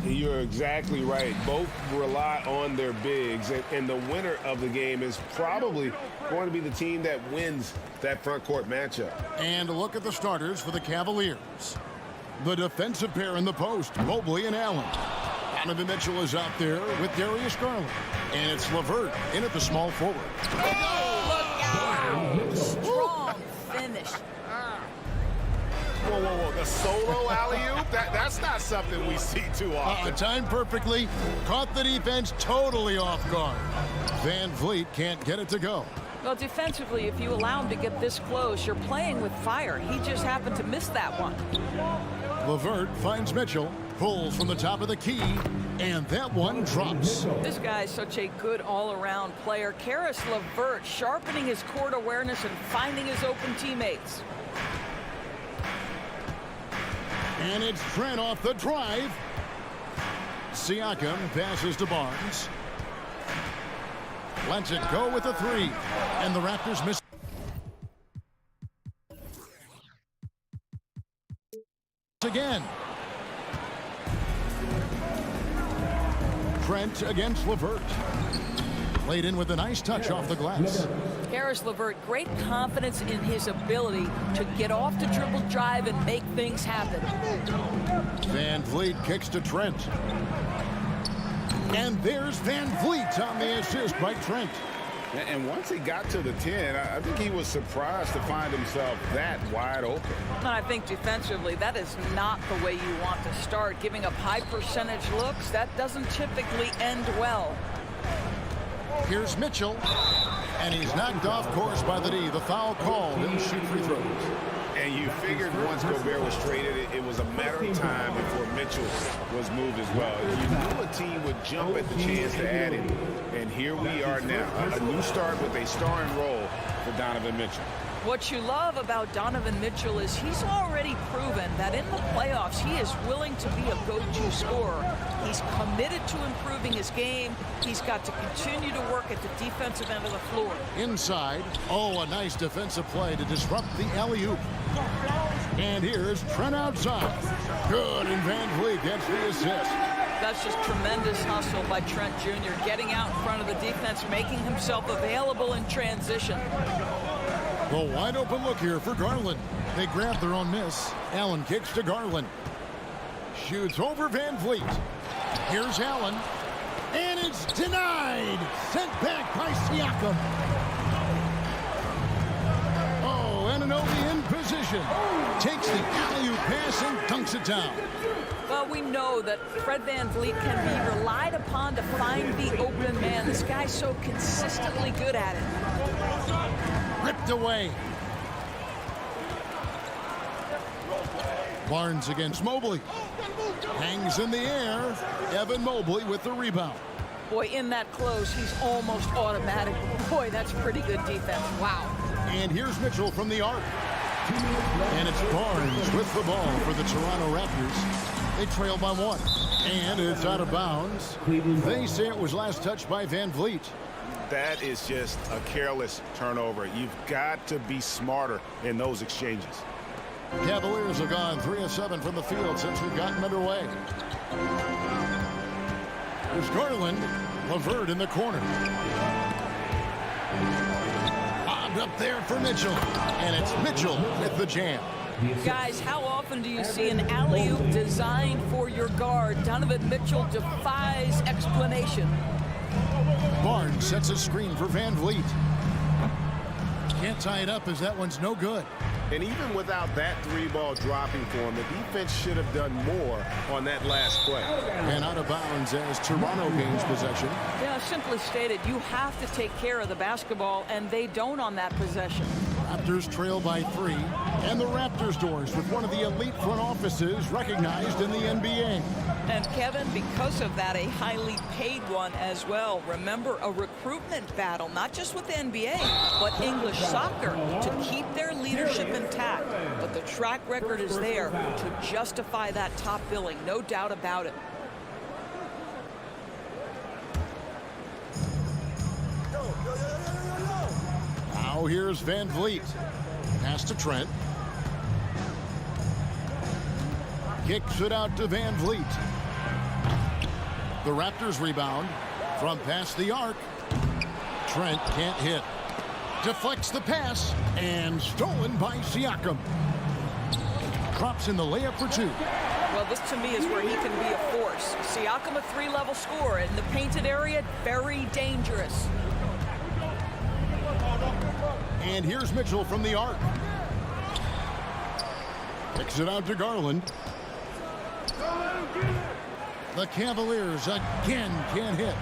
You're exactly right. Both rely on their bigs, and the winner of the game is probably going to be the team that wins that front court matchup. And look at the starters for the Cavaliers. The defensive pair in the post, Mobley and Allen. Donovan Mitchell is out there with Darius Garland. And it's LeVert in at the small forward. Wow. Strong finish. Whoa, whoa, whoa. The solo alley-oop? That's not something we see too often. Timed perfectly. Caught the defense totally off guard. Van Vliet can't get it to go. Well, defensively, if you allow him to get this close, you're playing with fire. He just happened to miss that one. LeVert finds Mitchell, pulls from the top of the key, and that one drops. This guy is such a good all-around player. Caris LeVert sharpening his court awareness and finding his open teammates. And it's Trent off the drive. Siakam passes to Barnes. Lets it go with a three. And the Raptors miss. Again. Trent against LeVert. Laid in with a nice touch off the glass. Caris LeVert, great confidence in his ability to get off the dribble drive and make things happen. Van Vliet kicks to Trent. And there's Van Vliet on the assist by Trent. And once he got to the 10, I think he was surprised to find himself that wide open. I think defensively, that is not the way you want to start. Giving up high percentage looks, that doesn't typically end well. Here's Mitchell, and he's knocked off course by the D. The foul called and shoot free throws. And you figured once Gobert was traded, it was a matter of time before Mitchell was moved as well. You knew a team would jump at the chance to add him, and here we are now. A new start with a starring role for Donovan Mitchell. What you love about Donovan Mitchell is he's already proven that in the playoffs he is willing to be a go-to scorer. He's committed to improving his game. He's got to continue to work at the defensive end of the floor. Inside, a nice defensive play to disrupt the alley-oop. And here's Trent outside. Good, and Van Vliet gets the assist. That's just tremendous hustle by Trent Jr. Getting out in front of the defense, making himself available in transition. The wide open look here for Garland. They grab their own miss. Allen kicks to Garland. Shoots over Van Vliet. Here's Allen. And it's denied. Sent back by Siakam. Oh, Anunoby in position. Takes the alley-oop pass and dunks it down. Well, we know that Fred Van Vliet can be relied upon to find the open man. This guy's so consistently good at it. Ripped away. Barnes against Mobley. Hangs in the air. Evan Mobley with the rebound. Boy, in that close, he's almost automatic. Boy, that's pretty good defense. Wow. And here's Mitchell from the arc. And it's Barnes with the ball for the Toronto Raptors. They trail by one. And it's out of bounds. They say it was last touched by Van Vliet. That is just a careless turnover. You've got to be smarter in those exchanges. Cavaliers have gone 3 of 7 from the field since we've gotten underway. There's Garland. LeVert in the corner. Bobbed up there for Mitchell. And it's Mitchell with the jam. Guys, how often do you see an alley-oop designed for your guard? Donovan Mitchell defies explanation. Barnes sets a screen for Van Vliet. Can't tie it up as that one's no good. And even without that three-ball dropping for him, the defense should have done more on that last play. And out of bounds as Toronto gains possession. Yeah, simply stated, you have to take care of the basketball, and they don't on that possession. Raptors trail by 3. And the Raptors doors with one of the elite front offices recognized in the NBA. And Kevin, because of that, a highly paid one as well. Remember, a recruitment battle, not just with the NBA, but English soccer, to keep their leadership intact. But the track record is there to justify that top billing, no doubt about it. Now here's Van Vliet. Pass to Trent. Kicks it out to Van Vliet. The Raptors rebound from past the arc. Trent can't hit. Deflects the pass and stolen by Siakam. Drops in the layup for two. Well, this to me is where he can be a force. Siakam, a three-level scorer in the painted area, very dangerous. And here's Mitchell from the arc. Kicks it out to Garland. The Cavaliers again can't hit.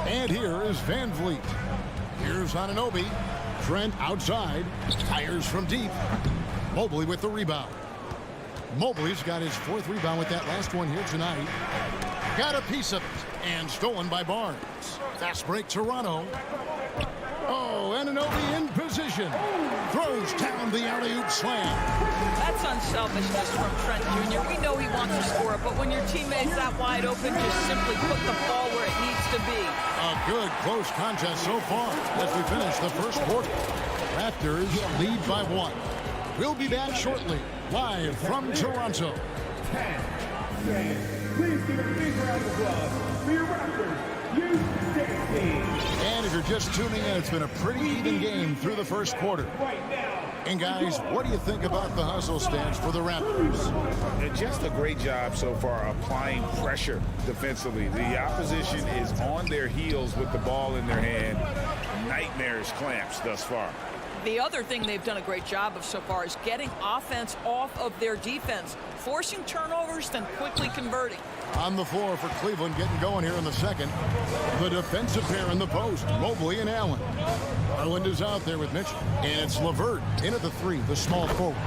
And here is Van Vliet. Here's Anunoby. Trent outside. Fires from deep. Mobley with the rebound. Mobley's got his fourth rebound with that last one here tonight. Got a piece of it. And stolen by Barnes. Fast break Toronto. Oh, Anunoby in position. Throws down the alley-oop slam. That's unselfishness from Trent Jr. We know he wants to score, but when your teammate's that wide open, just simply put the ball where it needs to be. A good close contest so far as we finish the first quarter. Raptors lead by 1. We'll be back shortly, live from Toronto. Please give a big round of applause for your Raptors. And if you're just tuning in, it's been a pretty even game through the first quarter. And guys, what do you think about the hustle stance for the Raptors? And just a great job so far applying pressure defensively. The opposition is on their heels with the ball in their hand. Nightmarish clamps thus far. The other thing they've done a great job of so far is getting offense off of their defense, forcing turnovers, then quickly converting. On the floor for Cleveland, getting going here in the second. The defensive pair in the post, Mobley and Allen. Garland is out there with Mitchell. And it's LeVert in at the 3, the small forward.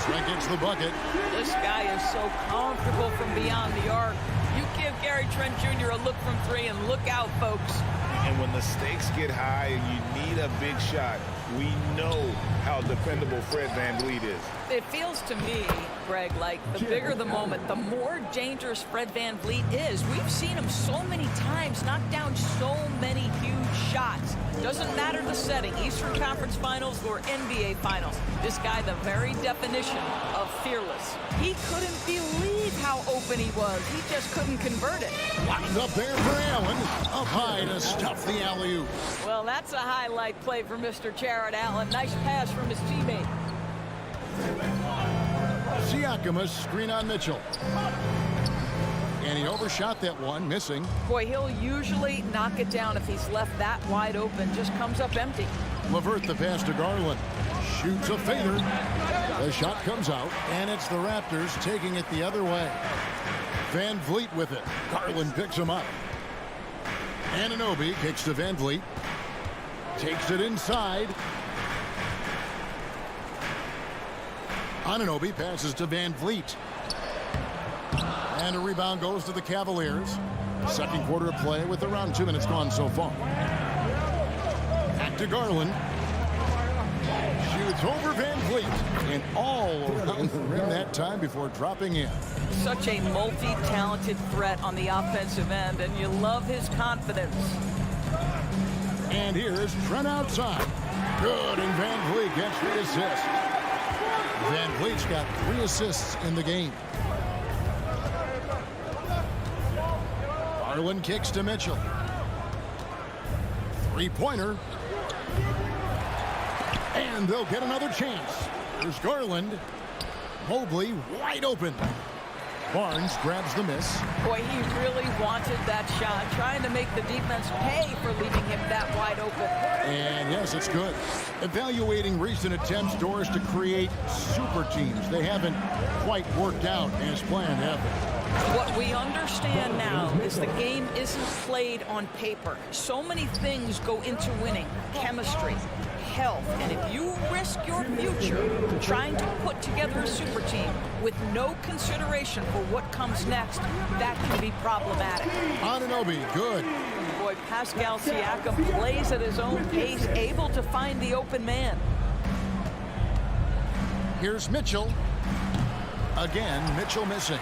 Trent gets the bucket. This guy is so comfortable from beyond the arc. You give Gary Trent Jr. a look from 3, and look out, folks. And when the stakes get high and you need a big shot, we know how dependable Fred VanVleet is. It feels to me, Greg, like the bigger the moment, the more dangerous Fred VanVleet is. We've seen him so many times knock down so many huge shots. Doesn't matter the setting, Eastern Conference Finals or NBA Finals. This guy, the very definition of fearless. He couldn't believe how open he was. He just couldn't convert it. Locked up there for Allen. Up high to stuff the alley-oop. Well, that's a highlight play for Mr. Jared Allen. Nice pass from his teammate. Siakam, a screen on Mitchell. And he overshot that one, missing. Boy, he'll usually knock it down if he's left that wide open. Just comes up empty. LeVert the pass to Garland. Shoots a fader. The shot comes out, and it's the Raptors taking it the other way. Van Vliet with it. Garland picks him up. Anunoby kicks to Van Vliet. Takes it inside. Anunoby passes to Van Vliet. And a rebound goes to the Cavaliers. Second quarter of play with around 2 minutes gone so far. Back to Garland. Shoots over Van Vliet. And all around the rim that time before dropping in. Such a multi-talented threat on the offensive end, and you love his confidence. And here's Trent outside. Good, and Van Vliet gets the assist. Van Vliet's got 3 assists in the game. Garland kicks to Mitchell. Three-pointer. And they'll get another chance. Here's Garland. Mobley wide open. Barnes grabs the miss. Boy, he really wanted that shot, trying to make the defense pay for leaving him that wide open. And yes, it's good. Evaluating recent attempts, Doris, to create super teams. They haven't quite worked out as planned, have they? What we understand now is the game isn't played on paper. So many things go into winning. Chemistry, health, and if you risk your future trying to put together a super team with no consideration for what comes next, that can be problematic. Anunoby, good. Boy, Pascal Siakam plays at his own pace, able to find the open man. Here's Mitchell. Again, Mitchell missing.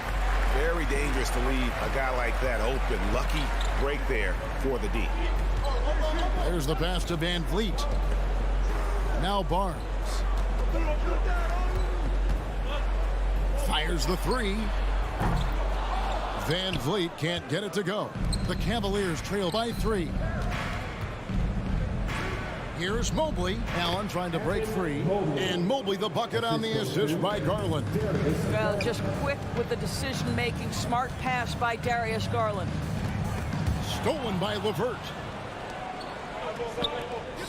Very dangerous to leave a guy like that open. Lucky break there for the D. There's the pass to Van Vliet. Now Barnes. Fires the 3. Van Vliet can't get it to go. The Cavaliers trail by 3. Here's Mobley. Allen trying to break free. And Mobley the bucket on the assist by Garland. Well, just quick with the decision-making. Smart pass by Darius Garland. Stolen by LeVert.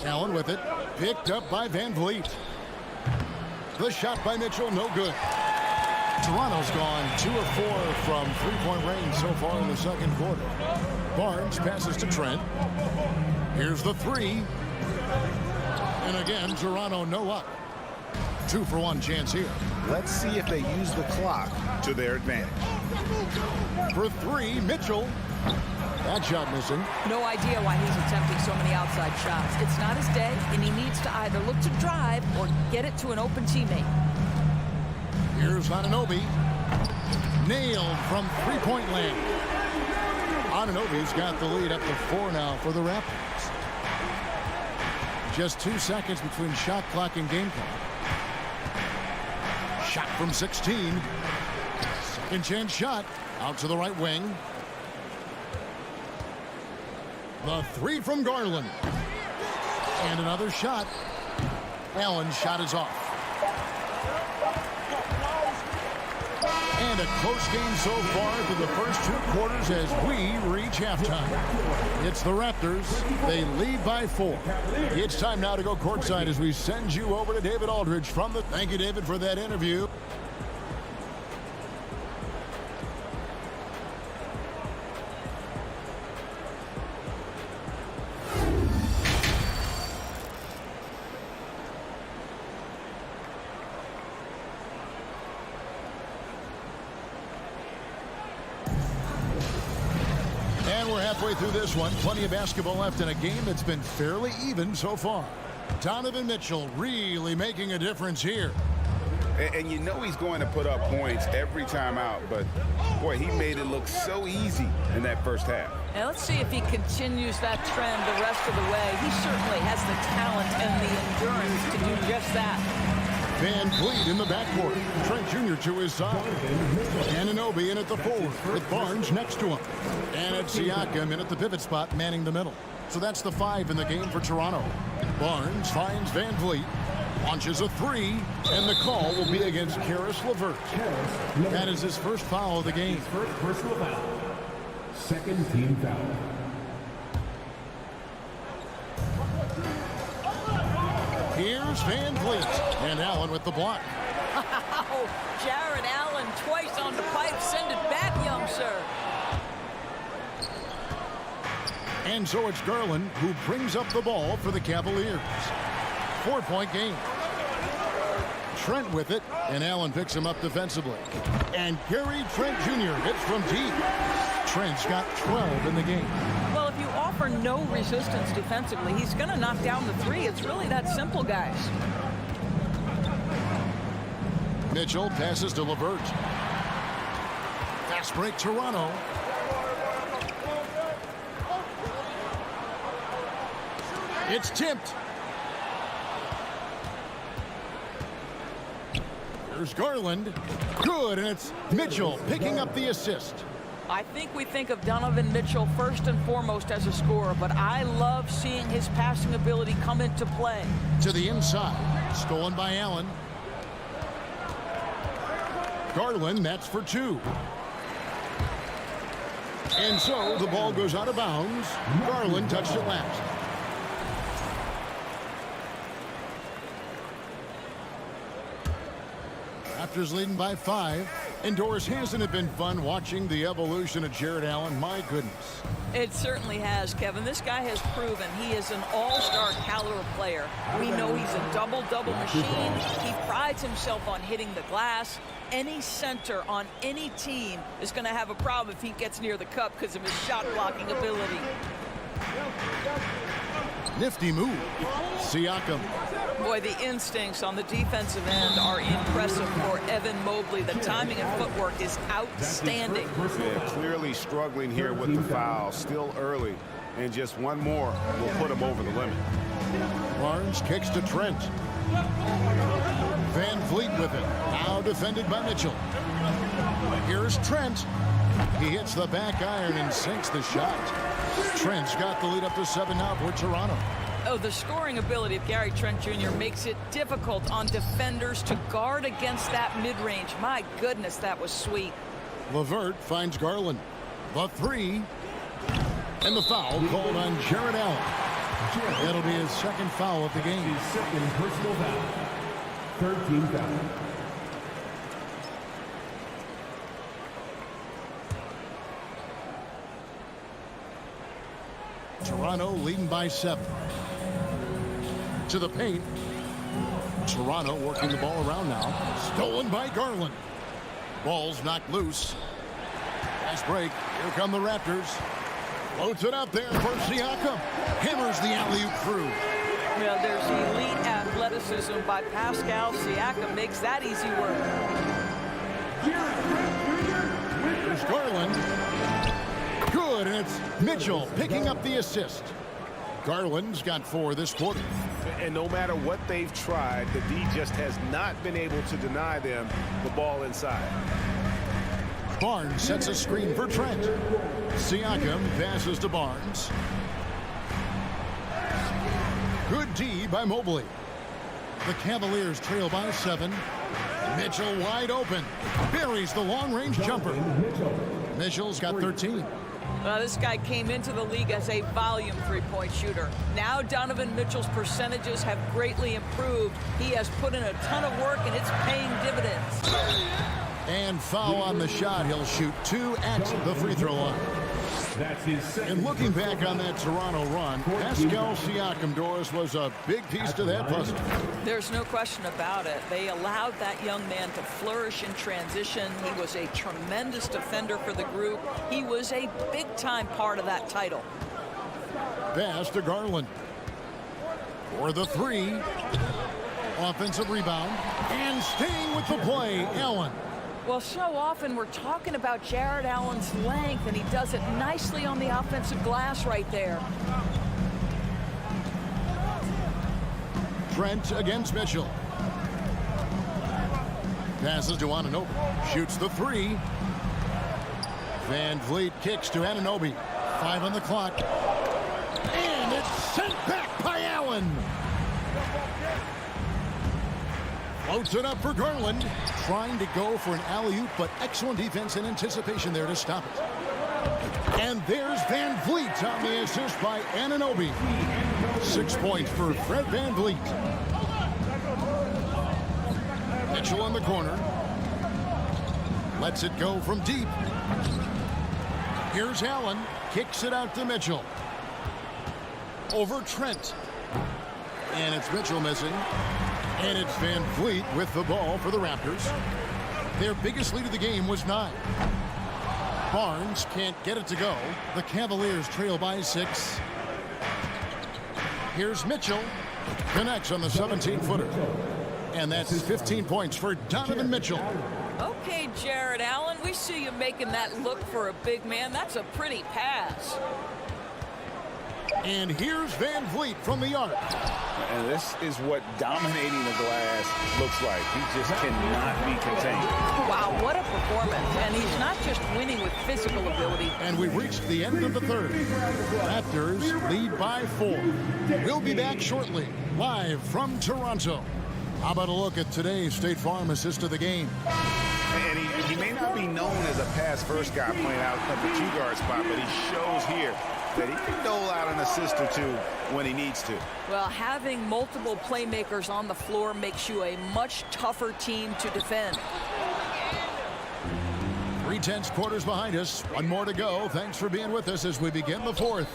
Allen with it. Picked up by Van Vliet. The shot by Mitchell, no good. Toronto's gone 2 of 4 from three-point range so far in the second quarter. Barnes passes to Trent. Here's the 3. And again, Toronto no luck. 2-for-1 chance here. Let's see if they use the clock to their advantage. For 3, Mitchell. That shot missing. No idea why he's attempting so many outside shots. It's not his day, and he needs to either look to drive or get it to an open teammate. Here's Anunoby. Nailed from three-point land. Anunoby's got the lead up to 4 now for the Raptors. Just 2 seconds between shot clock and game clock. Shot from 16. Second chance shot. Out to the right wing. The 3 from Garland. And another shot. Allen's shot is off. And a close game so far through the first 2 quarters as we reach halftime. It's the Raptors. They lead by 4. It's time now to go courtside as we send you over to David Aldridge from the... Thank you, David, for that interview. Halfway through this one, plenty of basketball left in a game that's been fairly even so far. Donovan Mitchell really making a difference here. And you know he's going to put up points every time out, but boy, he made it look so easy in that first half. And let's see if he continues that trend the rest of the way. He certainly has the talent and the endurance to do just that. Van Vliet in the backcourt. Trent Jr. to his side. Anunoby in at the forward with Barnes next to him. And it's Siakam in at the pivot spot, manning the middle. So that's the 5 in the game for Toronto. Barnes finds Van Vliet. Launches a 3. And the call will be against Caris LeVert. That is his first foul of the game. First personal foul. Second team foul. Here's Van Vliet. And Allen with the block. Oh, Jared Allen twice on the pipe. Send it back, young sir. And so it's Garland who brings up the ball for the Cavaliers. 4-point game. Trent with it, and Allen picks him up defensively. And Gary Trent Jr. hits from deep. Trent's got 12 in the game. Well, if you offer no resistance defensively, he's going to knock down the 3. It's really that simple, guys. Mitchell passes to LeVert. Fast break, Toronto. It's tipped. Here's Garland. Good, and it's Mitchell picking up the assist. I think we think of Donovan Mitchell first and foremost as a scorer, but I love seeing his passing ability come into play. To the inside. Stolen by Allen. Garland, that's for 2. And so the ball goes out of bounds. Garland touched it last. Raptors leading by 5. And Doris, hasn't it been fun watching the evolution of Jared Allen? My goodness. It certainly has, Kevin. This guy has proven he is an all-star caliber player. We know he's a double-double machine. He prides himself on hitting the glass. Any center on any team is going to have a problem if he gets near the cup because of his shot-blocking ability. Nifty move. Siakam. Boy, the instincts on the defensive end are impressive for Evan Mobley. The timing and footwork is outstanding. Yeah, clearly struggling here with the foul. Still early. And just one more will put him over the limit. Barnes kicks to Trent. Van Vliet with it. Now defended by Mitchell. Here's Here's Trent. He hits the back iron and sinks the shot. Trent's got the lead up to 7 now for Toronto. Oh, the scoring ability of Gary Trent Jr. makes it difficult on defenders to guard against that mid-range. My goodness, that was sweet. LeVert finds Garland. The 3. And the foul called on Jared Allen. That'll be his second foul of the game. His second personal foul. 13 foul. Toronto leading by 7. To the paint. Toronto working the ball around now. Stolen by Garland. Ball's knocked loose. Nice break. Here come the Raptors. Floats it up there for Siakam. Hammers the alley-oop through. Well, there's elite athleticism by Pascal Siakam. Makes that easy work. Here's Garland. Good, and it's Mitchell picking up the assist. Garland's got 4 this quarter. And no matter what they've tried, the D just has not been able to deny them the ball inside. Barnes sets a screen for Trent. Siakam passes to Barnes. Good D by Mobley. The Cavaliers trail by 7. Mitchell wide open. Buries the long-range jumper. Mitchell's got 13. This guy came into the league as a volume three-point shooter. Now Donovan Mitchell's percentages have greatly improved. He has put in a ton of work, and it's paying dividends. And foul on the shot. He'll shoot 2 at the free throw line. That's his second. And looking back on that Toronto run, Pascal Siakam, Doris, was a big piece to that puzzle. There's no question about it. They allowed that young man to flourish in transition. He was a tremendous defender for the group. He was a big-time part of that title. Pass to Garland. For the 3. Offensive rebound. And staying with the play, Allen. Well, so often we're talking about Jared Allen's length, and he does it nicely on the offensive glass right there. Trent against Mitchell. Passes to Anunoby. Shoots the 3. Van Vliet kicks to Anunoby. 5 on the clock. And it's sent back by Allen. Floats it up for Garland. Trying to go for an alley-oop, but excellent defense and anticipation there to stop it. And there's Van Vliet on the assist by Anunoby. 6 points for Fred Van Vliet. Mitchell in the corner. Lets it go from deep. Here's Allen. Kicks it out to Mitchell. Over Trent. And it's Mitchell missing. And it's Van Vliet with the ball for the Raptors. Their biggest lead of the game was 9. Barnes can't get it to go. The Cavaliers trail by 6. Here's Mitchell. Connects on the 17-footer. And that's 15 points for Donovan Mitchell. Okay, Jared Allen, we see you making that look for a big man. That's a pretty pass. And here's Van Vliet from the arc. And this is what dominating the glass looks like. He just cannot be contained. Wow, what a performance. And he's not just winning with physical ability. And we've reached the end of the third. Raptors lead by 4. We'll be back shortly, live from Toronto. How about a look at today's State Farm assist of the game? And he may not be known as a pass-first guy playing out of the 2-guard spot, but he shows here that he can dole out an assist or 2 when he needs to. Well, having multiple playmakers on the floor makes you a much tougher team to defend. 3/10 quarters behind us. 1 more to go. Thanks for being with us as we begin the 4th.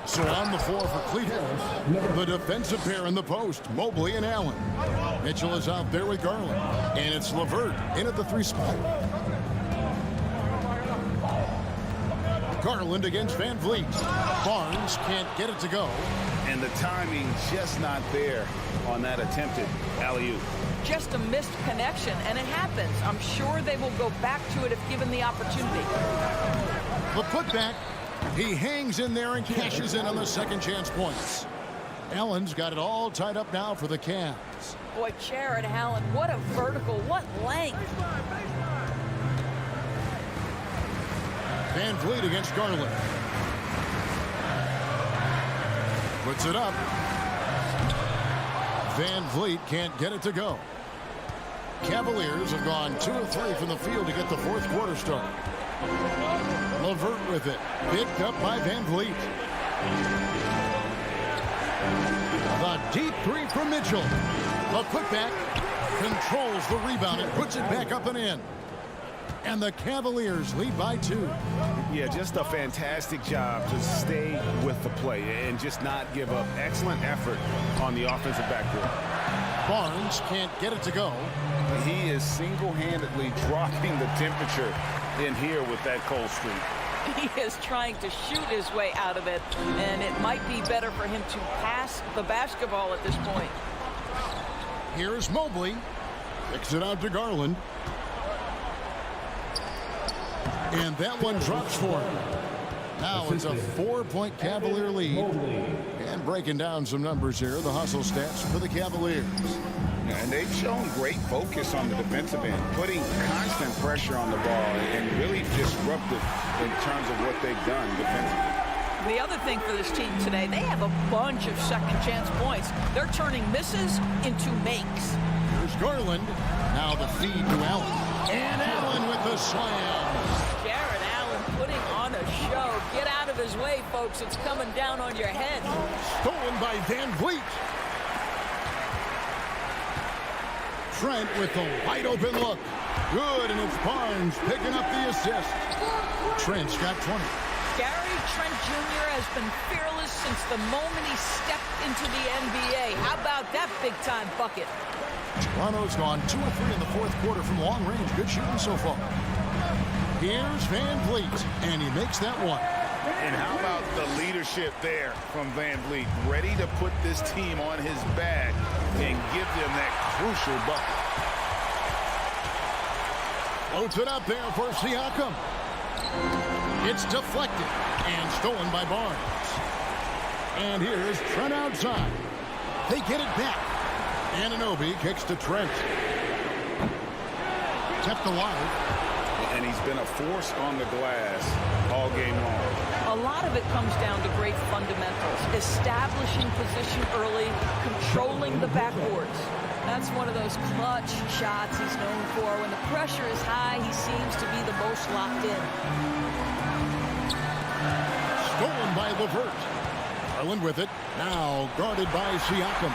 So on the floor for Cleveland, the defensive pair in the post, Mobley and Allen. Mitchell is out there with Garland. And it's LeVert in at the 3 spot. Garland against Van Vliet. Barnes can't get it to go. And the timing just not there on that attempted alley-oop. Just a missed connection, and it happens. I'm sure they will go back to it if given the opportunity. The putback. He hangs in there and cashes in on the second chance points. Allen's got it all tied up now for the Cavs. Boy, Jared Allen, what a vertical, what length. Van Vliet against Garland. Puts it up. Van Vliet can't get it to go. Cavaliers have gone 2 of 3 from the field to get the fourth quarter started. LeVert with it. Picked up by Van Vliet. The deep three from Mitchell. A putback. Controls the rebound and puts it back up and in. And the Cavaliers lead by 2. Yeah, just a fantastic job to stay with the play and just not give up. Excellent effort on the offensive backcourt. Barnes can't get it to go. He is single-handedly dropping the temperature in here with that cold streak. He is trying to shoot his way out of it, and it might be better for him to pass the basketball at this point. Here's Mobley. Kicks it out to Garland. And that one drops for him. Now it's a 4-point Cavalier lead. And breaking down some numbers here, the hustle stats for the Cavaliers. And they've shown great focus on the defensive end, putting constant pressure on the ball and really disruptive in terms of what they've done defensively. The other thing for this team today, they have a bunch of second chance points. They're turning misses into makes. Here's Garland. Now the feed to Allen. And Allen with the slam. Jared Allen putting on a show. Get out of his way, folks. It's coming down on your head. Stolen by Van Vliet. Trent with the wide open look. Good, and it's Barnes picking up the assist. Trent's got 20. Gary Trent Jr. has been fearless since the moment he stepped into the NBA. How about that big-time bucket? Toronto's gone 2 of 3 in the fourth quarter from long range. Good shooting so far. Here's Van Vliet, and he makes that one. And how about the leadership there from Van Vliet? Ready to put this team on his back and give them that crucial bucket. Floats it up there for Siakam. It's deflected and stolen by Barnes. And here's Trent outside. They get it back. Anunoby kicks to Trent. Kept alive. And he's been a force on the glass all game long. A lot of it comes down to great fundamentals. Establishing position early, controlling the backboards. That's one of those clutch shots he's known for. When the pressure is high, he seems to be the most locked in. Stolen by LeVert. Garland with it. Now guarded by Siakam.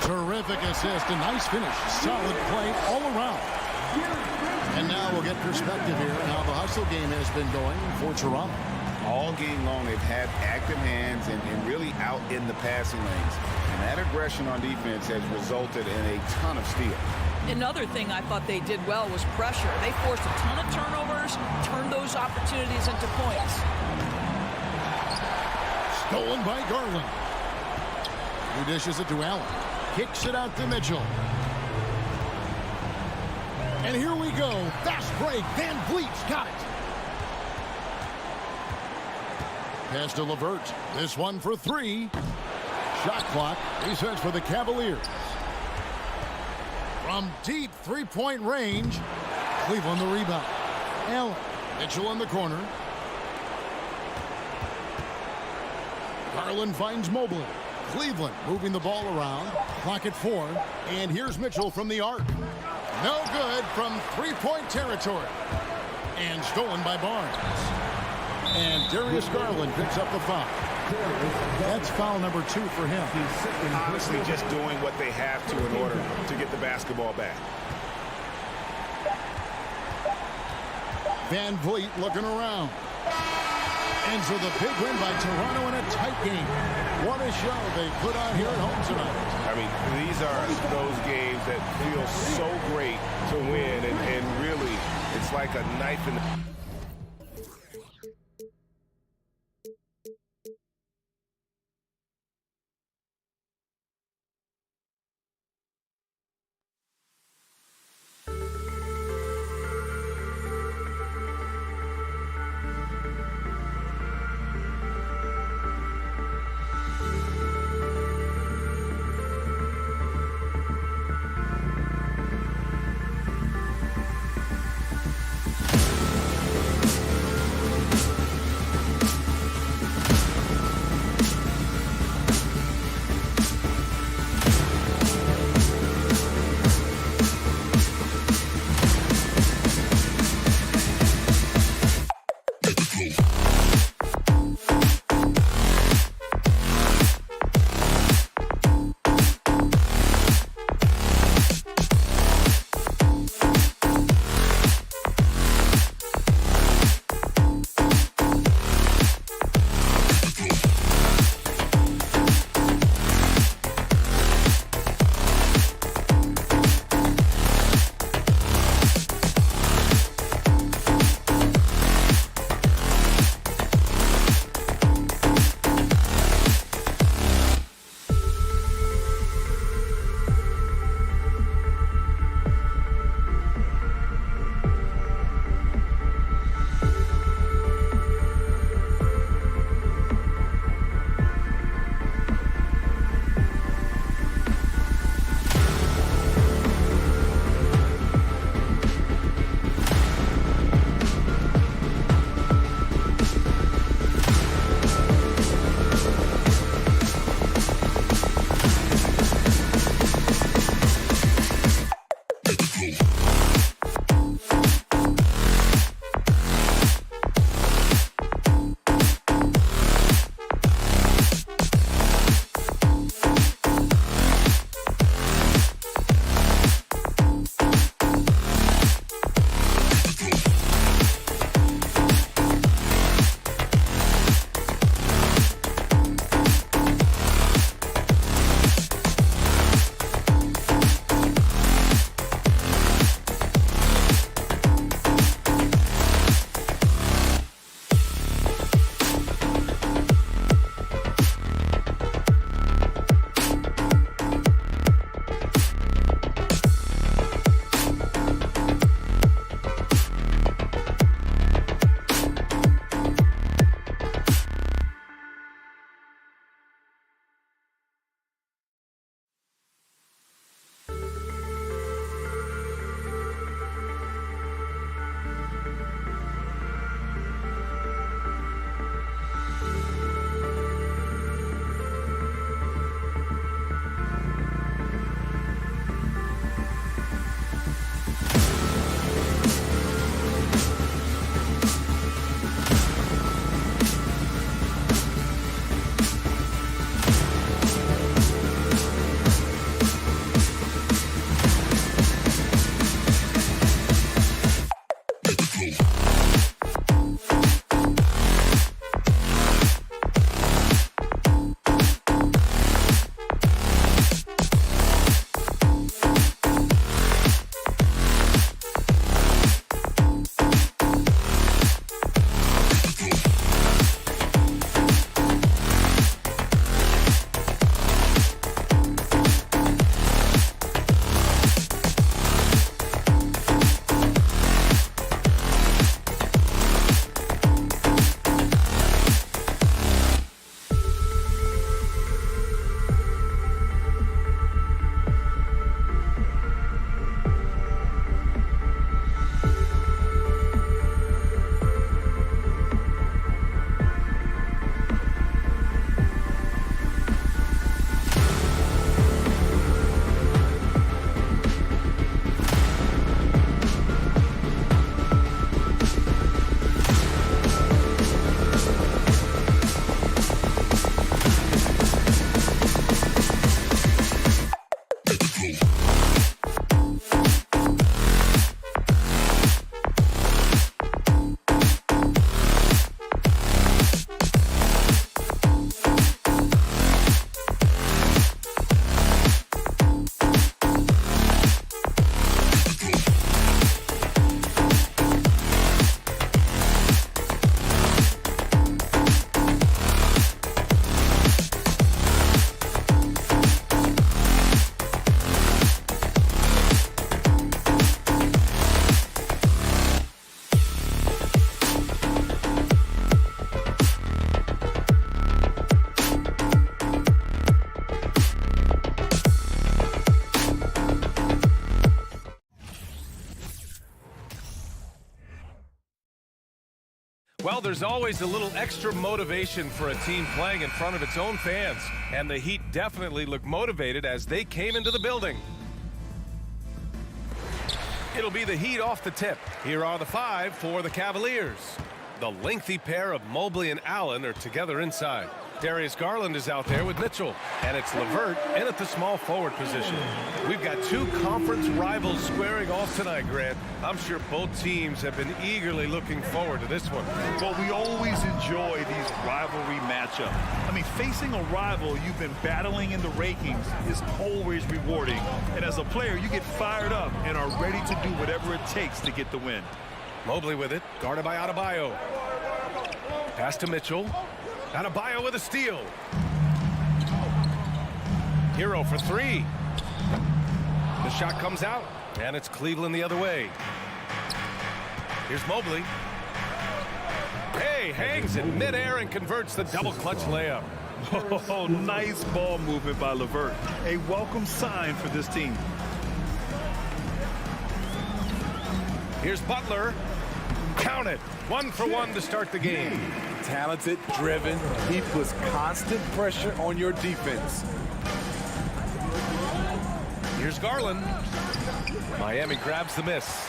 Terrific assist. A nice finish. Solid play all around. And now we'll get perspective here on how the hustle game has been going for Toronto. All game long, they've had active hands and really out in the passing lanes. And that aggression on defense has resulted in a ton of steals. Another thing I thought they did well was pressure. They forced a ton of turnovers, turned those opportunities into points. Stolen by Garland. He dishes it to Allen. Kicks it out to Mitchell. And here we go. Fast break. Van Vliet's got it. Pass to LeVert. This one for 3. Shot clock resets for the Cavaliers. From deep three-point range, Cleveland the rebound. Allen. Mitchell in the corner. Garland finds Mobley. Cleveland moving the ball around. Clock at 4. And here's Mitchell from the arc. No good from three-point territory. And stolen by Barnes. And Darius Garland picks up the foul. That's foul number 2 for him. Honestly, just doing what they have to in order to get the basketball back. Van Vliet looking around. Ends with a big win by Toronto in a tight game. What a show they put on here at home tonight. I mean, these are those games that feel so great to win, and really, it's like a knife in the... Well, there's always a little extra motivation for a team playing in front of its own fans, and the Heat definitely look motivated as they came into the building. It'll be the Heat off the tip. Here are the 5 for the Cavaliers. The lengthy pair of Mobley and Allen are together inside. Darius Garland is out there with Mitchell, and it's LeVert in at the small forward position. We've got 2 conference rivals squaring off tonight, Grant. I'm sure both teams have been eagerly looking forward to this one. Well, we always enjoy these rivalry matchups. I mean, facing a rival you've been battling in the rankings is always rewarding. And as a player, you get fired up and are ready to do whatever it takes to get the win. Mobley with it, guarded by Adebayo. Pass to Mitchell. Adebayo with a steal. Hero for 3. The shot comes out, and it's Cleveland the other way. Here's Mobley. Hey, hangs in midair and converts the double clutch layup. Oh, nice ball movement by LeVert. A welcome sign for this team. Here's Butler. Count it. 1 for 1 to start the game. Talented, driven. He puts constant pressure on your defense. Here's Garland. Miami grabs the miss.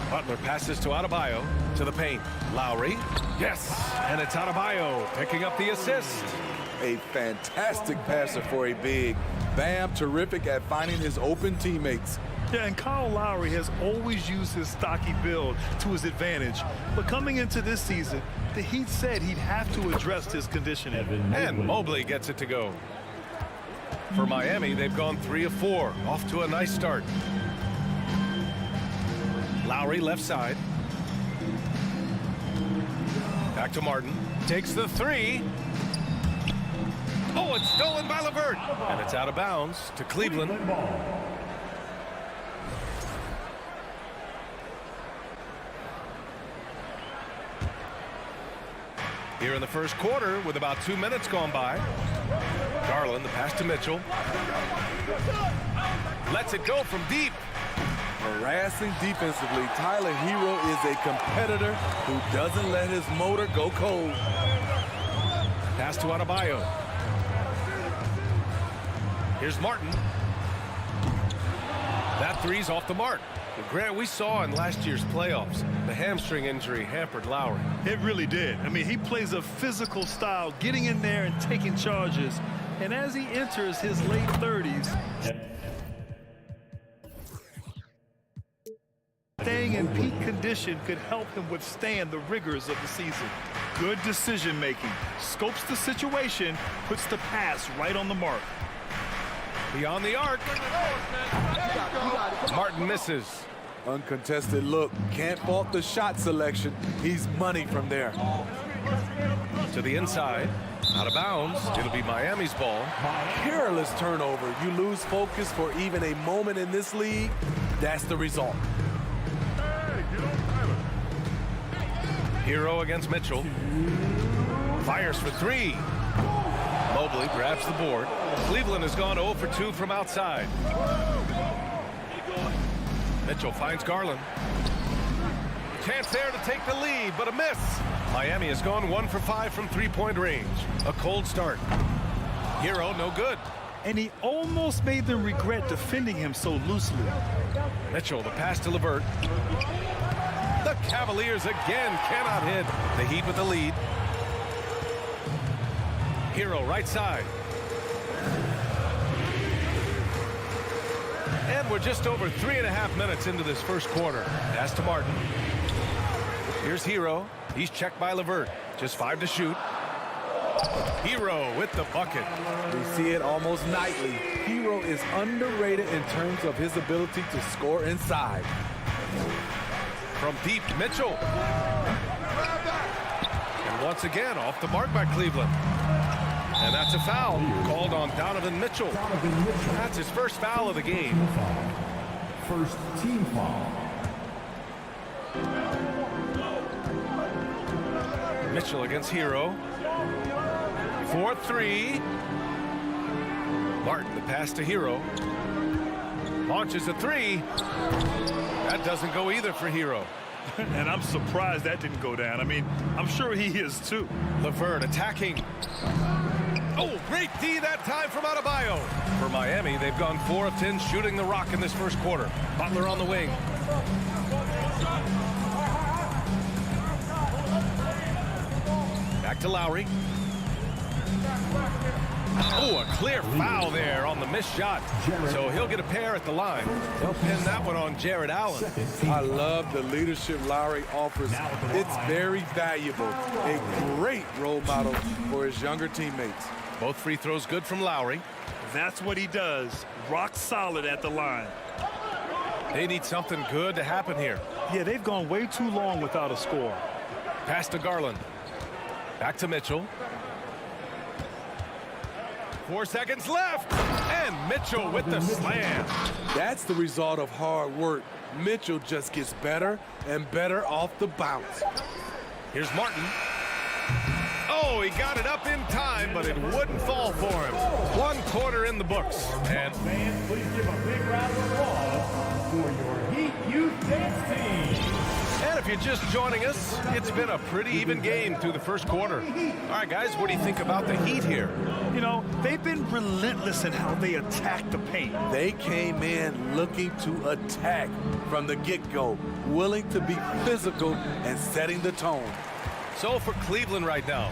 Butler passes to Adebayo to the paint. Lowry. Yes. And it's Adebayo picking up the assist. A fantastic passer for a big. Bam, terrific at finding his open teammates. Yeah, and Kyle Lowry has always used his stocky build to his advantage. But coming into this season, the Heat said he'd have to address his conditioning. And Mobley gets it to go. For Miami, they've gone 3 of 4. Off to a nice start. Lowry left side. Back to Martin. Takes the 3. Oh, it's stolen by LeVert. And it's out of bounds to Cleveland. Here in the first quarter with about 2 minutes gone by. Garland, the pass to Mitchell. Lets it go from deep. Harassing defensively, Tyler Hero is a competitor who doesn't let his motor go cold. Pass to Adebayo. Here's Martin. That 3's off the mark. Well, Grant, we saw in last year's playoffs, the hamstring injury hampered Lowry. It really did. I mean, he plays a physical style, getting in there and taking charges. And as he enters his late 30s, staying in peak condition could help him withstand the rigors of the season. Good decision-making. Scopes the situation, puts the pass right on the mark. Beyond the arc. Martin misses. Uncontested look. Can't fault the shot selection. He's money from there. To the inside. Out of bounds. It'll be Miami's ball. Careless turnover. You lose focus for even a moment in this league. That's the result. Hero against Mitchell. Fires for 3. Mobley grabs the board. Cleveland has gone 0 for 2 from outside. Mitchell finds Garland. Chance there to take the lead, but a miss. Miami has gone 1 for 5 from 3-point range. A cold start. Hero, no good. And he almost made them regret defending him so loosely. Mitchell, the pass to LeVert. The Cavaliers again cannot hit. The Heat with the lead. Hero right side. And we're just over 3.5 minutes into this first quarter. Pass to Martin. Here's Hero. He's checked by LeVert. Just 5 to shoot. Hero with the bucket. We see it almost nightly. Hero is underrated in terms of his ability to score inside. From deep, Mitchell. And once again, off the mark by Cleveland. And that's a foul called on Donovan Mitchell. That's his first foul of the game. First team foul. Mitchell against Hero. 4-3. Martin, the pass to Hero. Launches a 3. That doesn't go either for Hero. And I'm surprised that didn't go down. I mean, I'm sure he is too. LeVert attacking. Oh, great D that time from Adebayo. For Miami, they've gone 4 of 10 shooting the rock in this first quarter. Butler on the wing. Back to Lowry. Oh, a clear foul there on the missed shot. So he'll get a pair at the line. They'll pin that one on Jared Allen. I love the leadership Lowry offers. It's very valuable. A great role model for his younger teammates. Both free throws good from Lowry. That's what he does. Rock solid at the line. They need something good to happen here. Yeah, they've gone way too long without a score. Pass to Garland. Back to Mitchell. 4 seconds left. And Mitchell with the slam. That's the result of hard work. Mitchell just gets better and better off the bounce. Here's Martin. Oh, he got it up in time, but it wouldn't fall for him. 1 quarter in the books. And Fans, please give a big round of applause for your Heat Youth Dance Team. And if you're just joining us, it's been a pretty even game through the first quarter. All right, guys, what do you think about the Heat here? You know, they've been relentless in how they attack the paint. They came in looking to attack from the get-go, willing to be physical and setting the tone. So for Cleveland right now,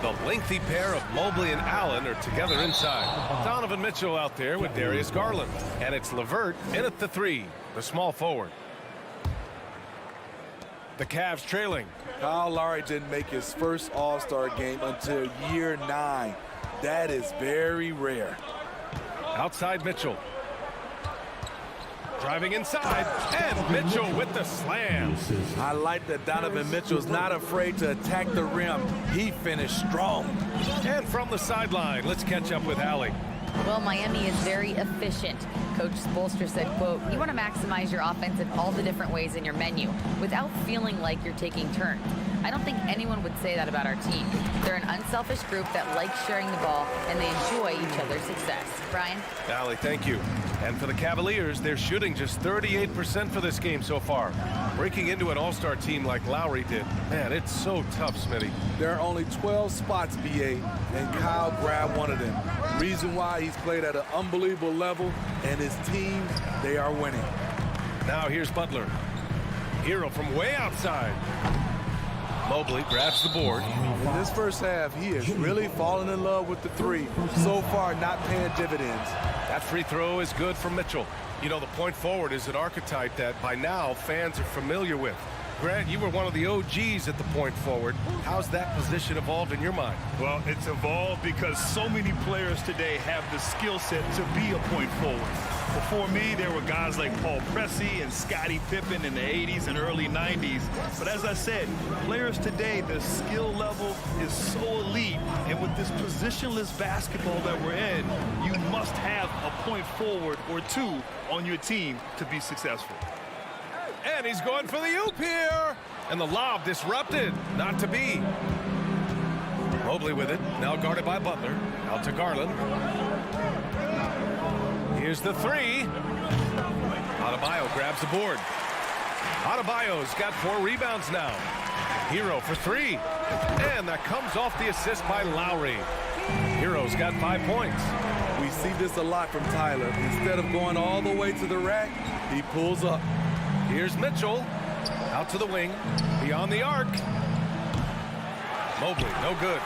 the lengthy pair of Mobley and Allen are together inside. Donovan Mitchell out there with Darius Garland. And it's LeVert in at the 3, the small forward. The Cavs trailing. Kyle Lowry didn't make his first All-Star game until year 9. That is very rare. Outside Mitchell. Driving inside, and Mitchell with the slam. I like that Donovan Mitchell's not afraid to attack the rim. He finished strong. And from the sideline, let's catch up with Allie. Well, Miami is very efficient. Coach Spoelstra said, quote, "You want to maximize your offense in all the different ways in your menu without feeling like you're taking turns." I don't think anyone would say that about our team. They're an unselfish group that likes sharing the ball, and they enjoy each other's success. Brian? Allie, thank you. And for the Cavaliers, they're shooting just 38% for this game so far. Breaking into an all-star team like Lowry did. Man, it's so tough, Smitty. There are only 12 spots, BA, and Kyle grabbed one of them. Reason why he's played at an unbelievable level, and his team, they are winning. Now here's Butler. Hero from way outside. Mobley grabs the board. In this first half, he has really fallen in love with the 3. So far, not paying dividends. That free throw is good from Mitchell. You know, the point forward is an archetype that by now fans are familiar with. Grant, you were one of the OGs at the point forward. How's that position evolved in your mind? Well, it's evolved because so many players today have the skill set to be a point forward. Before me, there were guys like Paul Pressey and Scottie Pippen in the 80s and early 90s. But as I said, players today, the skill level is so elite. And with this positionless basketball that we're in, you must have a point forward or 2 on your team to be successful. And he's going for the oop here. And the lob disrupted. Not to be. Mobley with it. Now guarded by Butler. Out to Garland. Here's the 3. Adebayo grabs the board. Adebayo's got 4 rebounds now. Hero for 3. And that comes off the assist by Lowry. Hero's got 5 points. We see this a lot from Tyler. Instead of going all the way to the rack, he pulls up. Here's Mitchell. Out to the wing. Beyond the arc. Mobley, no good.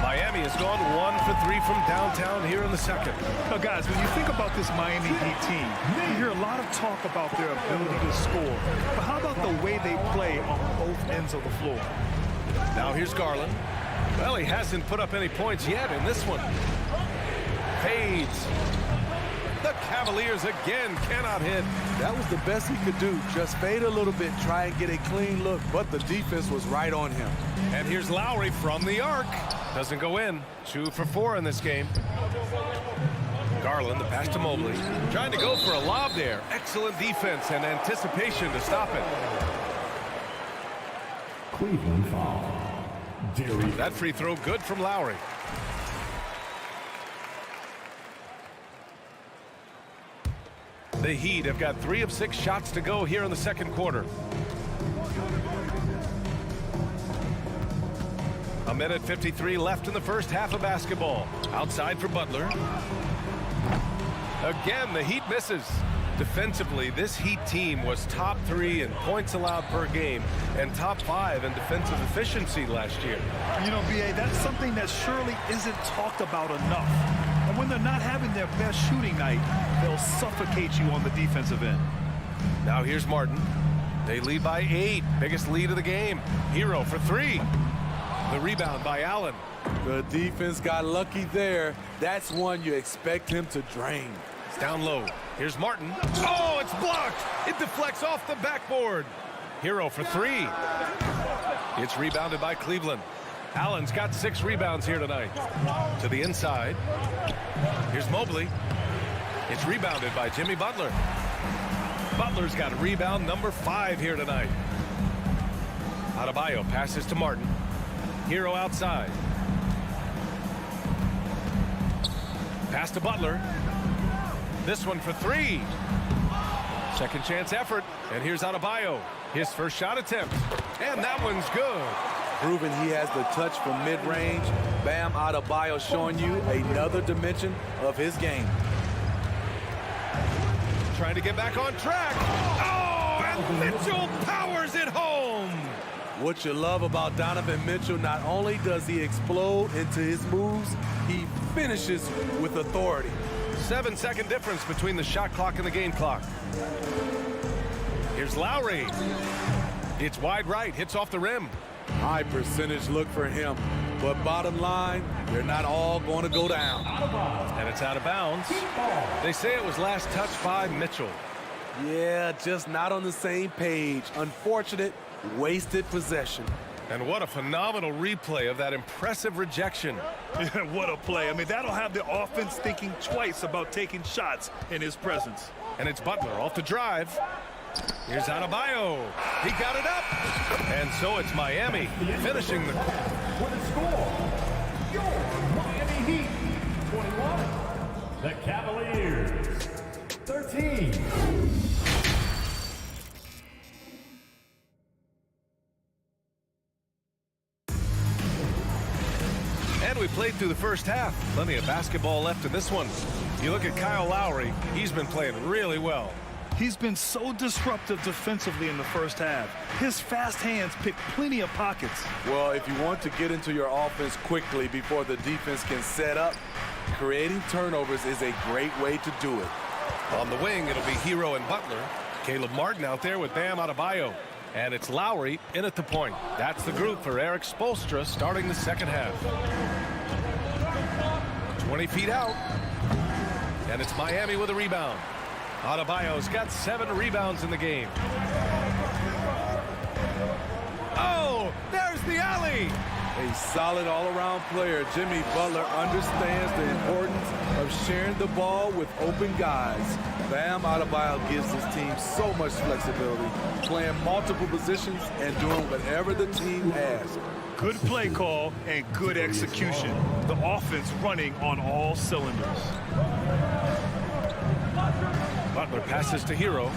Miami has gone 1 for 3 from downtown here in the second. Now, guys, when you think about this Miami Heat team, you hear a lot of talk about their ability to score. But how about the way they play on both ends of the floor? Now here's Garland. Well, he hasn't put up any points yet in this one. Fades. The Cavaliers again cannot hit. That was the best he could do. Just fade a little bit, try and get a clean look, but the defense was right on him. And here's Lowry from the arc. Doesn't go in. 2 for 4 in this game. Garland, the pass to Mobley. Trying to go for a lob there. Excellent defense and anticipation to stop it. Cleveland foul. Darius. That free throw good from Lowry. The Heat have got 3 of 6 shots to go here in the second quarter. A minute 53 left in the first half of basketball. Outside for Butler. Again, the Heat misses. Defensively, this Heat team was top 3 in points allowed per game and top 5 in defensive efficiency last year. You know, B.A., that's something that surely isn't talked about enough. And when they're not having their best shooting night, they'll suffocate you on the defensive end. Now here's Martin. They lead by 8. Biggest lead of the game. Hero for 3. The rebound by Allen. The defense got lucky there. That's one you expect him to drain. It's down low. Here's Martin. Oh, it's blocked. It deflects off the backboard. Hero for 3. It's rebounded by Cleveland. Allen's got 6 rebounds here tonight. To the inside. Here's Mobley. It's rebounded by Jimmy Butler. Butler's got rebound number 5 here tonight. Adebayo passes to Martin. Hero outside. Pass to Butler. This one for 3. Second chance effort. And here's Adebayo. His first shot attempt. And that one's good. Proving he has the touch from mid-range. Bam Adebayo showing you another dimension of his game. Trying to get back on track. Oh, and Mitchell powers it home. What you love about Donovan Mitchell, not only does he explode into his moves, he finishes with authority. 7-second difference between the shot clock and the game clock. Here's Lowry. It's wide right, hits off the rim. High percentage look for him. But bottom line, they're not all going to go down. And it's out of bounds. They say it was last touched by Mitchell. Yeah, just not on the same page. Unfortunate, wasted possession. And what a phenomenal replay of that impressive rejection. What a play. I mean, that'll have the offense thinking twice about taking shots in his presence. And it's Butler off the drive. Here's Adebayo. He got it up. And so it's Miami finishing the... For the score, your Miami Heat, 21. The Cavaliers, 13. And we played through the first half. Plenty of basketball left in this one. You look at Kyle Lowry, he's been playing really well. He's been so disruptive defensively in the first half. His fast hands pick plenty of pockets. Well, if you want to get into your offense quickly before the defense can set up, creating turnovers is a great way to do it. On the wing, it'll be Hero and Butler. Caleb Martin out there with Bam Adebayo. And it's Lowry in at the point. That's the group for Eric Spoelstra starting the second half. 20 feet out. And it's Miami with a rebound. Adebayo's got 7 rebounds in the game. Oh, there's the alley. A solid all-around player. Jimmy Butler understands the importance of sharing the ball with open guys. Bam Adebayo gives his team so much flexibility, playing multiple positions and doing whatever the team asks. Good play call and good execution. The offense running on all cylinders. Butler passes to Hero.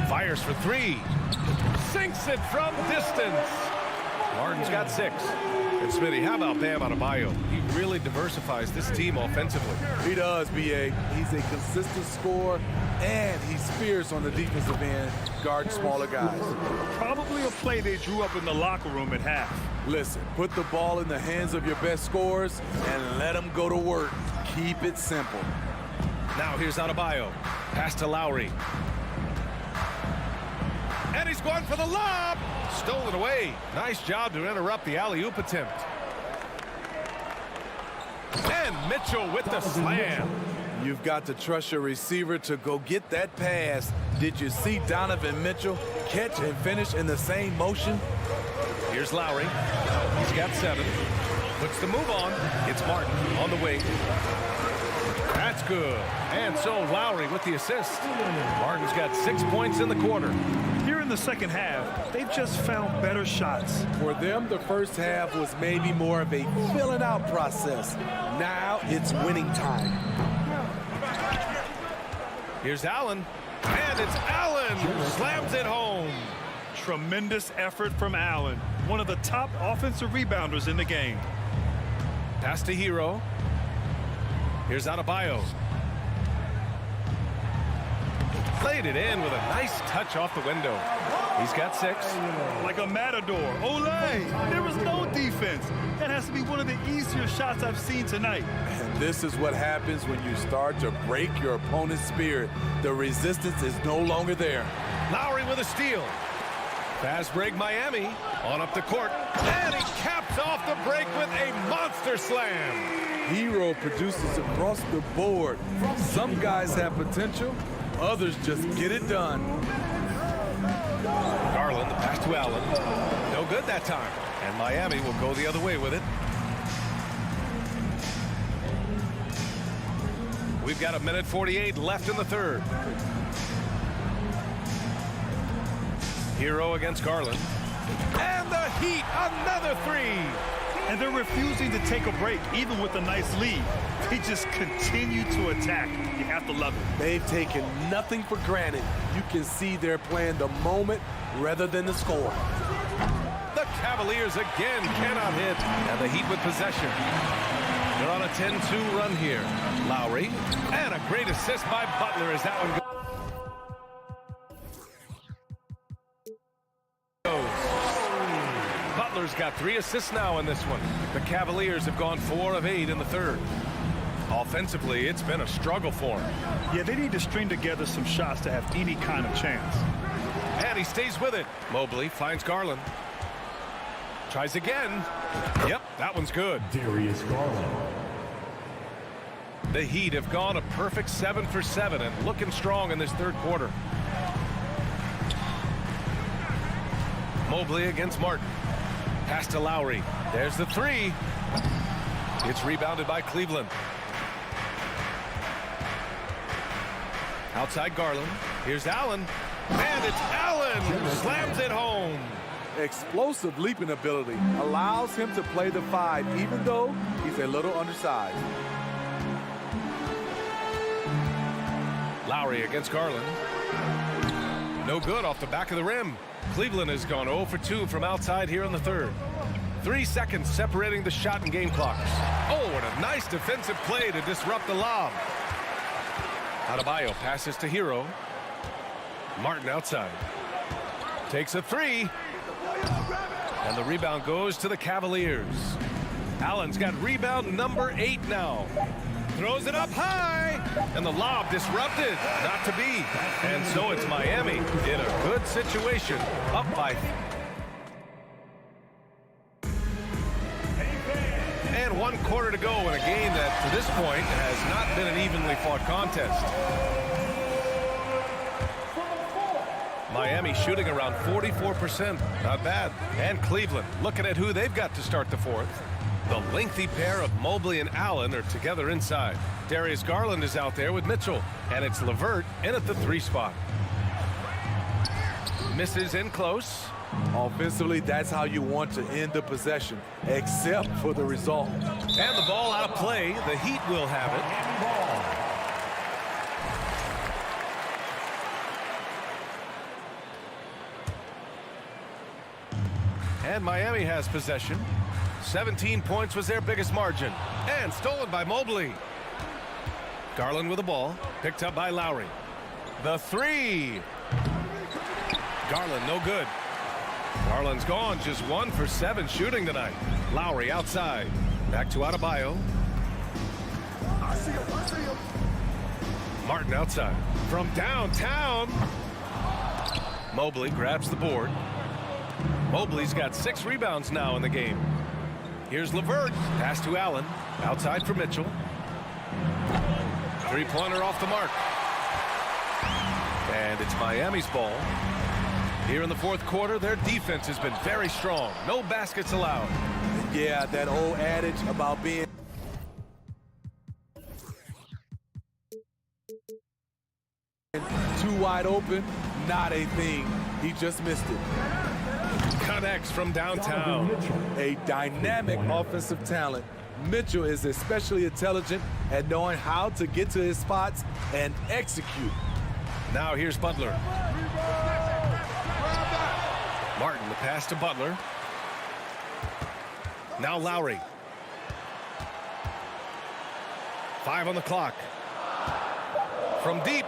Fires for 3. Sinks it from distance. Martin's got 6. And Smitty, how about Bam Adebayo? He really diversifies this team offensively. He does, B.A. He's a consistent scorer, and he's fierce on the defensive end, guarding smaller guys. Probably a play they drew up in the locker room at half. Listen, put the ball in the hands of your best scorers and let them go to work. Keep it simple. Now here's Adebayo. Pass to Lowry. And he's going for the lob. Stolen away. Nice job to interrupt the alley-oop attempt. And Mitchell with the slam. You've got to trust your receiver to go get that pass. Did you see Donovan Mitchell catch and finish in the same motion? Here's Lowry. He's got 7. Puts the move on. It's Martin on the wing. That's good. And so Lowry with the assist. Martin's got 6 points in the quarter. Here in the second half, they've just found better shots. For them, the first half was maybe more of a filling out process. Now it's winning time. Here's Allen. And it's Allen who slams it home. Tremendous effort from Allen, one of the top offensive rebounders in the game. Pass to Hero. Here's Adebayo. Played it in with a nice touch off the window. He's got 6. Like a matador. Olay! There was no defense. That has to be one of the easier shots I've seen tonight. And this is what happens when you start to break your opponent's spirit. The resistance is no longer there. Lowry with a steal. Fast break Miami. On up the court. And he caps off the break with a monster slam. Hero produces across the board. Some guys have potential. Others just get it done. Garland, the pass to Allen. No good that time. And Miami will go the other way with it. We've got 1:48 left in the third. Hero against Garland. And the Heat, another 3. And they're refusing to take a break, even with a nice lead. They just continue to attack. You have to love it. They've taken nothing for granted. You can see they're playing the moment rather than the score. The Cavaliers again cannot hit. And the Heat with possession. They're on a 10-2 run here. Lowry. And a great assist by Butler as that one goes. Butler's got 3 assists now in this one. The Cavaliers have gone 4 of 8 in the third. Offensively, it's been a struggle for him. Yeah, they need to string together some shots to have any kind of chance. And he stays with it. Mobley finds Garland. Tries again. Yep, that one's good. Darius Garland. The Heat have gone a perfect 7 for 7 and looking strong in this third quarter. Mobley against Martin. Pass to Lowry. There's the 3. It's rebounded by Cleveland. Outside Garland. Here's Allen. And it's Allen who slams it home. Explosive leaping ability allows him to play the 5, even though he's a little undersized. Lowry against Garland. No good off the back of the rim. Cleveland has gone 0 for 2 from outside here in the third. 3 seconds separating the shot and game clocks. Oh, and a nice defensive play to disrupt the lob. Adebayo passes to Hero. Martin outside. Takes a 3. And the rebound goes to the Cavaliers. Allen's got rebound number 8 now. Throws it up high. And the lob disrupted. Not to be. And so it's Miami in a good situation. Up by. And 1 quarter to go in a game that, to this point, has not been an evenly fought contest. Miami shooting around 44%. Not bad. And Cleveland looking at who they've got to start the fourth. The lengthy pair of Mobley and Allen are together inside. Darius Garland is out there with Mitchell. And it's LeVert in at the 3 spot. Misses in close. Offensively, that's how you want to end the possession, except for the result. And the ball out of play. The Heat will have it. And Miami has possession. 17 points was their biggest margin. And stolen by Mobley. Garland with the ball. Picked up by Lowry. The 3. Garland no good. Garland's gone just 1 for 7 shooting tonight. Lowry outside. Back to Adebayo. Martin outside. From downtown. Mobley grabs the board. Mobley's got 6 rebounds now in the game. Here's LeVert. Pass to Allen. Outside for Mitchell. 3-pointer off the mark. And it's Miami's ball. Here in the fourth quarter, their defense has been very strong. No baskets allowed. Yeah, that old adage about being too wide open, not a thing. He just missed it. Connects from downtown. A dynamic offensive talent. Mitchell is especially intelligent at knowing how to get to his spots and execute. Now here's Butler. Martin, the pass to Butler. Now Lowry. 5 on the clock. From deep.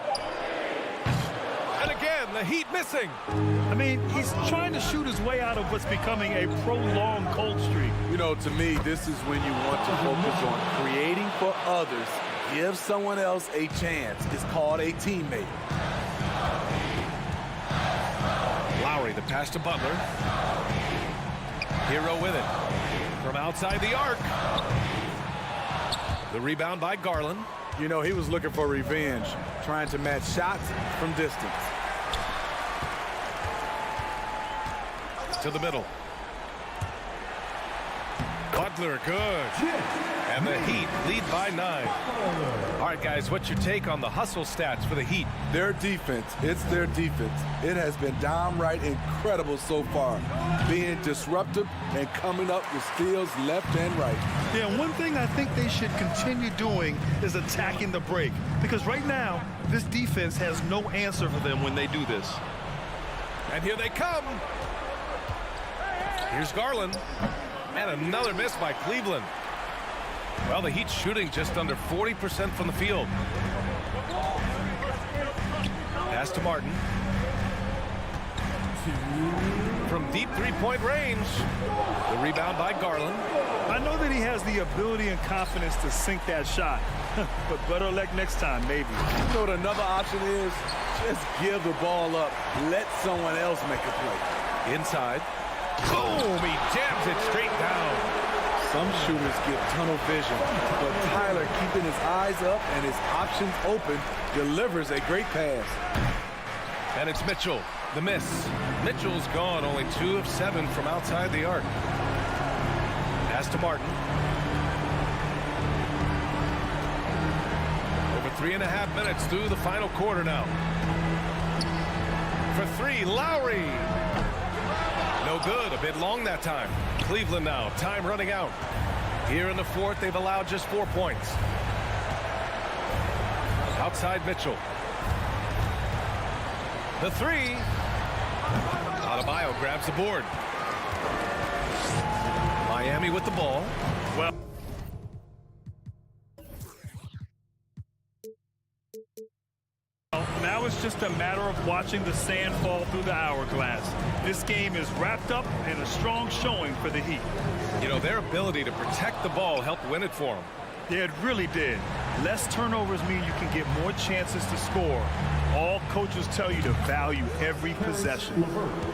And again, the Heat missing. I mean, he's trying to shoot his way out of what's becoming a prolonged cold streak. You know, to me, this is when you want to focus on creating for others. Give someone else a chance. It's called a teammate. Lowry, the pass to Butler. Hero with it. From outside the arc. The rebound by Garland. You know, he was looking for revenge, trying to match shots from distance. To the middle. Butler, good. And the Heat lead by 9. All right, guys, what's your take on the hustle stats for the Heat? Their defense, it's their defense. It has been downright incredible so far, being disruptive and coming up with steals left and right. Yeah, one thing I think they should continue doing is attacking the break, because right now, this defense has no answer for them when they do this. And here they come. Here's Garland. And another miss by Cleveland. Well, the Heat shooting just under 40% from the field. Pass to Martin. From deep three-point range. The rebound by Garland. I know that he has the ability and confidence to sink that shot, but better luck next time, maybe. You know what another option is? Just give the ball up. Let someone else make a play. Inside. Boom! He jams it straight down. Some shooters get tunnel vision, but Tyler, keeping his eyes up and his options open, delivers a great pass. And it's Mitchell, the miss. Mitchell's gone, only 2 of 7 from outside the arc. Pass to Martin. Over 3.5 minutes through the final quarter now. For 3, Lowry. No good, a bit long that time. Cleveland now, time running out. Here in the fourth, they've allowed just 4 points. Outside Mitchell. The 3. Adebayo grabs the board. Miami with the ball. Well, now it's just a matter of watching the sand fall through the hourglass. This game is wrapped up in a strong showing for the Heat. You know, their ability to protect the ball helped win it for them. Yeah, it really did. Less turnovers mean you can get more chances to score. All coaches tell you to value every possession.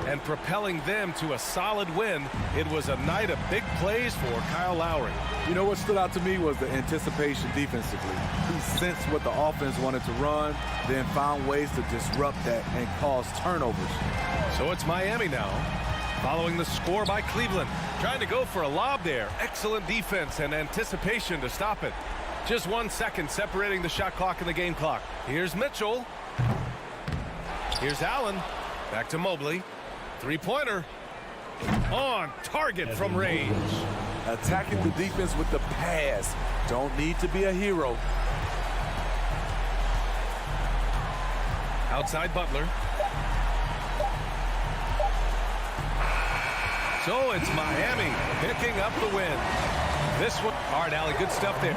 And propelling them to a solid win, it was a night of big plays for Kyle Lowry. You know what stood out to me was the anticipation defensively. He sensed what the offense wanted to run, then found ways to disrupt that and cause turnovers. So it's Miami now, following the score by Cleveland. Trying to go for a lob there. Excellent defense and anticipation to stop it. Just 1 second separating the shot clock and the game clock. Here's Mitchell. Here's Allen. Back to Mobley. Three-pointer. On target from range. Attacking the defense with the pass. Don't need to be a hero. Outside Butler. So it's Miami picking up the win. This one, all right, Allie, good stuff there.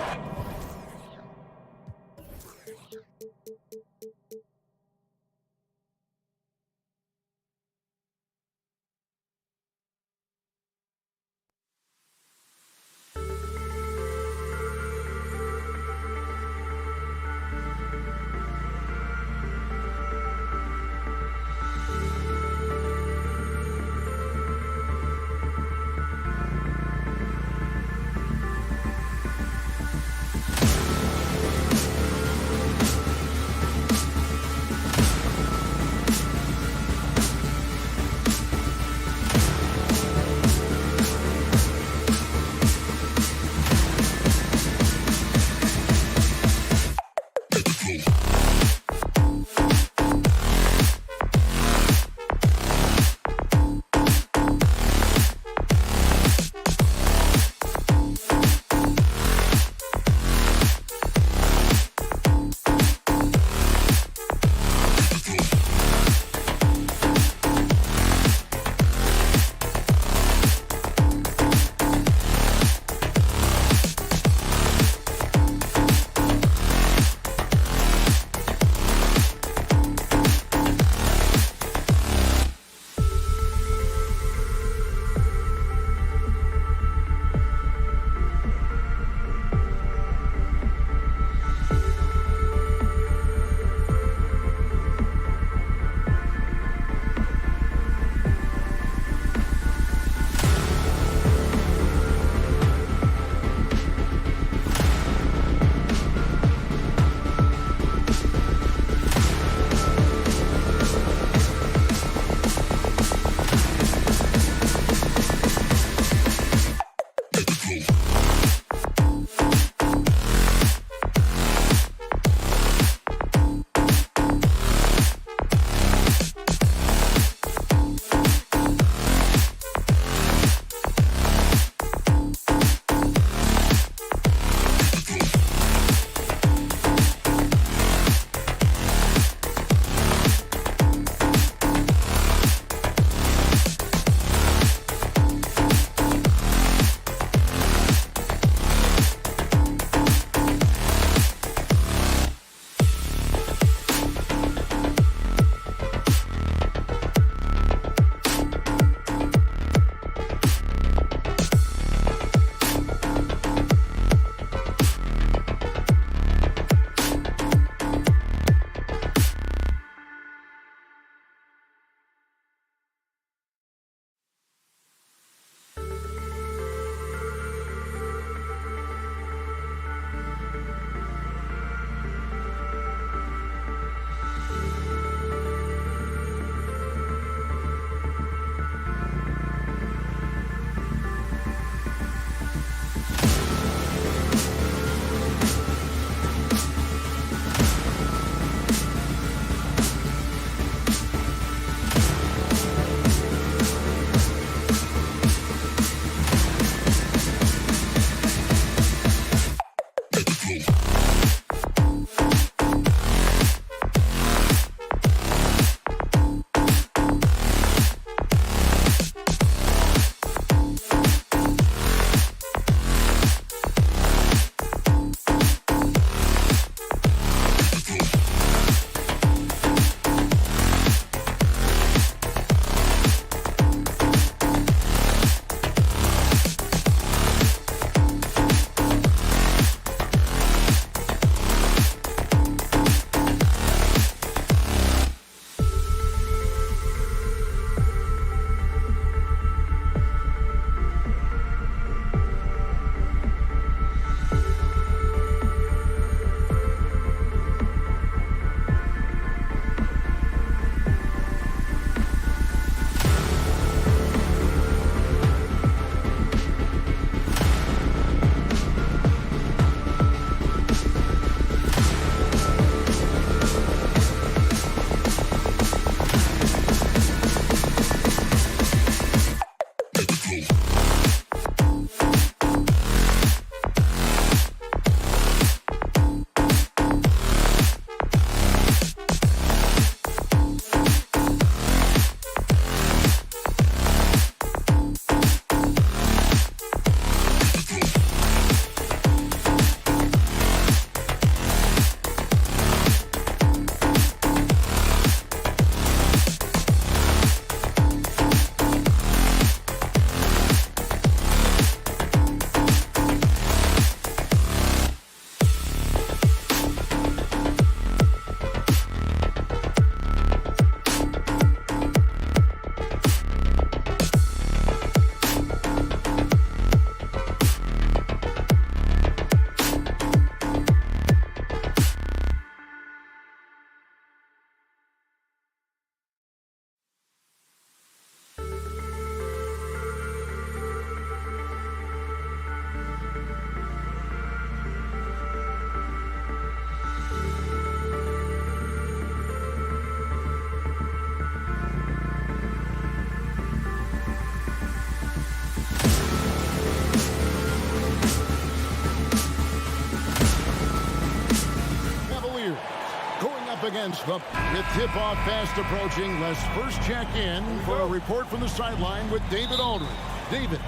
defense. But with tip-off fast approaching, let's first check in for a report from the sideline with David Aldridge. David.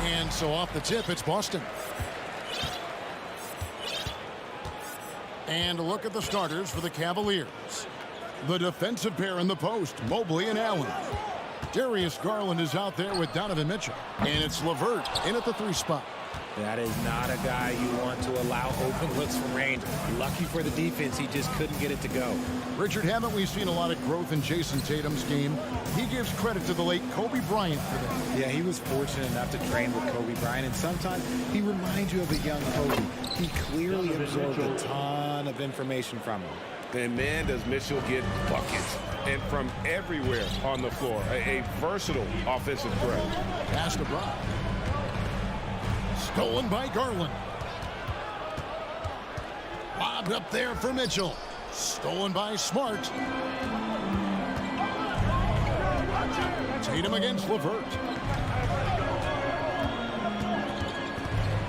And so off the tip, it's Boston. And a look at the starters for the Cavaliers. The defensive pair in the post, Mobley and Allen. Darius Garland is out there with Donovan Mitchell. And it's LeVert in at the 3 spot. That is not a guy you want to allow open looks from range. Lucky for the defense, he just couldn't get it to go. Richard, haven't we seen a lot of growth in Jason Tatum's game? He gives credit to the late Kobe Bryant for that. Yeah, he was fortunate enough to train with Kobe Bryant, and sometimes he reminds you of a young Kobe. He clearly absorbed a ton of information from him. And man, does Mitchell get buckets. And from everywhere on the floor. A versatile offensive threat. Pass to Brown. Stolen by Garland. Lobbed up there for Mitchell. Stolen by Smart. Tatum against LeVert.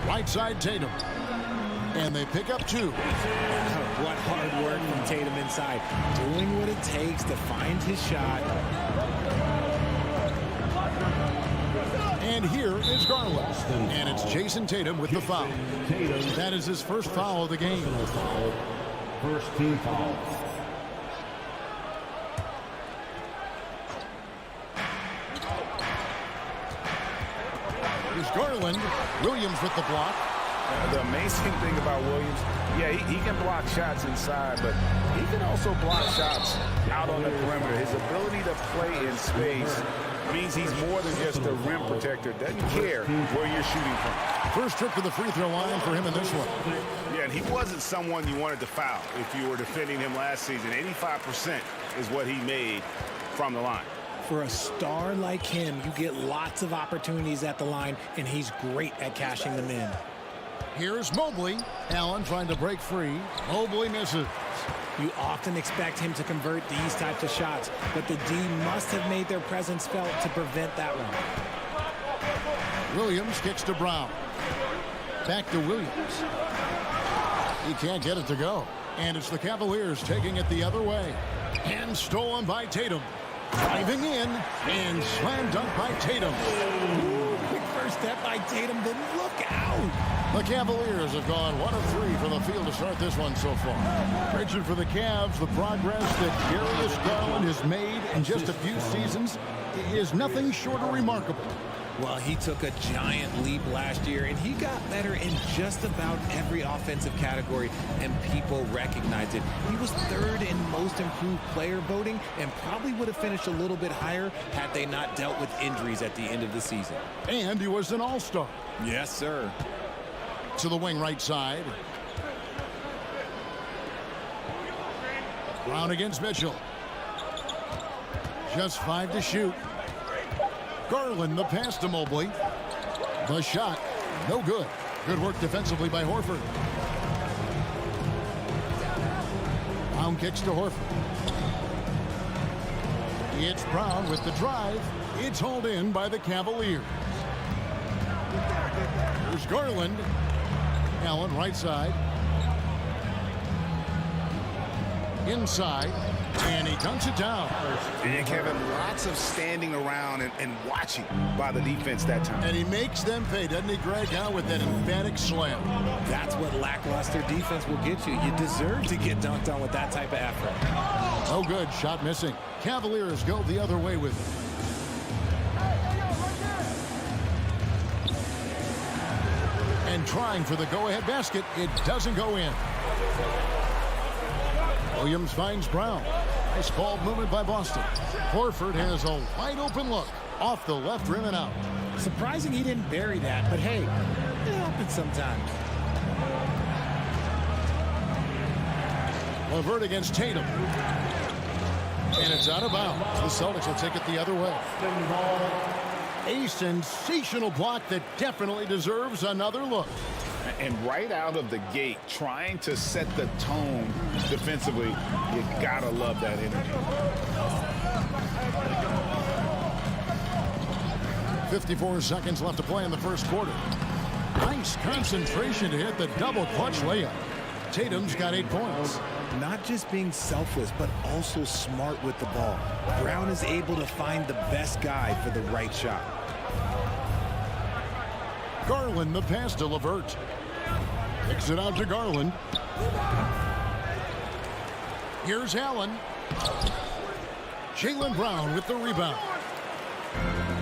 Right side Tatum. And they pick up 2. What hard work from Tatum inside. Doing what it takes to find his shot. And here is Garland. And it's Jason Tatum with the foul. That is his first foul of the game. First team foul. Here's Garland. Williams with the block. The amazing thing about Williams, yeah, he can block shots inside, but he can also block shots out on the perimeter. His ability to play in space means he's more than just a rim protector. Doesn't care where you're shooting from. First trip to the free throw line for him in this one. Yeah, and he wasn't someone you wanted to foul if you were defending him last season. 85% is what he made from the line. For a star like him, you get lots of opportunities at the line, and he's great at cashing them in. Here's Mobley. Allen trying to break free. Mobley misses. You often expect him to convert these types of shots, but the D must have made their presence felt to prevent that one. Williams kicks to Brown. Back to Williams. He can't get it to go. And it's the Cavaliers taking it the other way. And stolen by Tatum. Driving in and slam dunk by Tatum. Ooh, quick first step by Tatum, but look out. The Cavaliers have gone 1 of 3 from the field to start this one so far. Richard, for the Cavs, the progress that Darius Garland has made in just a few seasons is nothing short of remarkable. Well, he took a giant leap last year, and he got better in just about every offensive category, and people recognized it. He was 3rd in most improved player voting and probably would have finished a little bit higher had they not dealt with injuries at the end of the season. And he was an all-star. Yes, sir. To the wing right side. Brown against Mitchell. Just 5 to shoot. Garland, the pass to Mobley. The shot, no good. Good work defensively by Horford. Brown kicks to Horford. It's Brown with the drive. It's hauled in by the Cavaliers. Here's Garland. Allen right side. Inside. And he dunks it down. And Kevin, lots of standing around and watching by the defense that time. And he makes them pay, doesn't he, Greg, out with that emphatic slam. That's what lackluster defense will get you. You deserve to get dunked on with that type of effort. Oh, good. Shot missing. Cavaliers go the other way with it. And trying for the go-ahead basket. It doesn't go in. Williams finds Brown. Nice ball movement by Boston. Horford has a wide-open look off the left rim and out. Surprising he didn't bury that, but hey, it happens sometimes. LeVert against Tatum. And it's out of bounds. The Celtics will take it the other way. A sensational block that definitely deserves another look. And right out of the gate, trying to set the tone defensively, you gotta love that energy. 54 seconds left to play in the first quarter. Nice concentration to hit the double clutch layup. Tatum's got 8 points. not just being selfless, but also smart with the ball. Brown is able to find the best guy for the right shot. Garland, the pass to LeVert. Kicks it out to Garland. Here's Allen. Jaylen Brown with the rebound.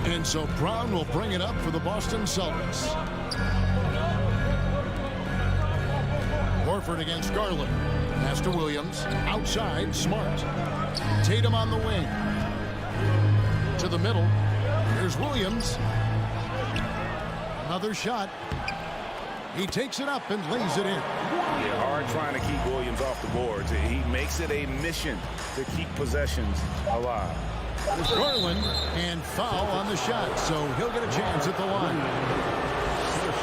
And so Brown will bring it up for the Boston Celtics. Horford against Garland. Pass to Williams. Outside, Smart. Tatum on the wing. To the middle. Here's Williams. Another shot. He takes it up and lays it in. Yeah, hard trying to keep Williams off the boards. He makes it a mission to keep possessions alive. Garland, and foul on the shot, so he'll get a chance at the line.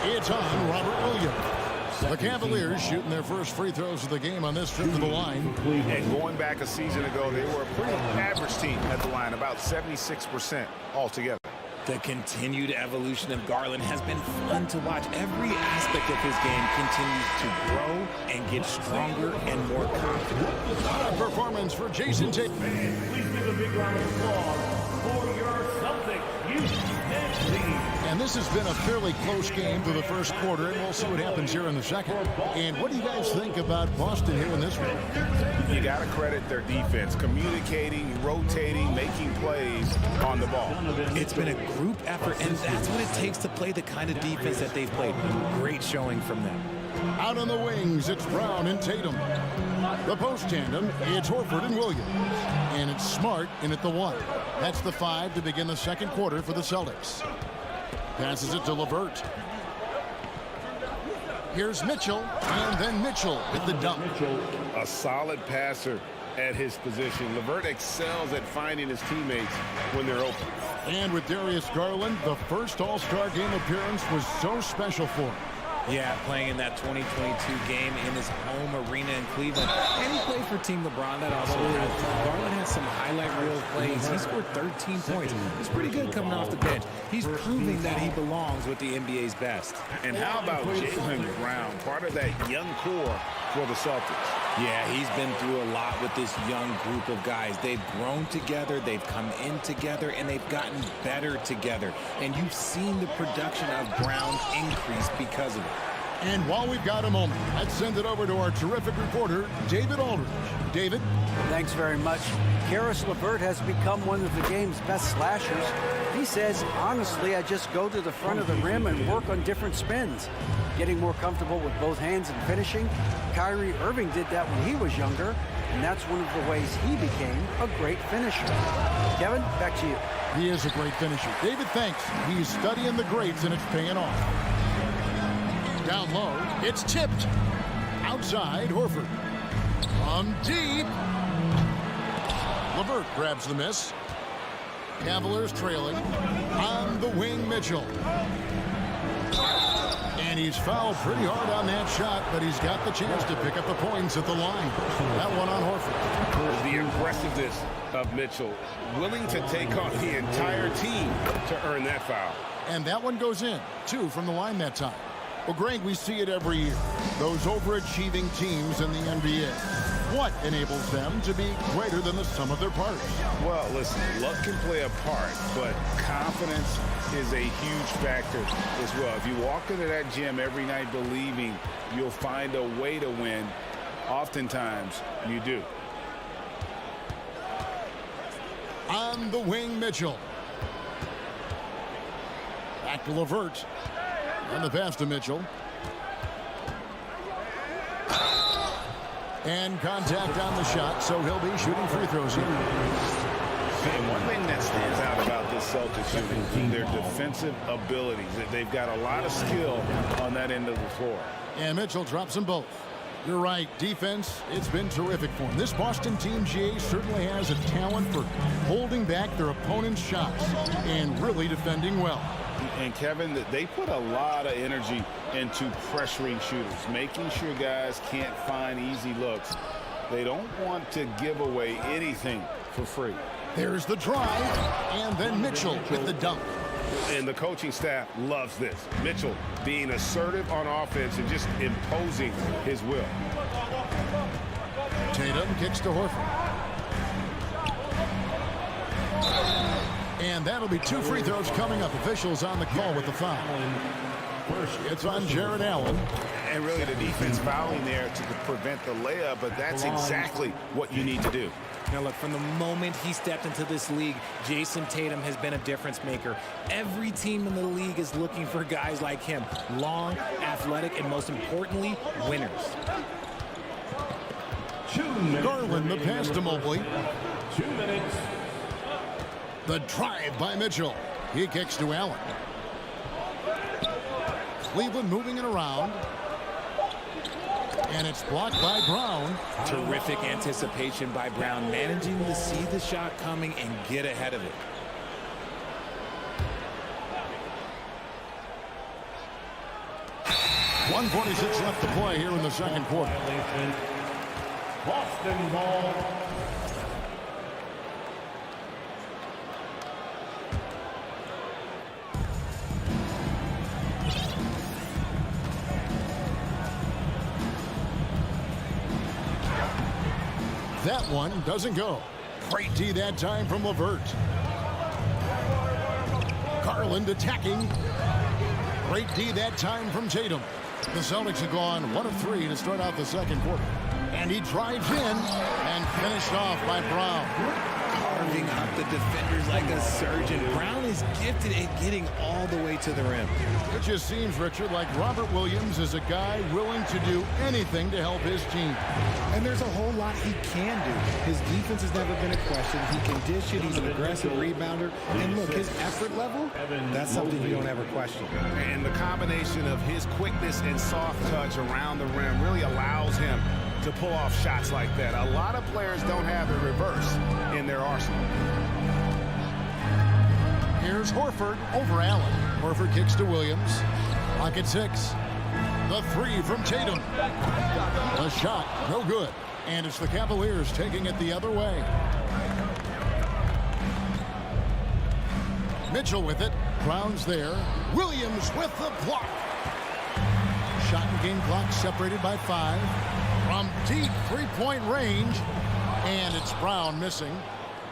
It's on Robert Williams. The Cavaliers shooting their first free throws of the game on this trip to the line. And going back a season ago, they were a pretty average team at the line, about 76% altogether. The continued evolution of Garland has been fun to watch. Every aspect of his game continues to grow and get stronger and more confident. What a performance for Jason Tatum. Please give a big round of applause for your Celtics youth next team. And this has been a fairly close game through the first quarter, and we'll see what happens here in the second. And what do you guys think about Boston here in this one? You got to credit their defense, communicating, rotating, making plays on the ball. It's been a group effort, and that's what it takes to play the kind of defense that they've played. Great showing from them. Out on the wings, it's Brown and Tatum. The post tandem, it's Horford and Williams. And it's Smart in at the 1. That's the 5 to begin the second quarter for the Celtics. Passes it to LeVert. Here's Mitchell, and then Mitchell with the dunk. A solid passer at his position. LeVert excels at finding his teammates when they're open. And with Darius Garland, the first All-Star game appearance was so special for him. Yeah, playing in that 2022 game in his home arena in Cleveland. And he played for Team LeBron. That also has Garland had some highlight reel plays. He scored 13 points. He's pretty good coming off the bench. He's proving that he belongs with the NBA's best. And how about Jaylen Brown, part of that young core for the Celtics? Yeah, he's been through a lot with this young group of guys. They've grown together, they've come in together, and they've gotten better together. And you've seen the production of Brown increase because of it. And while we've got a moment, let's send it over to our terrific reporter, David Aldridge. David? Thanks very much. Karis LeVert has become one of the game's best slashers. He says, honestly, I just go to the front of the rim and work on different spins. Getting more comfortable with both hands and finishing. Kyrie Irving did that when he was younger, and that's one of the ways he became a great finisher. Kevin, back to you. He is a great finisher. David, thanks. He's studying the greats, and it's paying off. Down low, it's tipped. Outside, Horford. From deep. LeVert grabs the miss. Cavaliers trailing. On the wing, Mitchell. And he's fouled pretty hard on that shot, but he's got the chance to pick up the points at the line. That one on Horford. The impressiveness of Mitchell, willing to take on the entire team to earn that foul. And that one goes in. 2 from the line that time. Well, Greg, we see it every year. Those overachieving teams in the NBA. What enables them to be greater than the sum of their parts? Well, listen, luck can play a part, but confidence is a huge factor as well. If you walk into that gym every night believing you'll find a way to win, oftentimes you do. On the wing, Mitchell. Back to LeVert. And the pass to Mitchell. And contact on the shot, so he'll be shooting free throws here. And one thing that stands out about this Celtics shooting, their defensive abilities. They've got a lot of skill on that end of the floor. And Mitchell drops them both. You're right, defense, it's been terrific for him. This Boston team, GA, certainly has a talent for holding back their opponent's shots and really defending well. And Kevin, they put a lot of energy into pressuring shooters, making sure guys can't find easy looks. They don't want to give away anything for free. There's the drive, and then Mitchell with the dunk. And the coaching staff loves this. Mitchell being assertive on offense and just imposing his will. Tatum kicks to Horford. And that'll be 2 free throws coming up. Officials on the call with the foul. It's on Jared Allen. And really the defense fouling there to prevent the layup, but that's exactly what you need to do. Now look, from the moment he stepped into this league, Jason Tatum has been a difference maker. Every team in the league is looking for guys like him. Long, athletic, and most importantly, winners. Garland, the pass to Mobley. 2 minutes. The drive by Mitchell. He kicks to Allen. Cleveland moving it around. And it's blocked by Brown. Terrific anticipation by Brown, managing to see the shot coming and get ahead of it. .146 left to play here in the second quarter. Boston ball. That one doesn't go. Great D that time from LeVert. Garland attacking. Great D that time from Tatum. The Celtics have gone 1 of 3 to start out the second quarter. And he drives in and finished off by Brown. Carving up the defenders like a surgeon. Brown is gifted at getting all the way to the rim. It just seems, Richard, like Robert Williams is a guy willing to do anything to help his team. And there's a whole lot he can do. His defense has never been a question. He can dish it. He's an aggressive rebounder. And look, his effort level, that's something you don't ever question. And the combination of his quickness and soft touch around the rim really allows him to pull off shots like that. A lot of players don't have the reverse in their arsenal. Here's Horford over Allen. Horford kicks to Williams. Clock at 6. The 3 from Tatum. The shot, no good. And it's the Cavaliers taking it the other way. Mitchell with it. Brown's there. Williams with the block. Shot and game clock separated by 5. From deep three-point range. And it's Brown missing.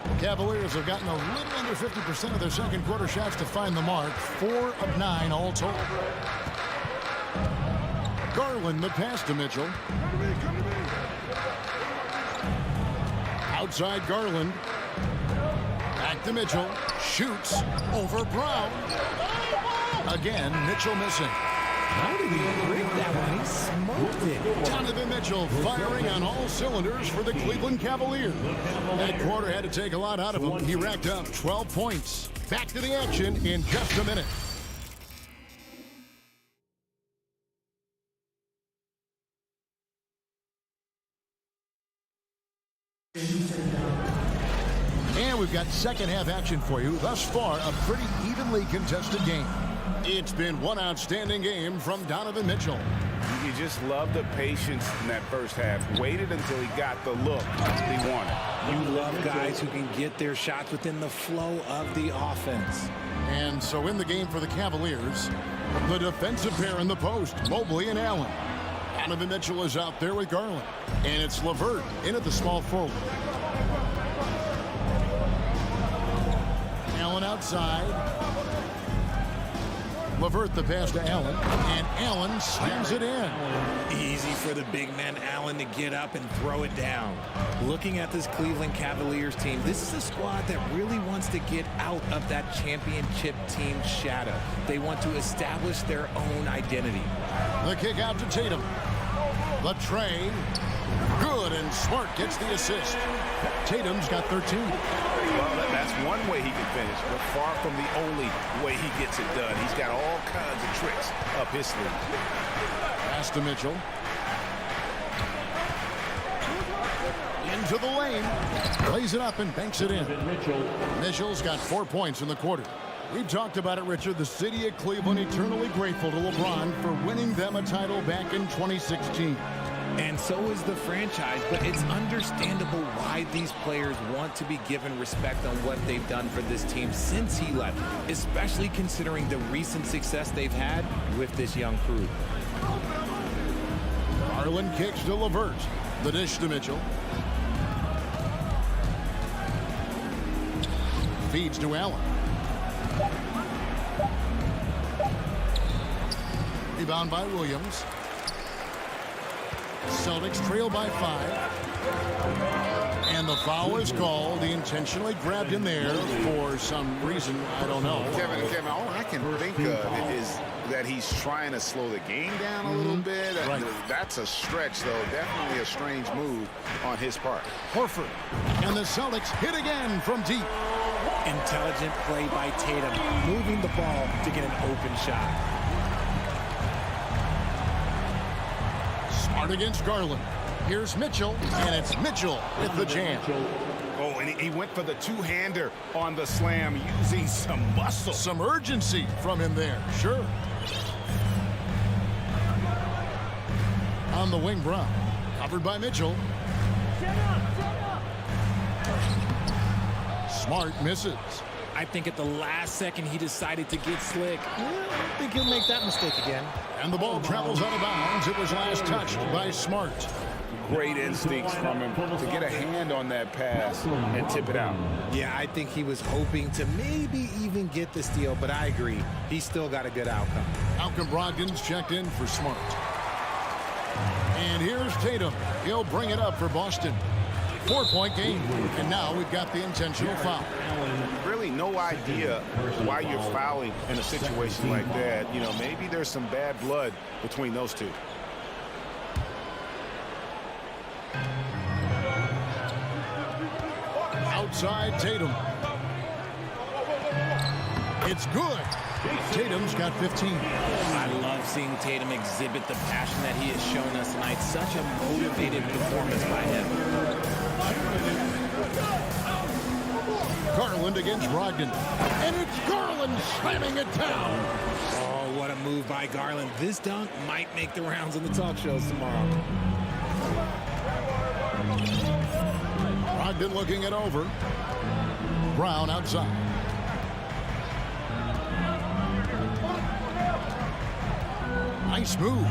The Cavaliers have gotten a little under 50% of their second quarter shots to find the mark. 4 of 9 all told. Garland, the pass to Mitchell. Outside Garland. Back to Mitchell. Shoots over Brown. Again, Mitchell missing. How did he break that one? He smoked it. Donovan Mitchell firing on all cylinders for the Cleveland Cavaliers. That quarter had to take a lot out of him. He racked up 12 points. Back to the action in just a minute. And we've got second half action for you. Thus far, a pretty evenly contested game. It's been one outstanding game from Donovan Mitchell. You just love the patience in that first half. Waited until he got the look he wanted. You love guys who can get their shots within the flow of the offense. And so in the game for the Cavaliers, the defensive pair in the post, Mobley and Allen. Donovan Mitchell is out there with Garland. And it's LeVert in at the small forward. Allen outside. LeVert the pass to Allen, and Allen slams it in. Easy for the big man Allen to get up and throw it down. Looking at this Cleveland Cavaliers team, this is a squad that really wants to get out of that championship team shadow. They want to establish their own identity. The kick out to Tatum. The tray. Good, and Smart gets the assist. Tatum's got 13. Well, that's one way he can finish, but far from the only way he gets it done. He's got all kinds of tricks up his sleeve. Pass to Mitchell. Into the lane. Plays it up and banks it in. Mitchell's got 4 points in the quarter. We've talked about it, Richard. The city of Cleveland eternally grateful to LeBron for winning them a title back in 2016. And so is the franchise, but it's understandable why these players want to be given respect on what they've done for this team since he left, especially considering the recent success they've had with this young crew. Garland kicks to LeVert. The dish to Mitchell. Feeds to Allen. Rebound by Williams. Celtics trail by 5. And the foul is called. He intentionally grabbed him there for some reason. I don't know. Kevin, all I can think of is that he's trying to slow the game down a little bit. Right. That's a stretch, though. Definitely a strange move on his part. Horford. And the Celtics hit again from deep. Intelligent play by Tatum, moving the ball to get an open shot. Smart against Garland. Here's Mitchell, and it's Mitchell with the jam. Oh, and he went for the two-hander on the slam, using some muscle. Some urgency from him there, sure. On the wing, Brown. Covered by Mitchell. Smart misses. I think at the last second he decided to get slick. I don't think he'll make that mistake again. And the ball travels out of bounds. It was last touched by Smart. Great instincts from him to get a hand on that pass and tip it out. Yeah, I think he was hoping to maybe even get the steal, but I agree. He still got a good outcome. Malcolm Brogdon's checked in for Smart. And here's Tatum. He'll bring it up for Boston. 4-point game. And now we've got the intentional foul. Really no idea why you're fouling in a situation like that. You know, maybe there's some bad blood between those two. Outside Tatum. It's good. Tatum's got 15. I love seeing Tatum exhibit the passion that he has shown us tonight. Such a motivated performance by him. Garland against Brogdon. And it's Garland slamming it down. Oh, what a move by Garland. This dunk might make the rounds in the talk shows tomorrow. Brogdon looking it over. Brown outside. Nice move.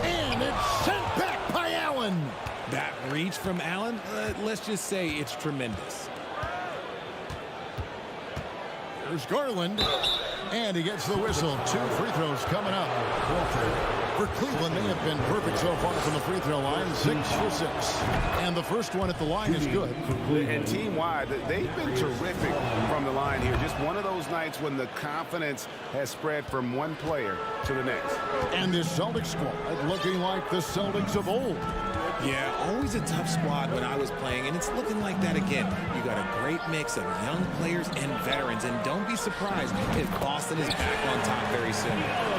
And it's sent back by Allen. That reach from Allen, let's just say it's tremendous. There's Garland. And he gets the whistle. 2 free throws coming up. For Cleveland, they have been perfect so far from the free throw line. 6 for 6. And the first one at the line is good. And team-wide, they've been terrific from the line here. Just one of those nights when the confidence has spread from one player to the next. And this Celtics squad looking like the Celtics of old. Yeah, always a tough squad when I was playing, and it's looking like that again. You got a great mix of young players and veterans, and don't be surprised if Boston is back on top very soon.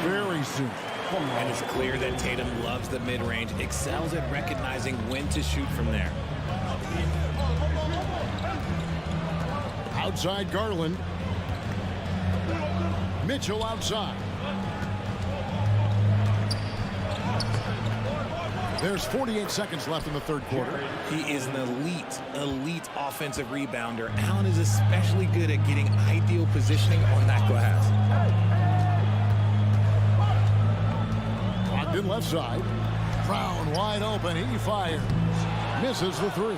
Very soon. And it's clear that Tatum loves the mid-range, excels at recognizing when to shoot from there. Outside Garland. Mitchell outside. There's 48 seconds left in the third quarter. He is an elite offensive rebounder. Allen is especially good at getting ideal positioning on that glass. Brogdon left side. Brown wide open. He fires. Misses the 3.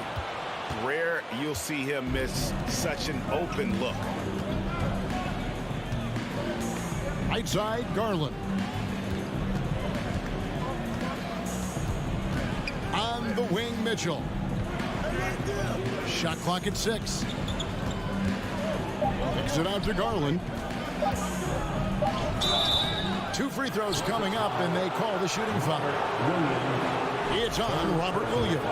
Rare you'll see him miss such an open look. Right side, Garland. On the wing, Mitchell. Shot clock at 6. Kicks it out to Garland. 2 free throws coming up, and they call the shooting foul. It's on Robert Williams.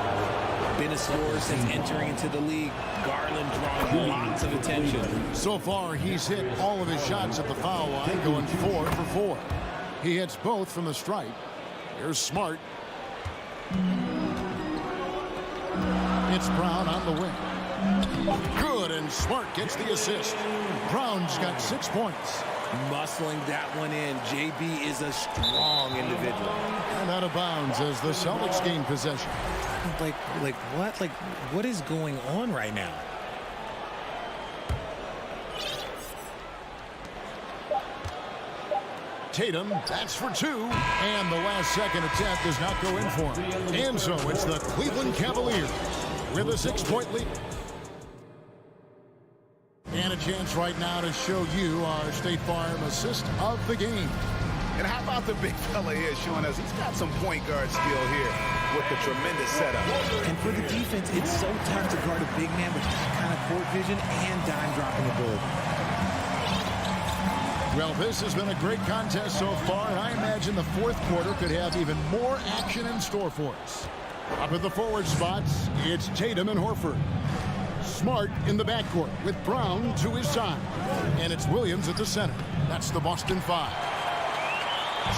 Been a scorer since entering into the league. Garland drawing lots of attention. So far, he's hit all of his shots at the foul line, going 4 for 4. He hits both from the stripe. Here's Smart. It's Brown on the wing. Good, and Smart gets the assist. Brown's got 6 points. Muscling that one in. JB is a strong individual. And out of bounds as the Celtics gain possession. Like what? Like, what is going on right now? Tatum, that's for 2. And the last second attempt does not go in for him. And so it's the Cleveland Cavaliers with a 6-point lead. And it's chance right now to show you our State Farm assist of the game. And how about the big fella here showing us he's got some point guard skill here with the tremendous setup. And for the defense, it's so tough to guard a big man with that kind of court vision and dime dropping ability. Well, this has been a great contest so far, and I imagine the fourth quarter could have even more action in store for us. Up at the forward spots, it's Tatum and Horford. Smart in the backcourt with Brown to his side. And it's Williams at the center. That's the Boston Five.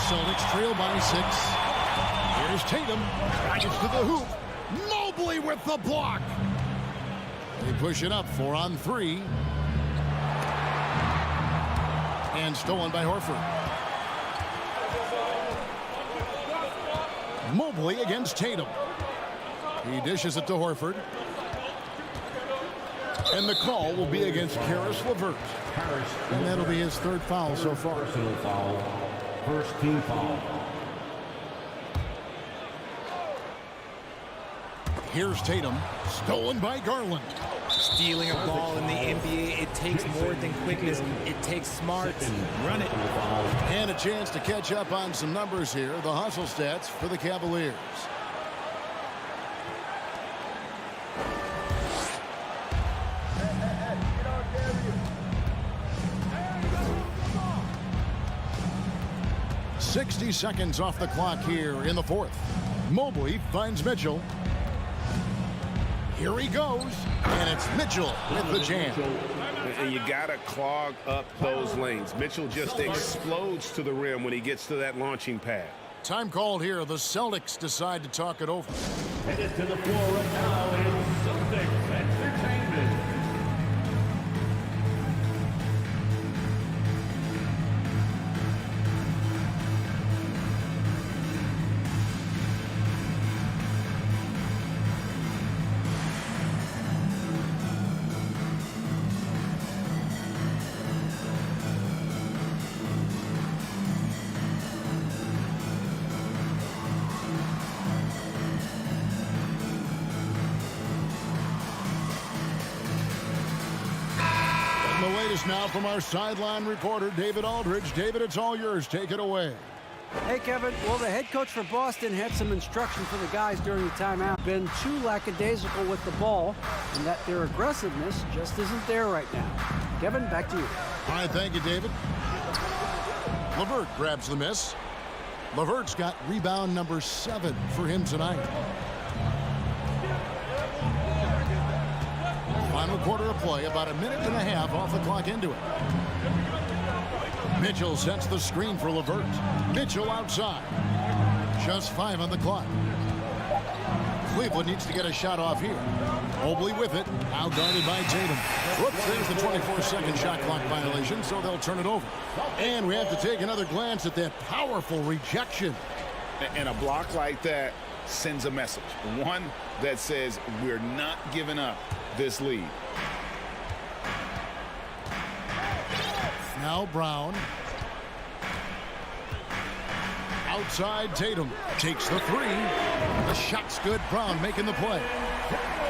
Celtics trail by 6. Here's Tatum. Gets to the hoop. Mobley with the block. They push it up 4 on 3. And stolen by Horford. Mobley against Tatum. He dishes it to Horford. And the call will be against Caris LeVert. And that'll be his 3rd foul so far. Personal foul. First team foul. Here's Tatum. Stolen by Garland. Stealing a ball in the NBA, it takes more than quickness. It takes smarts. Run it. And a chance to catch up on some numbers here. The hustle stats for the Cavaliers. "60 seconds off the clock here in the 4th. Mobley finds Mitchell. Here he goes, and it's Mitchell with the jam. And you got to clog up those lanes. Mitchell just explodes to the rim when he gets to that launching pad. Time called here. The Celtics decide to talk it over. Headed to the floor right now is Celtics Entertainment. The latest now from our sideline reporter, David Aldridge. David, it's all yours. Take it away. Hey, Kevin. Well, the head coach for Boston had some instruction for the guys during the timeout. Been too lackadaisical with the ball, and that their aggressiveness just isn't there right now. Kevin, back to you. All right, thank you, David. LeVert grabs the miss. LeVert's got rebound number 7 for him tonight. Final quarter of play, about a minute and a half off the clock into it. Mitchell sets the screen for LeVert. Mitchell outside. Just 5 on the clock. Cleveland needs to get a shot off here. Mobley with it. Now guarded by Tatum. Whoops, there's the 24-second shot clock violation, so they'll turn it over. And we have to take another glance at that powerful rejection. And a block like that sends a message. One that says we're not giving up this lead. Now Brown. Outside Tatum. Takes the 3. The shot's good. Brown making the play.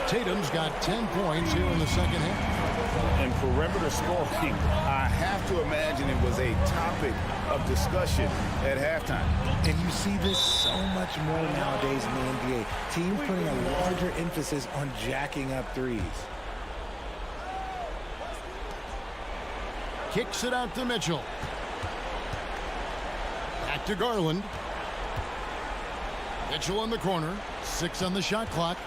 Tatum's got 10 points here in the second half. And perimeter scoring, I have to imagine it was a topic of discussion at halftime. And you see this so much more nowadays in the NBA. Teams putting a larger emphasis on jacking up threes. Kicks it out to Mitchell. Back to Garland. Mitchell in the corner. 6 on the shot clock.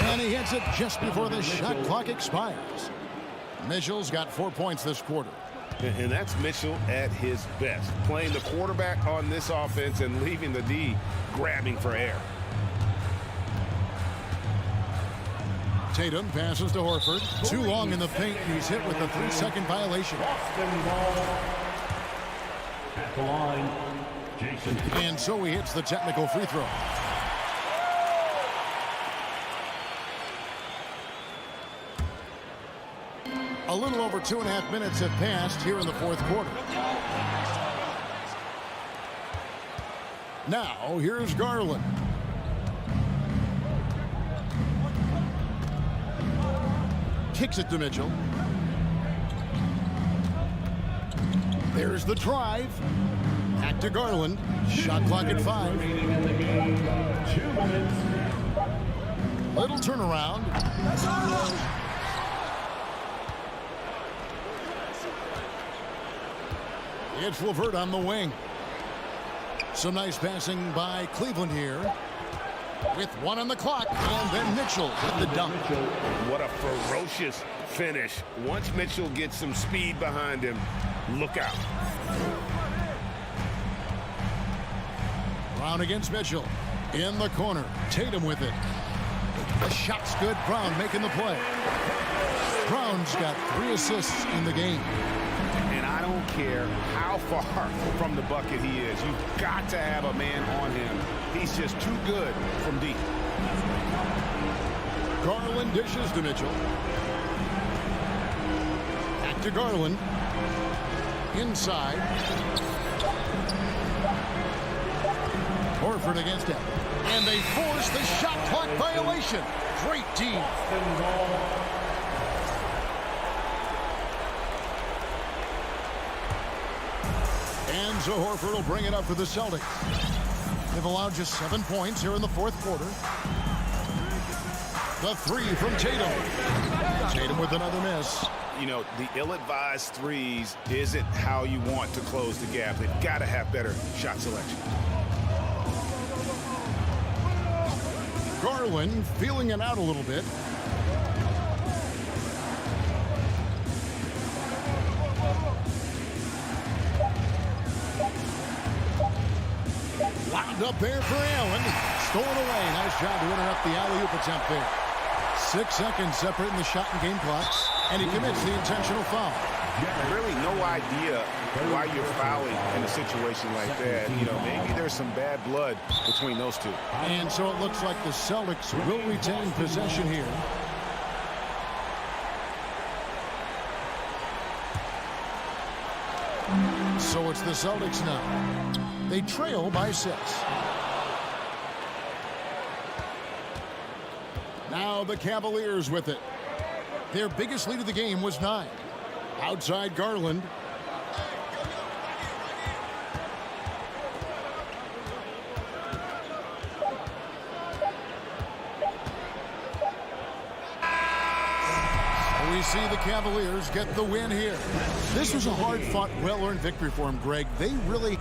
And he hits it just before the shot clock expires. Mitchell's got 4 points this quarter. And that's Mitchell at his best. Playing the quarterback on this offense and leaving the D grabbing for air. Tatum passes to Horford. Too long in the paint. He's hit with a 3-second violation. Boston ball at the line, Jason. And so he hits the technical free throw. A little over 2.5 minutes have passed here in the fourth quarter. Now, here's Garland. Kicks it to Mitchell. There's the drive. Back to Garland. Shot clock at 5. 2 minutes. Little turnaround. It's LeVert on the wing. Some nice passing by Cleveland here. With 1 on the clock, and then Mitchell with the dunk. What a ferocious finish. Once Mitchell gets some speed behind him, look out. Brown against Mitchell. In the corner. Tatum with it. The shot's good. Brown making the play. Brown's got 3 assists in the game. And I don't care how far from the bucket he is. You've got to have a man on him. He's just too good from deep. Garland dishes to Mitchell. Back to Garland. Inside. Horford against him. And they force the shot clock violation. Great team. And so Horford will bring it up for the Celtics. They've allowed just 7 points here in the 4th quarter. The 3 from Tatum. Tatum with another miss. You know, the ill-advised threes isn't how you want to close the gap. They've got to have better shot selection. Garland feeling it out a little bit. Wound up there for Allen. Stolen away. Nice job to interrupt the alley-oop attempt there. 6 seconds separating the shot and game clocks. And he commits the intentional foul. Really no idea why you're fouling in a situation like that. You know, maybe there's some bad blood between those two. And so it looks like the Celtics will retain possession here. So it's the Celtics now. They trail by 6. Now the Cavaliers with it. Their biggest lead of the game was 9. Outside Garland. We see the Cavaliers get the win here. This was a hard-fought, well-earned victory for them, Greg. They really...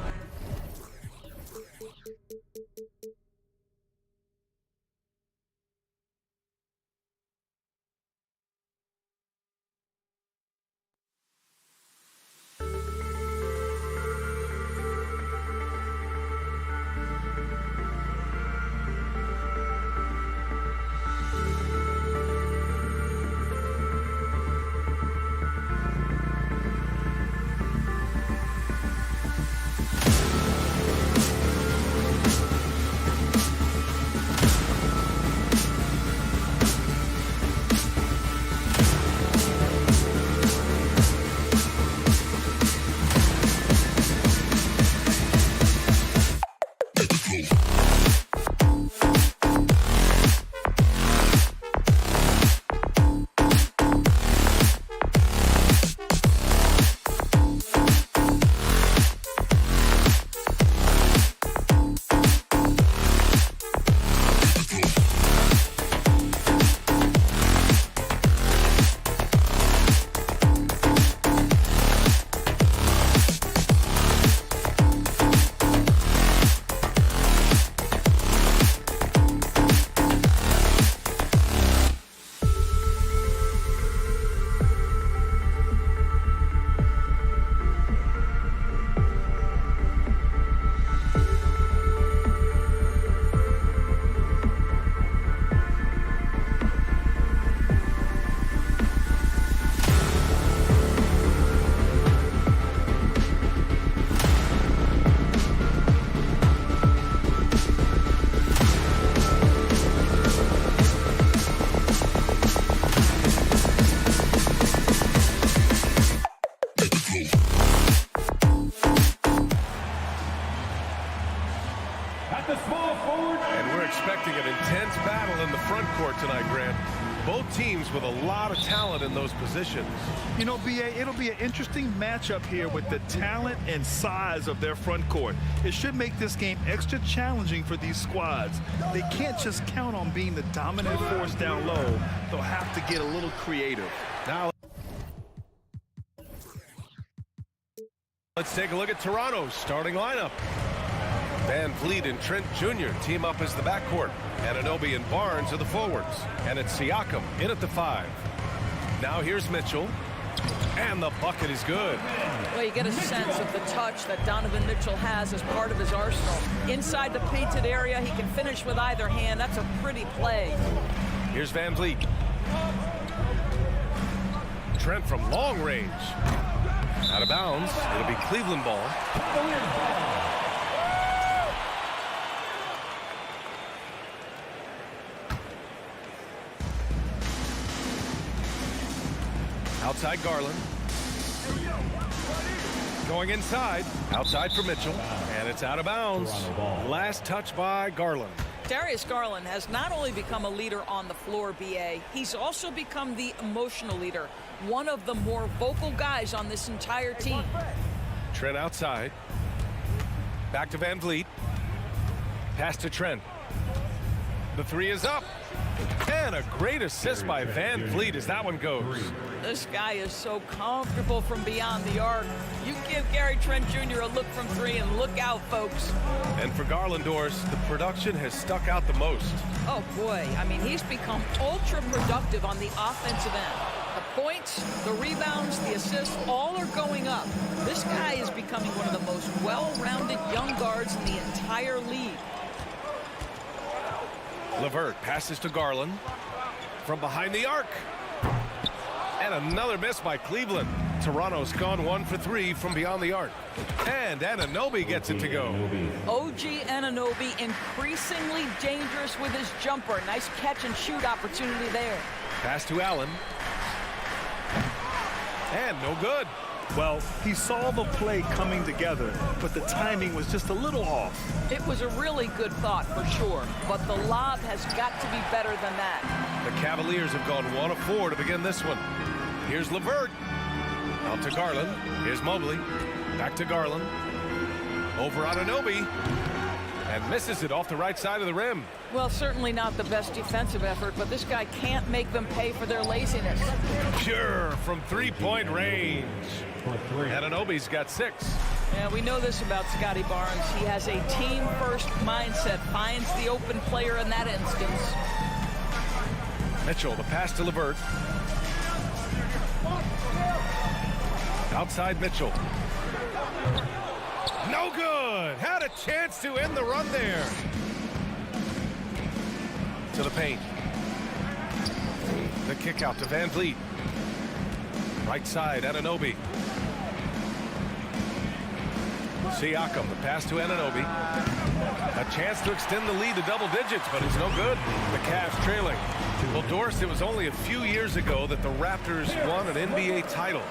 And we're expecting an intense battle in the front court tonight, Grant. Both teams with a lot of talent in those positions. You know, B.A., it'll be an interesting matchup here with the talent and size of their front court. It should make this game extra challenging for these squads. They can't just count on being the dominant force down low. They'll have to get a little creative. Now, let's take a look at Toronto's starting lineup. Van Vliet and Trent Jr. team up as the backcourt. Anunoby and Barnes are the forwards. And it's Siakam in at the 5. Now here's Mitchell. And the bucket is good. Well, you get a sense of the touch that Donovan Mitchell has as part of his arsenal. Inside the painted area, he can finish with either hand. That's a pretty play. Here's Van Vliet. Trent from long range. Out of bounds. It'll be Cleveland ball. Outside Garland. Going inside. Outside for Mitchell. And it's out of bounds. Last touch by Garland. Darius Garland has not only become a leader on the floor, B.A., he's also become the emotional leader. One of the more vocal guys on this entire team. Trent outside. Back to Van Vliet. Pass to Trent. The 3 is up. And a great assist by Van Vliet as that one goes. This guy is so comfortable from beyond the arc. You give Gary Trent Jr. a look from 3 and look out, folks. And for Garlandors, the production has stuck out the most. Oh, boy. I mean, he's become ultra productive on the offensive end. The points, the rebounds, the assists, all are going up. This guy is becoming one of the most well-rounded young guards in the entire league. LeVert passes to Garland from behind the arc. And another miss by Cleveland. Toronto's gone 1 for 3 from beyond the arc. And Anunoby gets it to go. OG Anunoby increasingly dangerous with his jumper. Nice catch and shoot opportunity there. Pass to Allen. And no good. Well, he saw the play coming together, but the timing was just a little off. It was a really good thought for sure, but the lob has got to be better than that. The Cavaliers have gone 1 of 4 to begin this one. Here's LeVert. Out to Garland. Here's Mobley. Back to Garland. Over Anunoby. And misses it off the right side of the rim. Well, certainly not the best defensive effort, but this guy can't make them pay for their laziness. Pure from 3-point range. Anunoby's got 6. Yeah, we know this about Scotty Barnes. He has a team-first mindset, finds the open player in that instance. Mitchell, the pass to LeVert. Outside Mitchell. No good. Had a chance to end the run there. To the paint. The kick out to Van Vliet. Right side, Anunoby. Siakam, the pass to Anunoby. A chance to extend the lead to double digits, but it's no good. The Cavs trailing. Well, Doris, it was only a few years ago that the Raptors won an NBA title.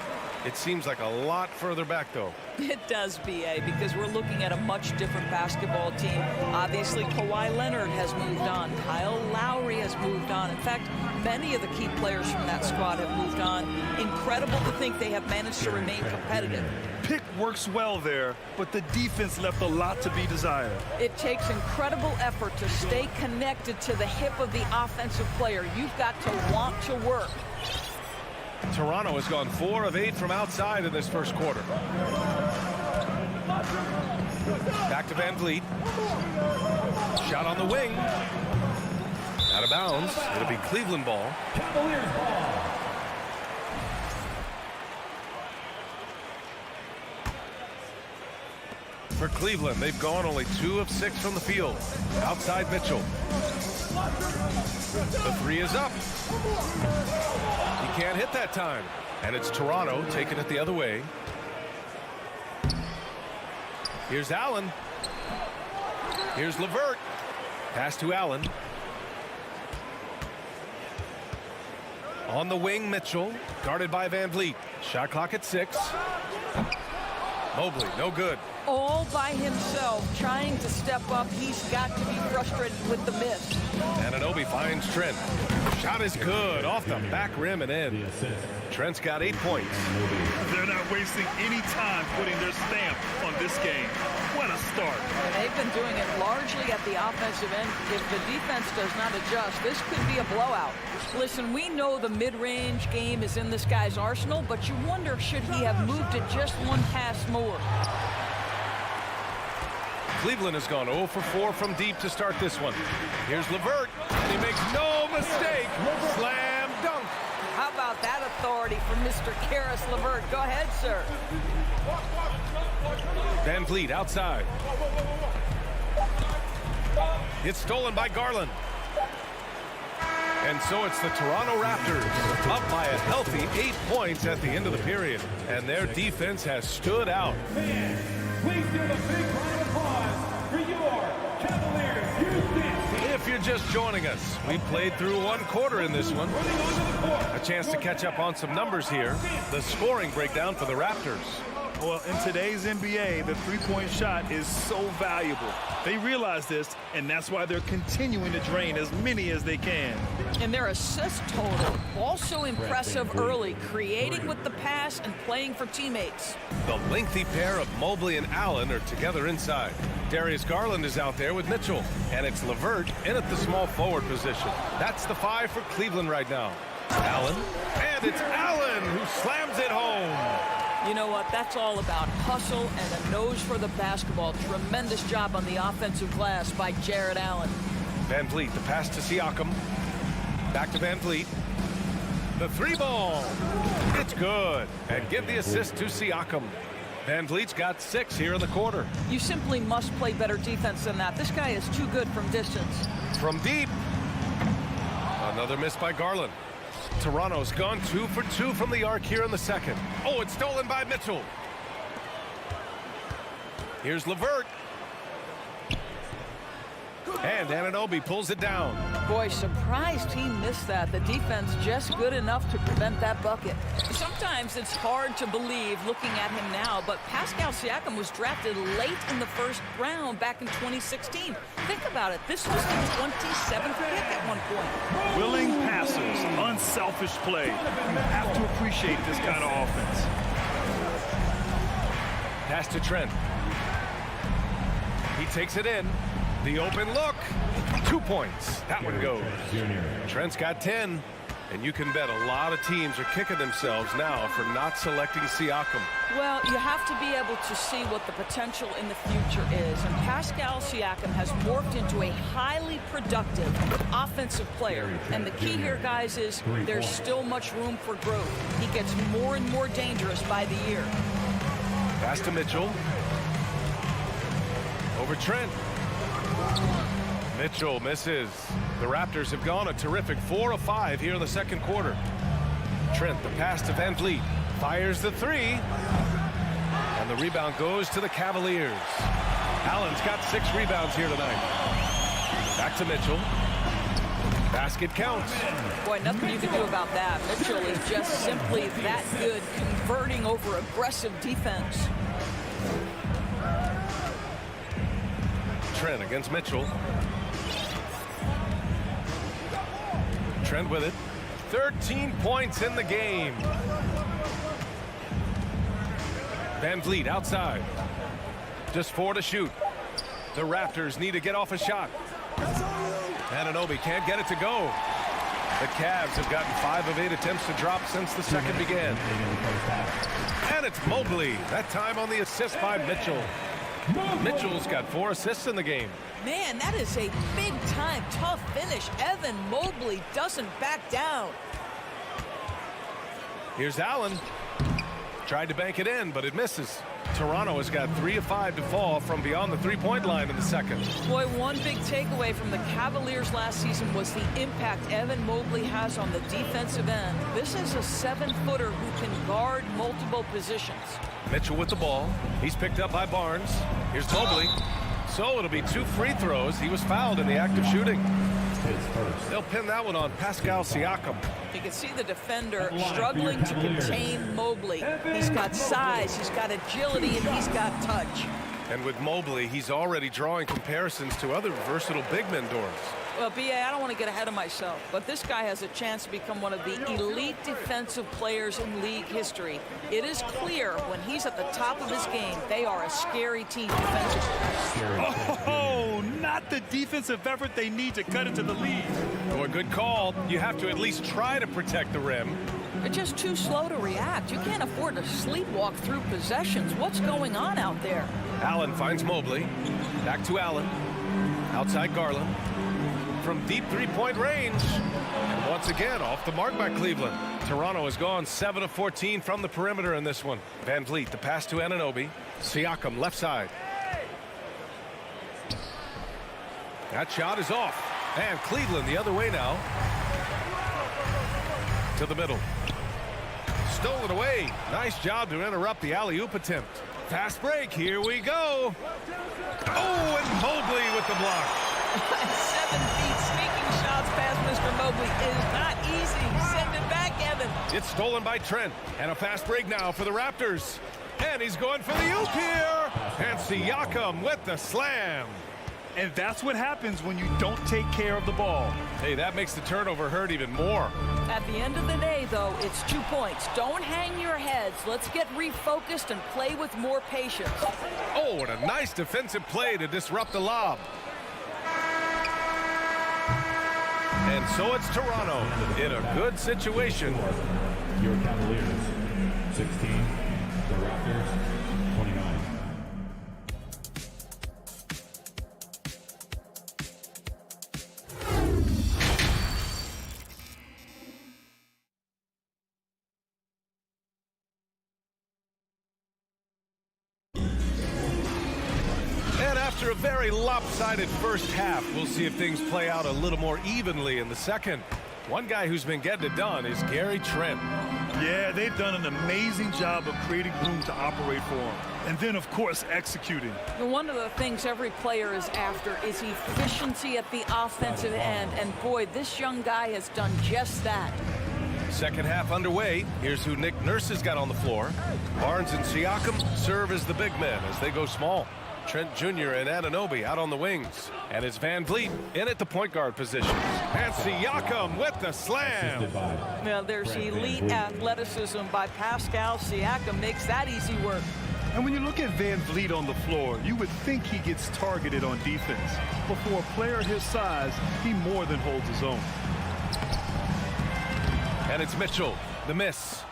It seems like a lot further back, though. It does, B.A., because we're looking at a much different basketball team. Obviously, Kawhi Leonard has moved on. Kyle Lowry has moved on. In fact, many of the key players from that squad have moved on. Incredible to think they have managed to remain competitive. Pick works well there, but the defense left a lot to be desired. It takes incredible effort to stay connected to the hip of the offensive player. You've got to want to work. Toronto has gone 4 of 8 from outside in this first quarter. Back to Van Vliet. Shot on the wing. Out of bounds. It'll be Cleveland ball. Cavaliers ball. For Cleveland, they've gone only 2 of 6 from the field. Outside Mitchell. The 3 is up. He can't hit that time. And it's Toronto taking it the other way. Here's Allen. Here's LeVert. Pass to Allen. On the wing, Mitchell. Guarded by Van Vliet. Shot clock at 6. Mobley, no good. all by himself, trying to step up. He's got to be frustrated with the miss. Anunoby finds Trent. Shot is good, off the back rim and in. Trent's got 8 points. They're not wasting any time putting their stamp on this game. What a start. And they've been doing it largely at the offensive end. If the defense does not adjust, this could be a blowout. Listen, we know the mid-range game is in this guy's arsenal, but you wonder, should he have moved it just one pass more? Cleveland has gone 0 for 4 from deep to start this one. Here's LeVert, and he makes no mistake. Slam dunk. How about that authority from Mr. Karis LeVert? Go ahead, sir. Van Vliet outside. It's stolen by Garland. And so it's the Toronto Raptors up by a healthy 8 points at the end of the period. And their defense has stood out. Please give a big round of applause for your Cavaliers youth team. If you're just joining us, we played through one quarter in this one. A chance to catch up on some numbers here. The scoring breakdown for the Raptors. Well, in today's NBA, the three-point shot is so valuable. They realize this, and that's why they're continuing to drain as many as they can. And their assist total, also impressive early, creating with the pass and playing for teammates. The lengthy pair of Mobley and Allen are together inside. Darius Garland is out there with Mitchell, and it's LeVert in at the small forward position. That's the 5 for Cleveland right now. Allen, and it's Allen who slams it home. You know what? That's all about hustle and a nose for the basketball. Tremendous job on the offensive glass by Jared Allen. Van Vliet, the pass to Siakam. Back to Van Vliet. The 3-ball. It's good. And give the assist to Siakam. Van Vliet's got 6 here in the quarter. You simply must play better defense than that. This guy is too good from distance. From deep. Another miss by Garland. Toronto's gone 2 for 2 from the arc here in the second. Oh, it's stolen by Mitchell. Here's LeVert. And Anunoby pulls it down. Boy, surprised he missed that. The defense just good enough to prevent that bucket. Sometimes it's hard to believe looking at him now, but Pascal Siakam was drafted late in the first round back in 2016. Think about it. This was the 27th pick at one point. Willing passers, unselfish play. You have to appreciate this kind of offense. Pass to Trent. He takes it in. The open look. 2 points. That one goes. Trent's got 10. And you can bet a lot of teams are kicking themselves now for not selecting Siakam. Well, you have to be able to see what the potential in the future is. And Pascal Siakam has morphed into a highly productive offensive player. And the key here, guys, is there's still much room for growth. He gets more and more dangerous by the year. Pass to Mitchell. Over Trent. Mitchell misses. The Raptors have gone a terrific 4 of 5 here in the second quarter. Trent, the pass to Van Vliet. Fires the 3. And the rebound goes to the Cavaliers. Allen's got 6 rebounds here tonight. Back to Mitchell. Basket counts. Boy, nothing you can do about that. Mitchell is just simply that good, converting over aggressive defense. Trent against Mitchell. Trent with it. 13 points in the game. Van Vliet outside. Just 4 to shoot. The Raptors need to get off a shot. Anunoby can't get it to go. The Cavs have gotten 5 of 8 attempts to drop since the second began. And it's Mobley. That time on the assist by Mitchell. Mitchell's got 4 assists in the game. Man, that is a big-time tough finish. Evan Mobley doesn't back down. Here's Allen. Tried to bank it in, but it misses. Toronto has got 3 of 5 to fall from beyond the three-point line in the second. Boy, one big takeaway from the Cavaliers last season was the impact Evan Mobley has on the defensive end. This is a 7-footer who can guard multiple positions. Mitchell with the ball. He's picked up by Barnes. Here's Mobley. So it'll be 2 free throws. He was fouled in the act of shooting. They'll pin that one on Pascal Siakam. You can see the defender struggling to contain Mobley. He's got size, he's got agility, and he's got touch. And with Mobley, he's already drawing comparisons to other versatile big men, Doris. Well, B.A., I don't want to get ahead of myself, but this guy has a chance to become one of the elite defensive players in league history. It is clear when he's at the top of his game, they are a scary team defensively. Oh, not the defensive effort they need to cut into the lead. Boy, good call. You have to at least try to protect the rim. They're just too slow to react. You can't afford to sleepwalk through possessions. What's going on out there? Allen finds Mobley. Back to Allen. Outside Garland. From deep three-point range. And once again, off the mark by Cleveland. Toronto has gone 7 of 14 from the perimeter in this one. Van Vliet, the pass to Anunoby. Siakam, left side. That shot is off. And Cleveland the other way now. To the middle. Stolen away. Nice job to interrupt the alley-oop attempt. Fast break. Here we go. Oh, and Mobley with the block. 7 feet sneaking shots past Mr. Mobley is not easy. Send it back, Evan. It's stolen by Trent. And a fast break now for the Raptors. And he's going for the oop here. And Siakam with the slam. And that's what happens when you don't take care of the ball. Hey, that makes the turnover hurt even more. At the end of the day, though, it's 2 points. Don't hang your heads. Let's get refocused and play with more patience. Oh, and a nice defensive play to disrupt the lob. And so it's Toronto in a good situation. Your Cavaliers, 16. The Raptors, 29. After a very lopsided first half, we'll see if things play out a little more evenly in the second. One guy who's been getting it done is Gary Trent. Yeah, they've done an amazing job of creating room to operate for him. And then, of course, executing. One of the things every player is after is efficiency at the offensive end. And boy, this young guy has done just that. Second half underway. Here's who Nick Nurse has got on the floor. Barnes and Siakam serve as the big men as they go small. Trent Jr. and Anunoby out on the wings. And it's Van Vliet in at the point guard position. And Siakam with the slam. Now there's elite athleticism by Pascal Siakam. Makes that easy work. And when you look at Van Vliet on the floor, you would think he gets targeted on defense. But for a player his size, he more than holds his own. And it's Mitchell, the miss.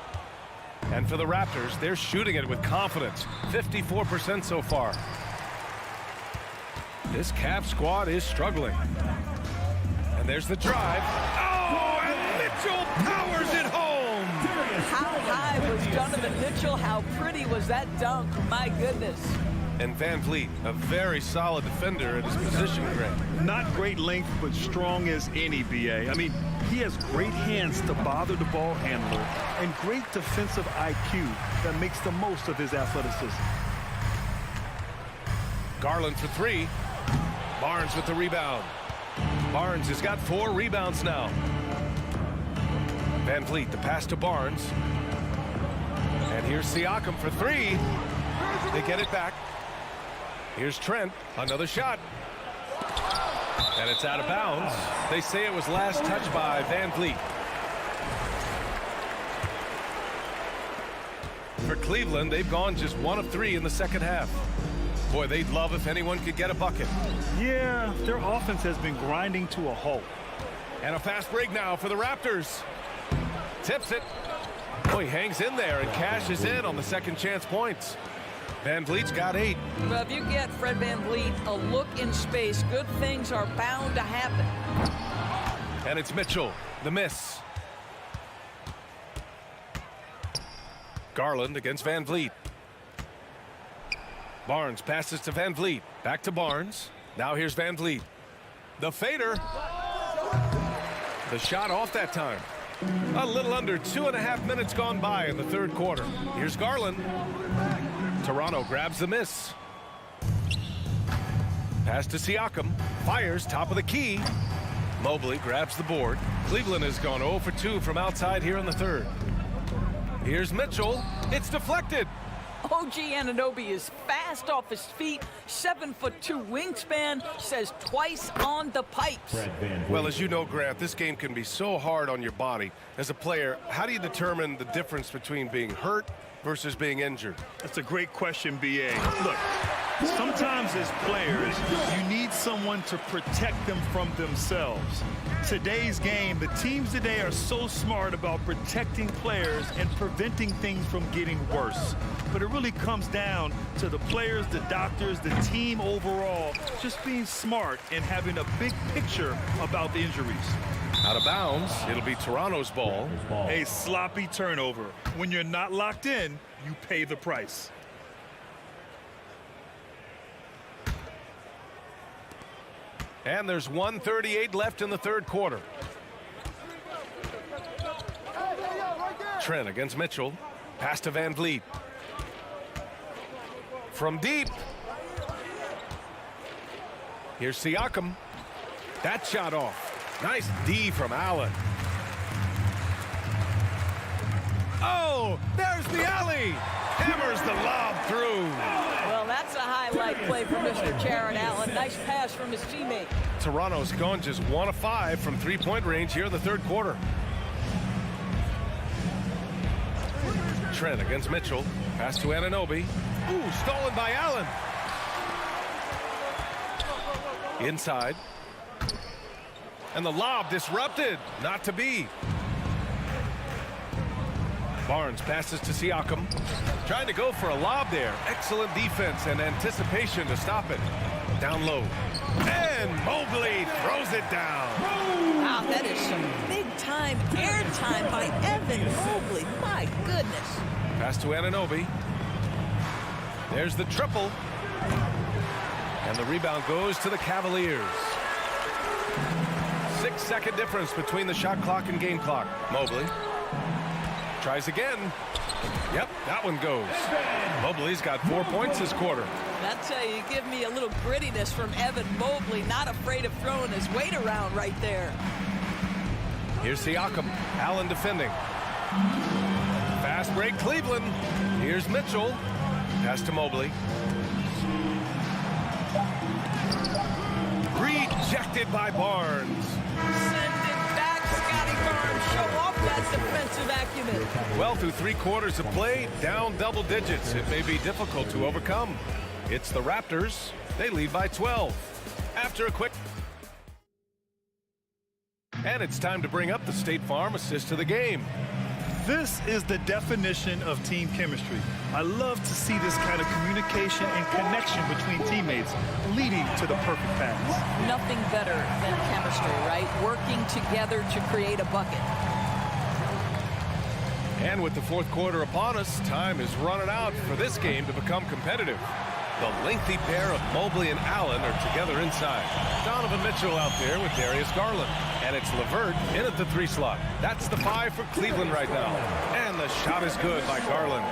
And for the Raptors, they're shooting it with confidence. 54% so far. This Cavs squad is struggling. And there's the drive. Oh, and Mitchell powers it home. How high was Donovan Mitchell? How pretty was that dunk? My goodness. And Van Vliet, a very solid defender at his position, Greg. Not great length, but strong as any, B.A. I mean, he has great hands to bother the ball handler and great defensive IQ that makes the most of his athleticism. Garland for three. Barnes with the rebound. Barnes has got 4 rebounds now. Van Vliet, the pass to Barnes. And here's Siakam for 3. They get it back. Here's Trent, another shot. And it's out of bounds. They say it was last touched by Van Vliet. For Cleveland, they've gone just 1 of 3 in the second half. Boy, they'd love if anyone could get a bucket. Yeah, their offense has been grinding to a halt. And a fast break now for the Raptors. Tips it. Oh, he hangs in there and cashes in on the second chance points. Van Vliet's got 8. Well, if you get Fred Van Vliet a look in space, good things are bound to happen. And it's Mitchell, the miss. Garland against Van Vliet. Barnes passes to Van Vliet. Back to Barnes. Now here's Van Vliet. The fader. The shot off that time. A little under 2.5 minutes gone by in the third quarter. Here's Garland. Toronto grabs the miss. Pass to Siakam. Fires top of the key. Mobley grabs the board. Cleveland has gone 0 for 2 from outside here in the third. Here's Mitchell. It's deflected. OG Anunoby is fast off his feet, 7'2" wingspan, says twice on the pipes. Well, as you know, Grant, this game can be so hard on your body. As a player, how do you determine the difference between being hurt versus being injured? That's a great question, B.A. Look, sometimes as players, you need someone to protect them from themselves. Today's game, the teams today are so smart about protecting players and preventing things from getting worse. But it really comes down to the players, the doctors, the team overall, just being smart and having a big picture about the injuries. Out of bounds, it'll be Toronto's ball. A sloppy turnover. When you're not locked in, you pay the price. And there's 1:38 left in the third quarter. Trent against Mitchell. Pass to Van Vliet. From deep. Here's Siakam. That shot off. Nice D from Allen. Oh, there's the alley. Hammers the lob through. Well, that's a highlight play for Mr. Jared Allen. Nice pass from his teammate. Toronto's gone just 1 of 5 from three-point range here in the third quarter. Trent against Mitchell. Pass to Anunoby. Ooh, stolen by Allen. Inside. And the lob disrupted. Not to be. Barnes passes to Siakam. Trying to go for a lob there. Excellent defense and anticipation to stop it. Down low. And Mobley throws it down. Wow, that is some big-time airtime by Evan Mobley. My goodness. Pass to Anunoby. There's the triple. And the rebound goes to the Cavaliers. 6-second difference between the shot clock and game clock. Mobley tries again. Yep, that one goes. Mobley's got 4 points this quarter. That's how you give me a little grittiness from Evan Mobley. Not afraid of throwing his weight around right there. Here's Siakam. Allen defending. Fast break, Cleveland. Here's Mitchell. Pass to Mobley. Rejected by Barnes. Send it back, Scotty Barnes. Show off that defensive acumen. Well, through 3 quarters of play, down double digits. It may be difficult to overcome. It's the Raptors. They lead by 12. After a quick... And it's time to bring up the State Farm assist to the game. This is the definition of team chemistry. I love to see this kind of communication and connection between teammates leading to the perfect pass. Nothing better than chemistry, right? Working together to create a bucket. And with the fourth quarter upon us, time is running out for this game to become competitive. The lengthy pair of Mobley and Allen are together inside. Donovan Mitchell out there with Darius Garland. And it's LeVert in at the 3 slot. That's the 5 for Cleveland right now. And the shot is good by Garland.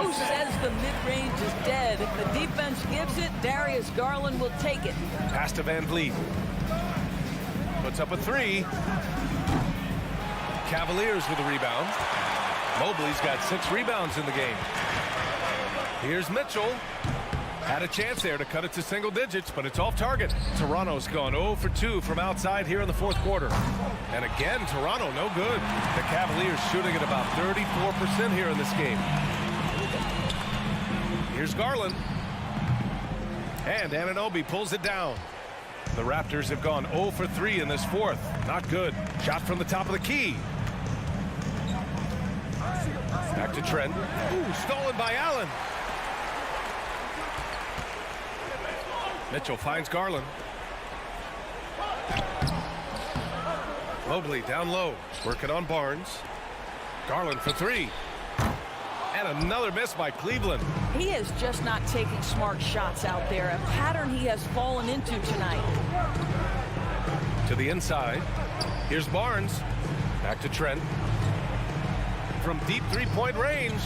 Who says the mid-range is dead? If the defense gives it, Darius Garland will take it. Pass to Van Vliet. Puts up a 3. Cavaliers with a rebound. Mobley's got 6 rebounds in the game. Here's Mitchell. Had a chance there to cut it to single digits, but it's off target. Toronto's gone 0 for 2 from outside here in the fourth quarter. And again, Toronto no good. The Cavaliers shooting at about 34% here in this game. Here's Garland. And Anunoby pulls it down. The Raptors have gone 0 for 3 in this fourth. Not good. Shot from the top of the key. Back to Trent. Ooh, stolen by Allen. Mitchell finds Garland. Mobley down low, working on Barnes. Garland for 3. And another miss by Cleveland. He is just not taking smart shots out there, a pattern he has fallen into tonight. To the inside. Here's Barnes. Back to Trent. From deep 3-point range.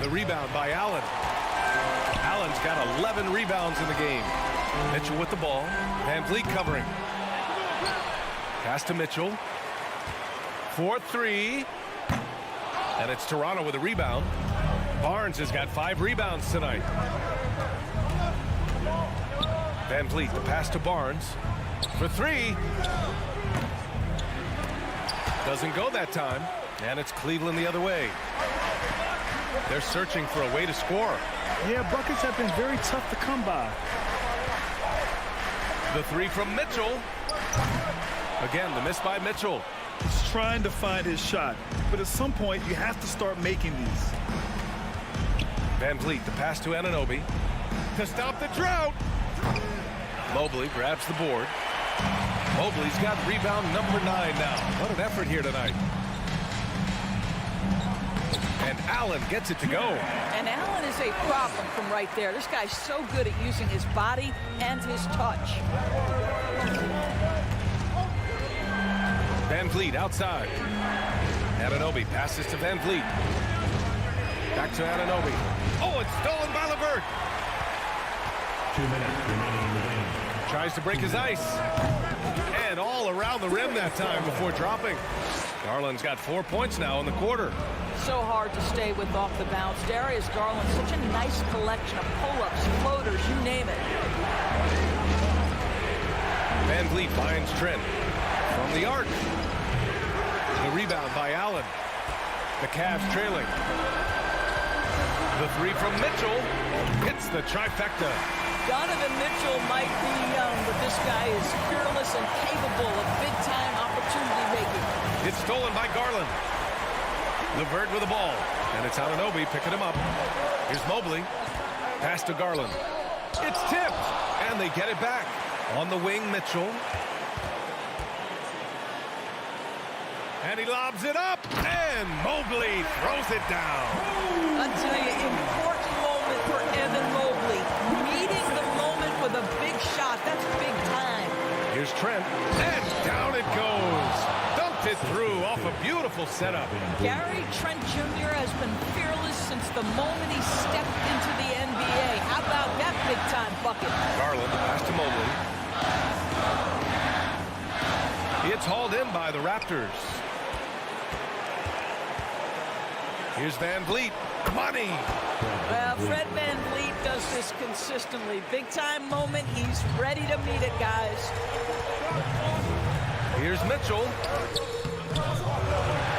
The rebound by Allen. Allen's got 11 rebounds in the game. Mitchell with the ball. Van Vliet covering. Pass to Mitchell. 4-3. And it's Toronto with a rebound. Barnes has got 5 rebounds tonight. Van Vliet, the pass to Barnes for 3. Doesn't go that time, and it's Cleveland the other way. They're searching for a way to score. Yeah, buckets have been very tough to come by. The 3 from Mitchell. Again, the miss by Mitchell. He's trying to find his shot, but at some point you have to start making these. Van Vliet, the pass to Anunoby to stop the drought. Mobley grabs the board. Mobley's got rebound number 9 now. What an effort here tonight. And Allen gets it to go. And Allen is a problem from right there. This guy's so good at using his body and his touch. Van Vliet outside. Anunoby passes to Van Vliet. Back to Anunoby. Oh, it's stolen by LeVert. 2 minutes remaining in the game. Tries to break his ice. And all around the rim that time before dropping. Garland's got 4 points now in the quarter. So hard to stay with off the bounce. Darius Garland, such a nice collection of pull-ups, floaters, you name it. Van Vliet finds Trent from the arc. The rebound by Allen. The Cavs trailing. The 3 from Mitchell hits the trifecta. Donovan Mitchell might be young, but this guy is fearless and capable of big-time opportunity making. It's stolen by Garland. LeVert with the ball, and it's Anunoby picking him up. Here's Mobley. Pass to Garland. It's tipped, and they get it back. On the wing, Mitchell. And he lobs it up, and Mobley throws it down. I'll tell you, important moment for Evan Mobley. Meeting the moment with a big shot. That's big time. Here's Trent, and down it goes. Dunked it through off a beautiful setup. Gary Trent Jr. has been fearless since the moment he stepped into the NBA. How about that big-time bucket? Garland, pass to Mobley. It's hauled in by the Raptors. Here's Van Vliet. Money. Well, Fred Van Vliet does this consistently. Big-time moment. He's ready to meet it, guys. Here's Mitchell.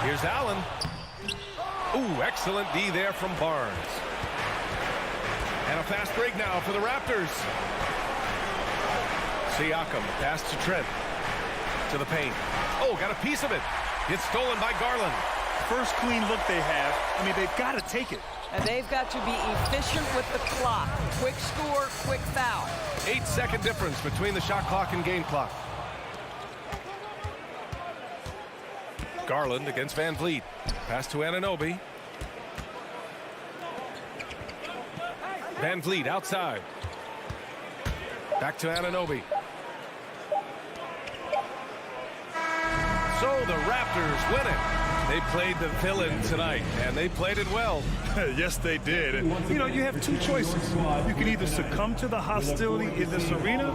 Here's Allen. Ooh, excellent D there from Barnes. And a fast break now for the Raptors. Siakam, pass to Trent. To the paint. Oh, got a piece of it. It's stolen by Garland. First clean look they have. I mean, they've got to take it. And they've got to be efficient with the clock. Quick score, quick foul. 8-second difference between the shot clock and game clock. Garland against Van Vliet. Pass to Anunoby. Van Vliet outside. Back to Anunoby. So the Raptors win it. They played the villain tonight, and they played it well. Yes, they did. And, you know, you have 2 choices. You can either succumb to the hostility in this arena,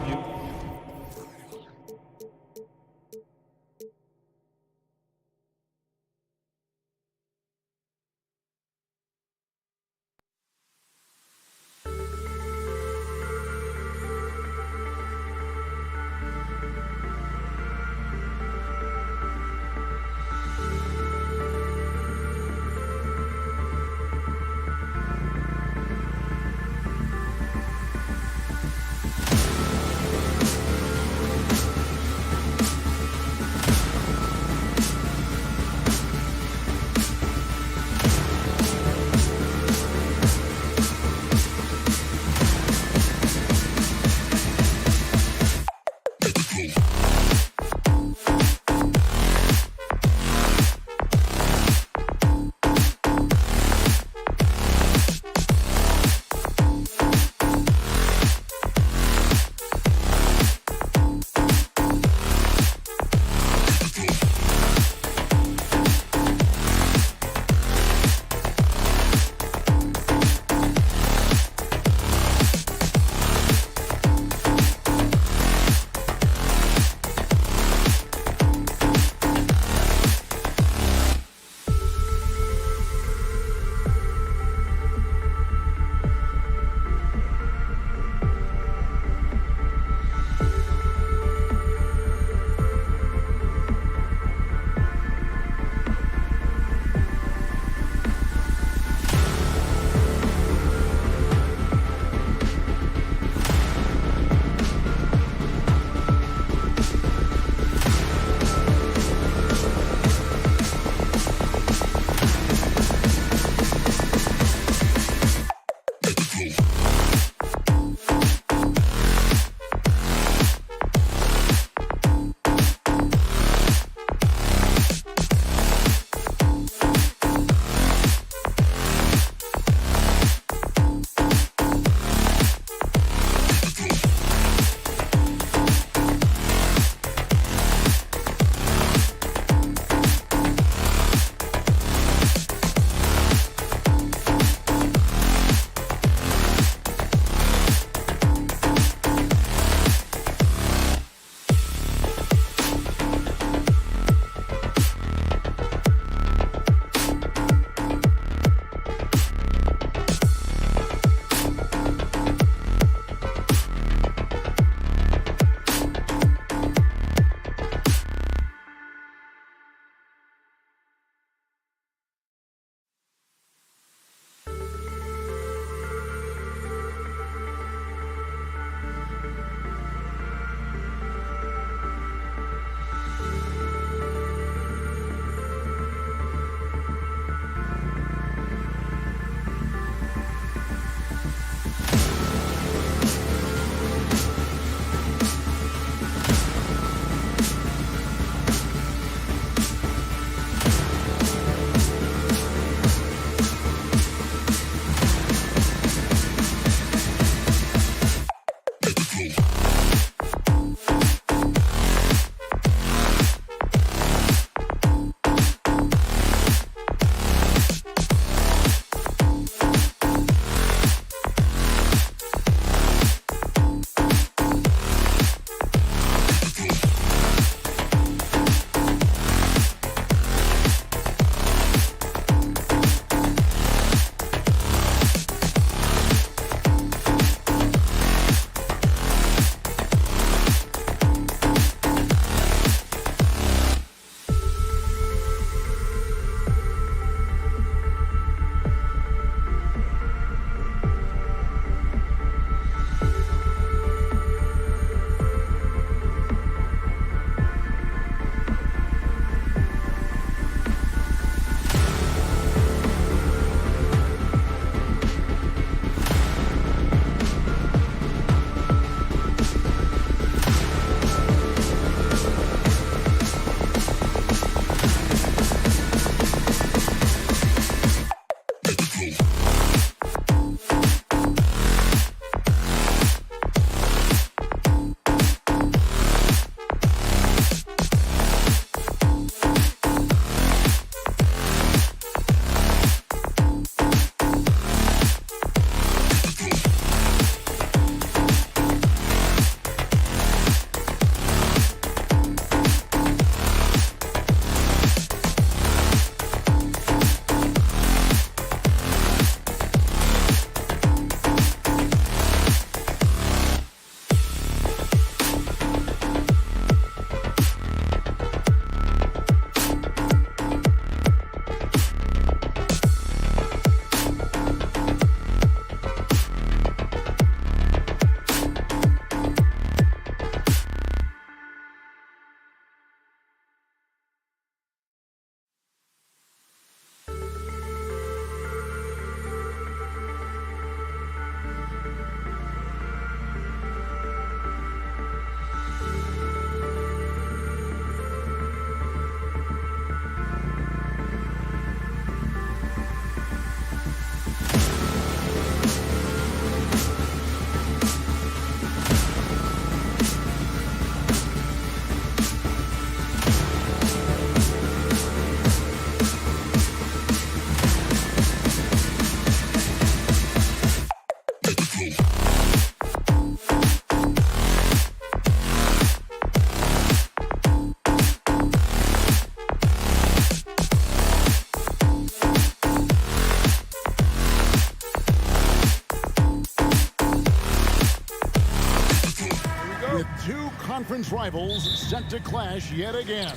conference rivals set to clash yet again.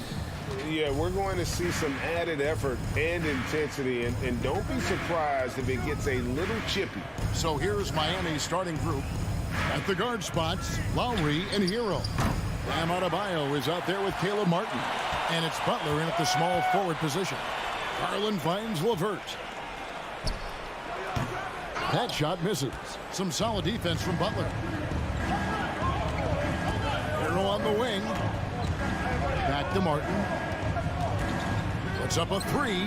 Yeah, we're going to see some added effort and intensity, and don't be surprised if it gets a little chippy. So here's Miami's starting group. At the guard spots, Lowry and Hero. Bam Adebayo is out there with Caleb Martin. And it's Butler in at the small forward position. Garland finds LeVert. That shot misses. Some solid defense from Butler. Hero on the wing. Back to Martin. Puts up a three.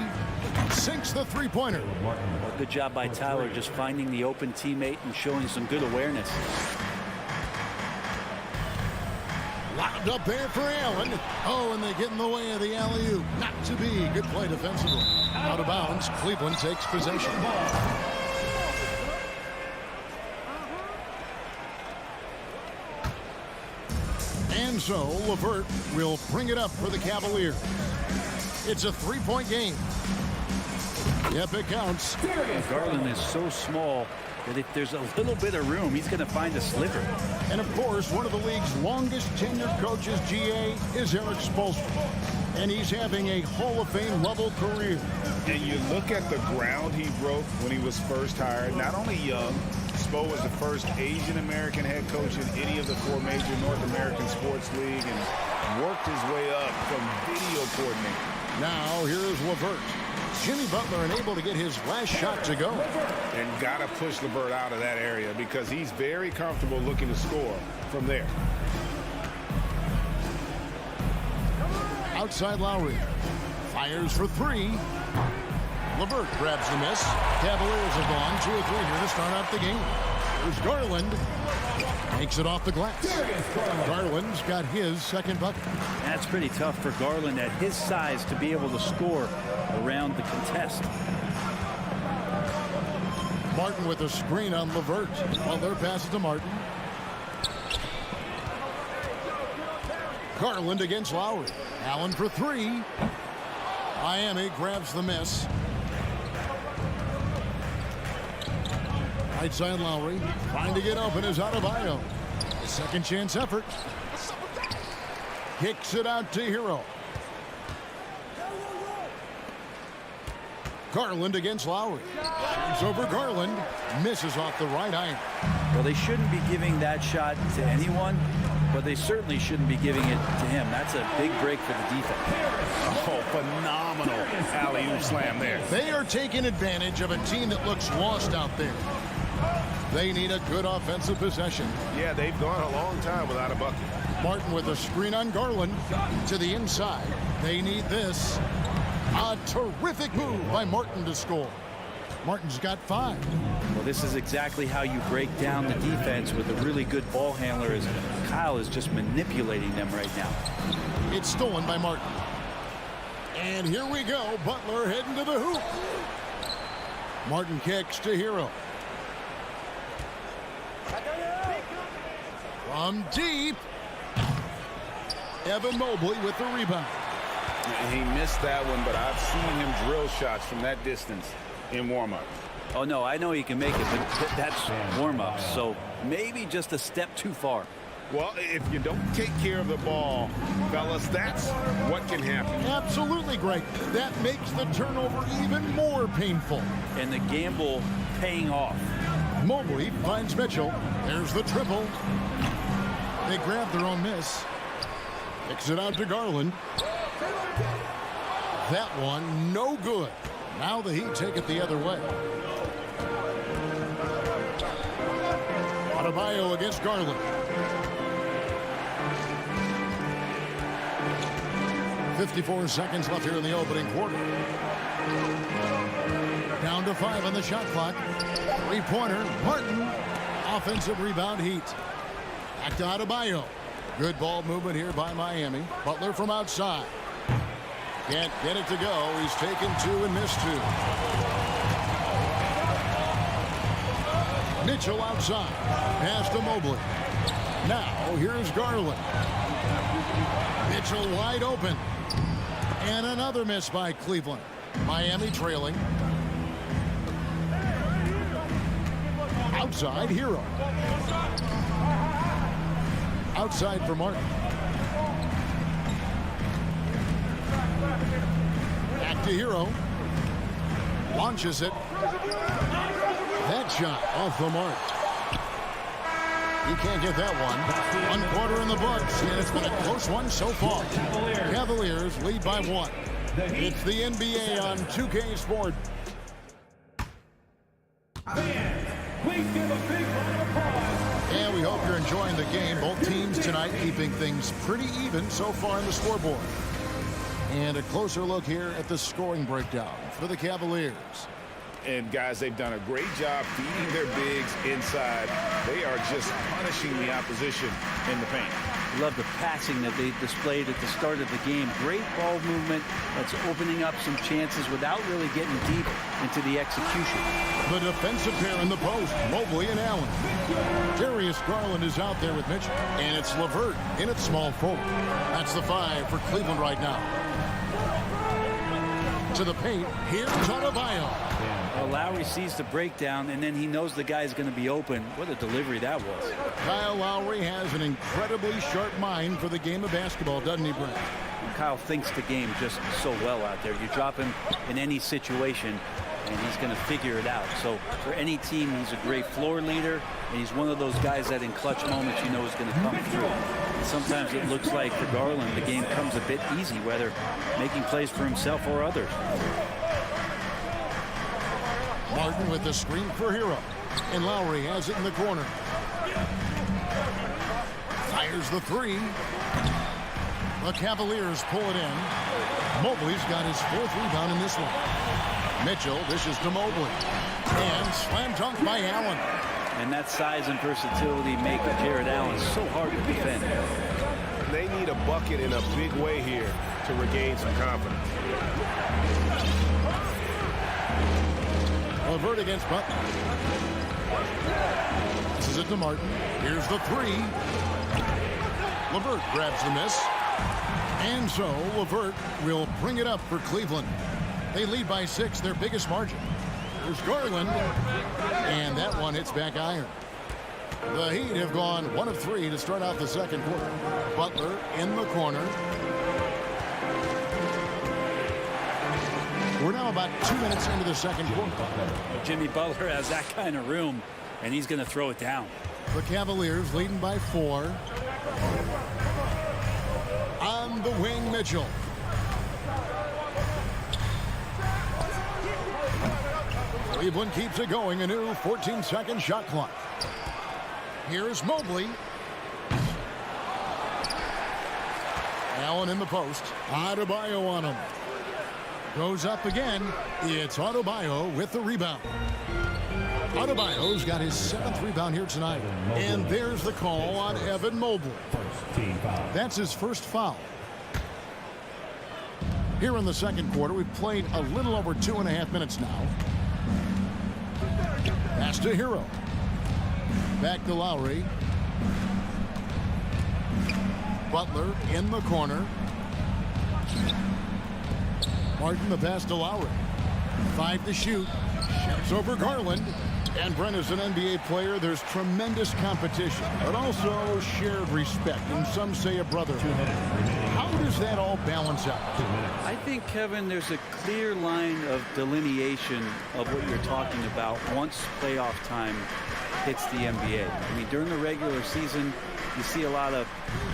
Sinks the three-pointer. A good job by Tyler just finding the open teammate and showing some good awareness. Lobbed up there for Allen. Oh, and they get in the way of the alley-oop. Not to be. Good play defensively. Out of bounds. Cleveland takes possession. And so LeVert will bring it up for the Cavaliers. It's a three-point game. Yep, it counts. Garland is so small that if there's a little bit of room, he's going to find a sliver. And of course, one of the league's longest tenured coaches, GA, is Eric Spoelstra. And he's having a Hall of Fame level career. And you look at the ground he broke when he was first hired. Not only young, Spo was the first Asian American head coach in any of the four major North American sports league, and worked his way up from video coordinator. Now here's LeVert. Jimmy Butler unable to get his last shot to go. And got to push LeVert out of that area because he's very comfortable looking to score from there. Outside Lowry. Fires for three. LeVert grabs the miss. Cavaliers have gone 2 of 3 here to start out the game. Here's Garland. Takes it off the glass. Garland's got his second bucket. That's pretty tough for Garland at his size to be able to score around the contest. Martin with a screen on LeVert. Butler passes to Martin. Garland against Lowry. Allen for three. Miami grabs the miss. Right side Lowry. Trying to get open is Adebayo. Second chance effort. Kicks it out to Hero. Garland against Lowry. Shoots over Garland. Misses off the right iron. Well, they shouldn't be giving that shot to anyone, but they certainly shouldn't be giving it to him. That's a big break for the defense. Oh, phenomenal alley-oop slam there. They are taking advantage of a team that looks lost out there. They need a good offensive possession. Yeah, they've gone a long time without a bucket. Martin with a screen on Garland to the inside. They need this. A terrific move by Martin to score. Martin's got 5. Well, this is exactly how you break down the defense with a really good ball handler, as Kyle is just manipulating them right now. It's stolen by Martin. And here we go. Butler heading to the hoop. Martin kicks to Hero. From deep. Evan Mobley with the rebound. He missed that one, but I've seen him drill shots from that distance in warm-up. Oh, no, I know he can make it, but that's warm-up, so maybe just a step too far. Well, if you don't take care of the ball, fellas, that's what can happen. Absolutely, Greg. That makes the turnover even more painful. And the gamble paying off. Mobley finds Mitchell. There's the triple. They grab their own miss. Kicks it out to Garland. That one, no good. Now the Heat take it the other way. Adebayo against Garland. 54 seconds left here in the opening quarter. Down to 5 on the shot clock. Three-pointer, Martin. Offensive rebound, Heat. Back to Adebayo. Good ball movement here by Miami. Butler from outside. Can't get it to go. He's taken 2 and missed 2. Mitchell outside. Pass to Mobley. Now here's Garland. Mitchell wide open. And another miss by Cleveland. Miami trailing. Outside, Hero. Outside for Martin. Back to Hero. Launches it. That shot off the mark. He can't get that one. 1 quarter in the books, and it's been a close one so far. Cavaliers lead by 1. It's the NBA on 2K Sport. Please give a big round of applause. And we hope you're enjoying the game. Both teams tonight keeping things pretty even so far on the scoreboard. And a closer look here at the scoring breakdown for the Cavaliers. And guys, they've done a great job feeding their bigs inside. They are just punishing the opposition in the paint. Love the passing that they displayed at the start of the game. Great ball movement that's opening up some chances without really getting deep into the execution. The defensive pair in the post, Mobley and Allen. Darius Garland is out there with Mitchell. And it's LeVert in at small forward. That's the 5 for Cleveland right now. To the paint, here's Adebayo. Well, Lowry sees the breakdown, and then he knows the guy's going to be open. What a delivery that was. Kyle Lowry has an incredibly sharp mind for the game of basketball, doesn't he, Brent? And Kyle thinks the game just so well out there. You drop him in any situation, and he's going to figure it out. So for any team, he's a great floor leader, and he's one of those guys that in clutch moments you know is going to come through. And sometimes it looks like for Garland, the game comes a bit easy, whether making plays for himself or others. Martin with the screen for Hero. And Lowry has it in the corner. Fires the 3. The Cavaliers pull it in. Mobley's got his 4th rebound in this one. Mitchell dishes to Mobley. And slam dunk by Allen. And that size and versatility make Jared Allen so hard to defend. They need a bucket in a big way here to regain some confidence. LeVert against Butler. This is it to Martin. Here's the 3. LeVert grabs the miss. And so LeVert will bring it up for Cleveland. They lead by 6, their biggest margin. There's Garland. And that one hits back iron. The Heat have gone 1 of 3 to start out the second quarter. Butler in the corner. We're now about 2 minutes into the second quarter. Jimmy Butler has that kind of room, and he's going to throw it down. The Cavaliers leading by 4. On the wing, Mitchell. Cleveland keeps it going. A new 14-second shot clock. Here's Mobley. Allen in the post. Adebayo on him. Goes up again. It's Adebayo with the rebound. Adebayo's got his 7th rebound here tonight. And there's the call on Evan Mobley. That's his first foul. Here in the second quarter, we've played a little over 2.5 minutes now. Pass to Hero. Back to Lowry. Butler in the corner. Martin the pass to Lowry. 5 to shoot. Shoots over Garland. And Brent, as an NBA player, there's tremendous competition, but also shared respect, and some say a brotherhood. How does that all balance out? I think, Kevin, there's a clear line of delineation of what you're talking about once playoff time hits the NBA. I mean, during the regular season, you see a lot of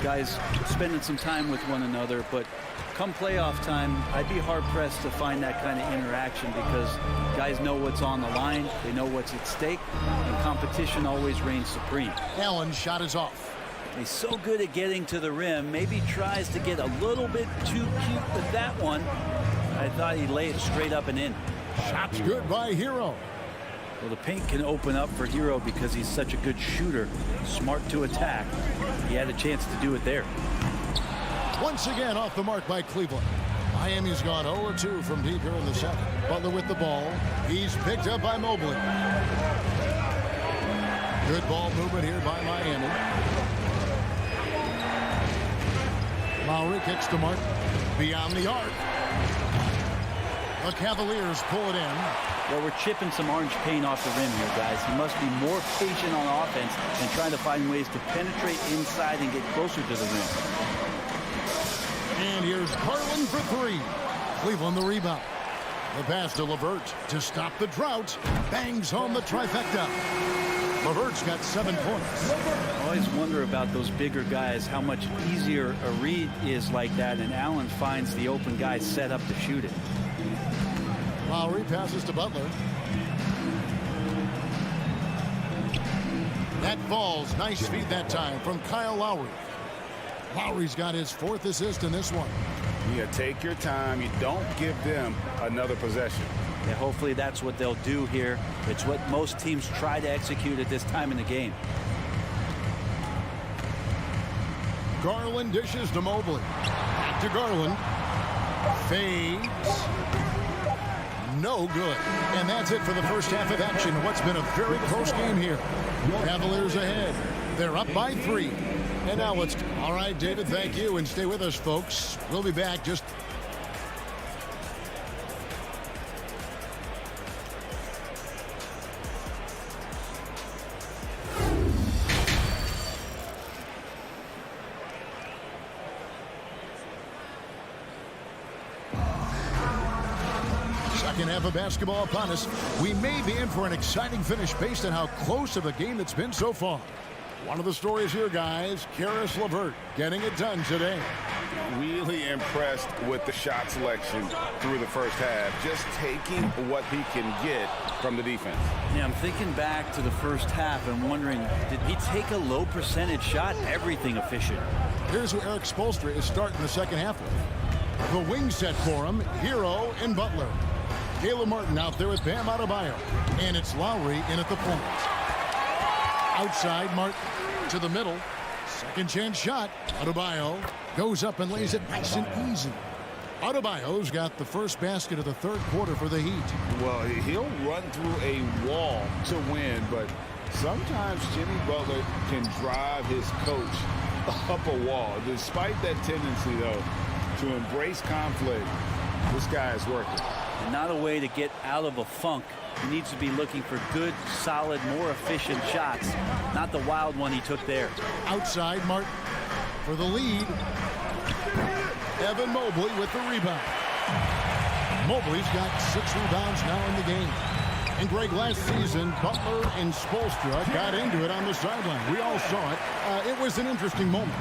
guys spending some time with one another, but come playoff time, I'd be hard-pressed to find that kind of interaction because guys know what's on the line, they know what's at stake, and competition always reigns supreme. Allen's shot is off. He's so good at getting to the rim, maybe tries to get a little bit too cute with that one. I thought he'd lay it straight up and in. Shot's good by Hero. Well, the paint can open up for Hero because he's such a good shooter, smart to attack. He had a chance to do it there. Once again off the mark by Cleveland. Miami's gone 0-2 from deep here in the second. Butler with the ball. He's picked up by Mobley. Good ball movement here by Miami. Lowry kicks to Martin. Beyond the arc. The Cavaliers pull it in. Well, we're chipping some orange paint off the rim here, guys. He must be more patient on offense and trying to find ways to penetrate inside and get closer to the rim. And here's Garland for three. Cleveland the rebound. The pass to LeVert to stop the drought. Bangs home the trifecta. LeVert's got 7 points. I always wonder about those bigger guys, how much easier a read is like that, and Allen finds the open guy set up to shoot it. Lowry passes to Butler. That falls. Nice feed that time from Kyle Lowry. Lowry's got his 4th assist in this one. Yeah, take your time. You don't give them another possession. Yeah, hopefully that's what they'll do here. It's what most teams try to execute at this time in the game. Garland dishes to Mobley. Back to Garland. Fades. No good. And that's it for the first half of action. What's been a very close game here. Cavaliers ahead. They're up by 3. And now let's... All right, David, thank you. And stay with us, folks. We'll be back just... Second half of basketball upon us. We may be in for an exciting finish based on how close of a game it's been so far. One of the stories here, guys, Caris LeVert getting it done today. Really impressed with the shot selection through the first half. Just taking what he can get from the defense. Yeah, I'm thinking back to the first half and wondering, did he take a low percentage shot? Everything efficient. Here's who Eric Spoelstra is starting the second half with. The wing set for him, Hero and Butler. Caleb Martin out there with Bam Adebayo. And it's Lowry in at the point. Outside, Martin to the middle. Second chance shot. Adebayo goes up and lays it nice and easy. Adebayo's got the first basket of the third quarter for the Heat. Well, he'll run through a wall to win, but sometimes Jimmy Butler can drive his coach up a wall. Despite that tendency, though, to embrace conflict, this guy is working. And not a way to get out of a funk. He needs to be looking for good, solid, more efficient shots, not the wild one he took there. Outside, Martin for the lead. Evan Mobley with the rebound. Mobley's got 6 rebounds now in the game. And Greg, last season, Butler and Spoelstra got into it on the sideline. We all saw it. It was an interesting moment.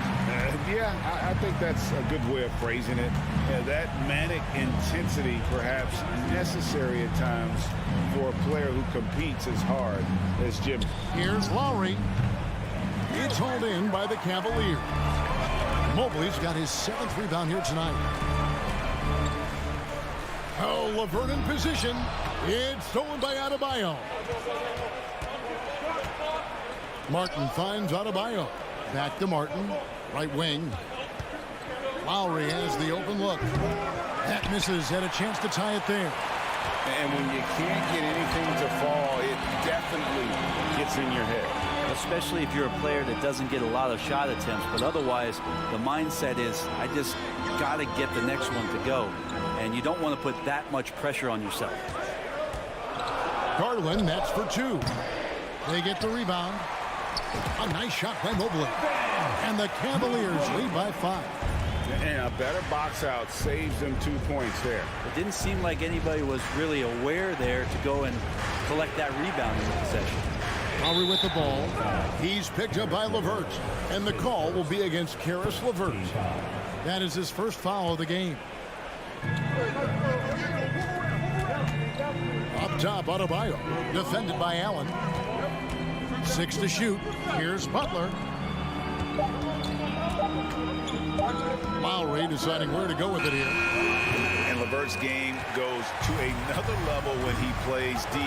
Yeah, I think that's a good way of phrasing it. Yeah, that manic intensity perhaps necessary at times for a player who competes as hard as Jimmy. Here's Lowry. It's hauled in by the Cavaliers. Mobley's got his 7th rebound here tonight. Oh, LeVert in position. It's stolen by Adebayo. Martin finds Adebayo. Back to Martin. Right wing. Lowry has the open look. That misses. Had a chance to tie it there. And when you can't get anything to fall, it definitely gets in your head. Especially if you're a player that doesn't get a lot of shot attempts, but otherwise the mindset is, I just got to get the next one to go. And you don't want to put that much pressure on yourself. Garland, that's for 2. They get the rebound. A nice shot by Mobley. And the Cavaliers lead by 5. And a better box out saves them 2 points there. It didn't seem like anybody was really aware there to go and collect that rebound in the possession. Lowry with the ball. He's picked up by LeVert. And the call will be against Caris LeVert. That is his first foul of the game. Up top, Adebayo. Defended by Allen. 6 to shoot. Here's Butler. Lowry deciding where to go with it here. And LeVert's game goes to another level when he plays D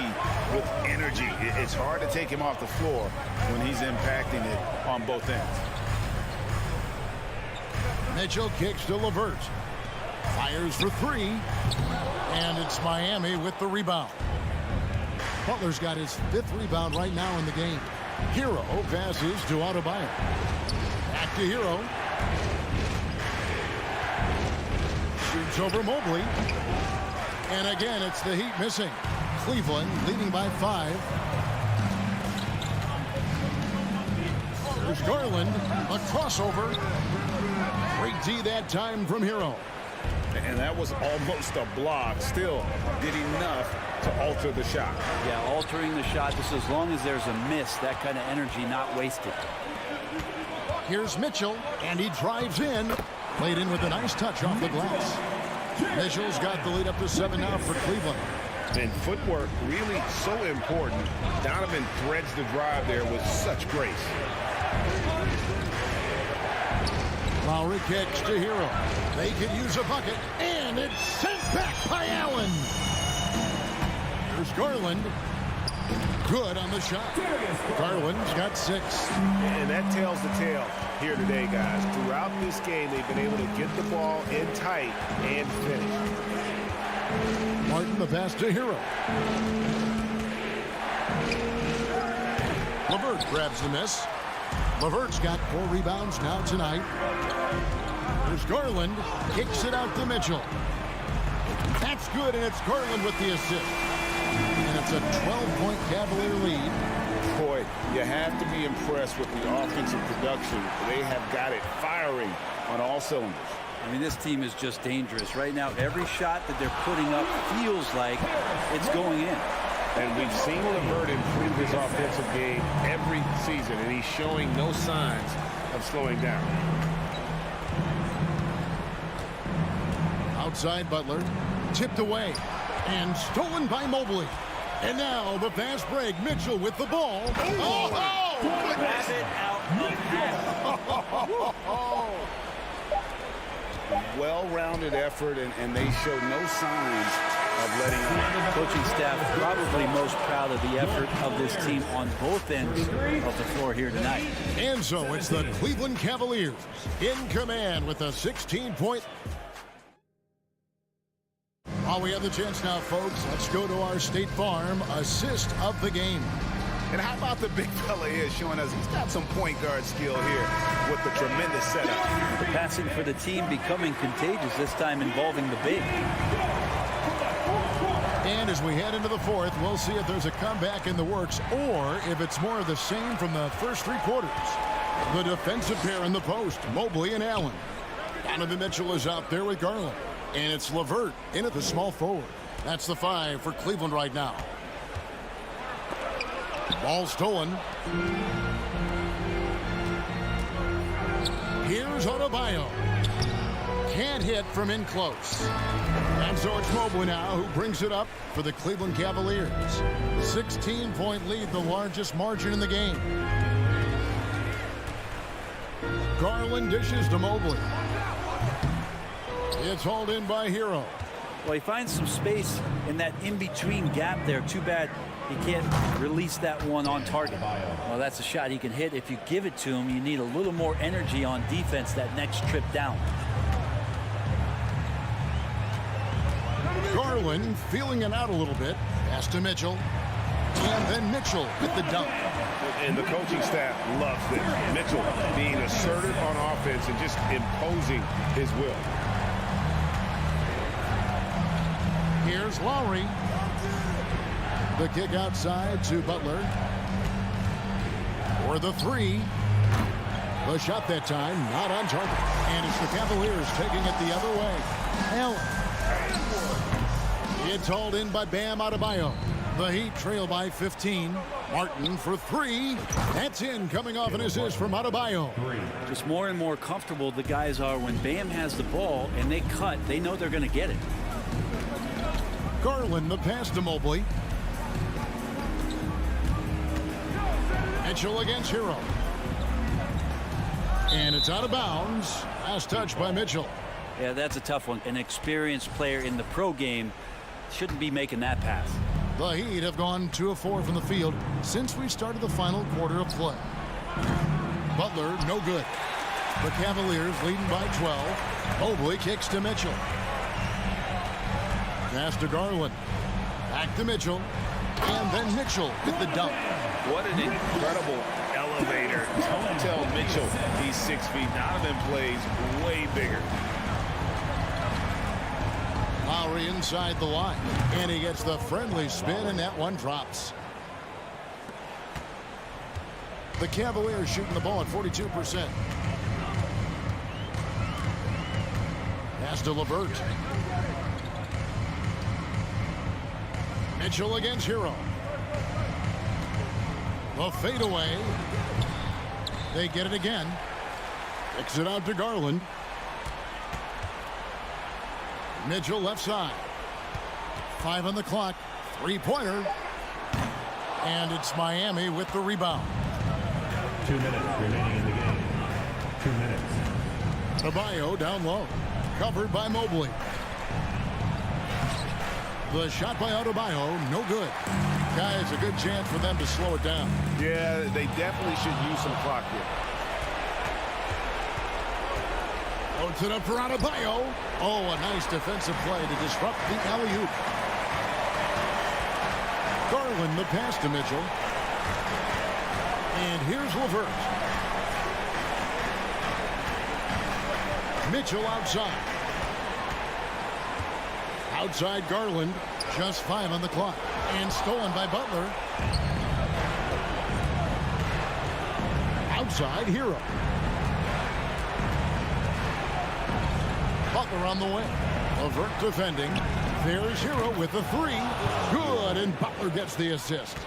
with energy. It's hard to take him off the floor when he's impacting it on both ends. Mitchell kicks to LeVert. Fires for 3. And it's Miami with the rebound. Butler's got his 5th rebound right now in the game. Hero passes to Adebayo. Back to Hero. Shoots over Mobley. And again, it's the Heat missing. Cleveland leading by 5. There's Garland. A crossover. Great D that time from Hero. And that was almost a block. Still did enough to alter the shot. Yeah, altering the shot, just as long as there's a miss, that kind of energy not wasted. Here's Mitchell, and he drives in. Played in with a nice touch off the glass. Mitchell's got the lead up to 7 now for Cleveland. And footwork really so important. Donovan threads the drive there with such grace. Lowry kicks to Hero. They could use a bucket, and it's sent back by Allen. Here's Garland. Good on the shot. Garland's got 6. And that tells the tale here today, guys. Throughout this game, they've been able to get the ball in tight and finish. Martin the pass to Hero. LeVert grabs the miss. LeVert's got 4 rebounds now tonight. There's Garland. Kicks it out to Mitchell. That's good, and it's Garland with the assist. And it's a 12-point Cavalier lead. Boy, you have to be impressed with the offensive production. They have got it firing on all cylinders. I mean, this team is just dangerous. Right now, every shot that they're putting up feels like it's going in. And we've seen LeVert improve his offensive game every season, and he's showing no signs of slowing down. Outside Butler, tipped away, and stolen by Mobley. And now the fast break. Mitchell with the ball. Oh! Grab it out of half. Well-rounded effort, and they show no signs of letting up. Coaching staff probably most proud of the effort of this team on both ends of the floor here tonight. And so it's the Cleveland Cavaliers in command with a 16-point. While we have the chance now, folks, let's go to our State Farm assist of the game. And how about the big fella here showing us he's got some point guard skill here with the tremendous setup. The passing for the team becoming contagious, this time involving the big. And as we head into the fourth, we'll see if there's a comeback in the works or if it's more of the same from the first 3 quarters. The defensive pair in the post, Mobley and Allen. Donovan Mitchell is out there with Garland. And it's LeVert in at the small forward. That's the 5 for Cleveland right now. Ball stolen. Here's Adebayo. Can't hit from in close. And so it's Mobley now who brings it up for the Cleveland Cavaliers. 16-point lead, the largest margin in the game. Garland dishes to Mobley. It's hauled in by Hero. Well, he finds some space in that in-between gap there. Too bad he can't release that one on target. Well, that's a shot he can hit. If you give it to him, you need a little more energy on defense that next trip down. Garland feeling it out a little bit. Pass to Mitchell. And then Mitchell with the dunk. And the coaching staff loves this. Mitchell being assertive on offense and just imposing his will. Here's Lowry. The kick outside to Butler. For the 3. The shot that time not on target. And it's the Cavaliers taking it the other way. Allen. It's hauled in by Bam Adebayo. The Heat trail by 15. Martin for 3. That's in, coming off an assist from Adebayo. Just more and more comfortable the guys are when Bam has the ball and they cut. They know they're going to get it. Garland the pass to Mobley. Mitchell against Hero. And it's out of bounds. Last touch by Mitchell. Yeah, that's a tough one. An experienced player in the pro game shouldn't be making that pass. The Heat have gone 2 of 4 from the field since we started the final quarter of play. Butler, no good. The Cavaliers leading by 12. Mobley kicks to Mitchell. Pass to Garland. Back to Mitchell. And then Mitchell with the dunk. What an incredible elevator. Don't tell Mitchell he's 6 feet. Donovan plays way bigger. Lowry inside the line. And he gets the friendly spin, and that one drops. The Cavaliers shooting the ball at 42%. Pass to LeVert. Mitchell against Hero. The fadeaway. They get it again. Kicks it out to Garland. Mitchell left side. 5 on the clock. Three-pointer. And it's Miami with the rebound. 2 minutes remaining in the game. 2 minutes. Adebayo down low. Covered by Mobley. The shot by Adebayo, no good. Guys, a good chance for them to slow it down. Yeah, they definitely should use some clock here. Puts it up for Adebayo. Oh, a nice defensive play to disrupt the alley-oop. Garland the pass to Mitchell. And here's LeVert. Mitchell outside. Outside Garland. Just 5 on the clock. And stolen by Butler. Outside Hero. Butler on the wing. LeVert defending. There's Hero with the 3. Good, and Butler gets the assist.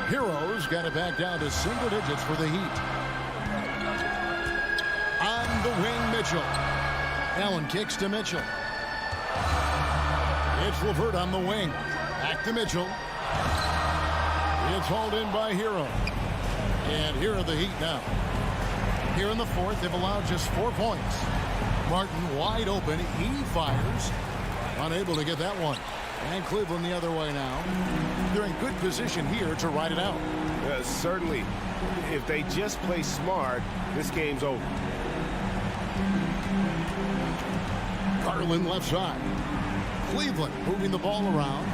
Hero's got it back down to single digits for the Heat. On the wing, Mitchell. Allen kicks to Mitchell. It's LeVert on the wing. Back to Mitchell. It's hauled in by Hero. And here are the Heat now. Here in the fourth, they've allowed just 4 points. Martin wide open. He fires. Unable to get that one. And Cleveland the other way now. They're in good position here to ride it out. Certainly. If they just play smart, this game's over. Garland left side. Cleveland moving the ball around.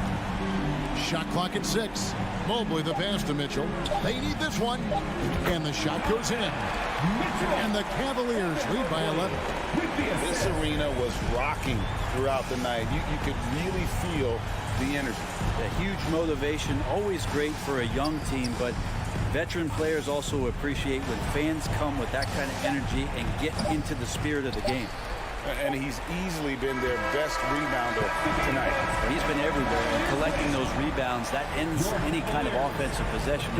Shot clock at 6. Mobley the pass to Mitchell. They need this one. And the shot goes in. And the Cavaliers lead by 11. This arena was rocking throughout the night. You could really feel the energy. A huge motivation, always great for a young team, but veteran players also appreciate when fans come with that kind of energy and get into the spirit of the game. And he's easily been their best rebounder tonight. He's been everywhere, and collecting those rebounds, that ends any kind of offensive possession.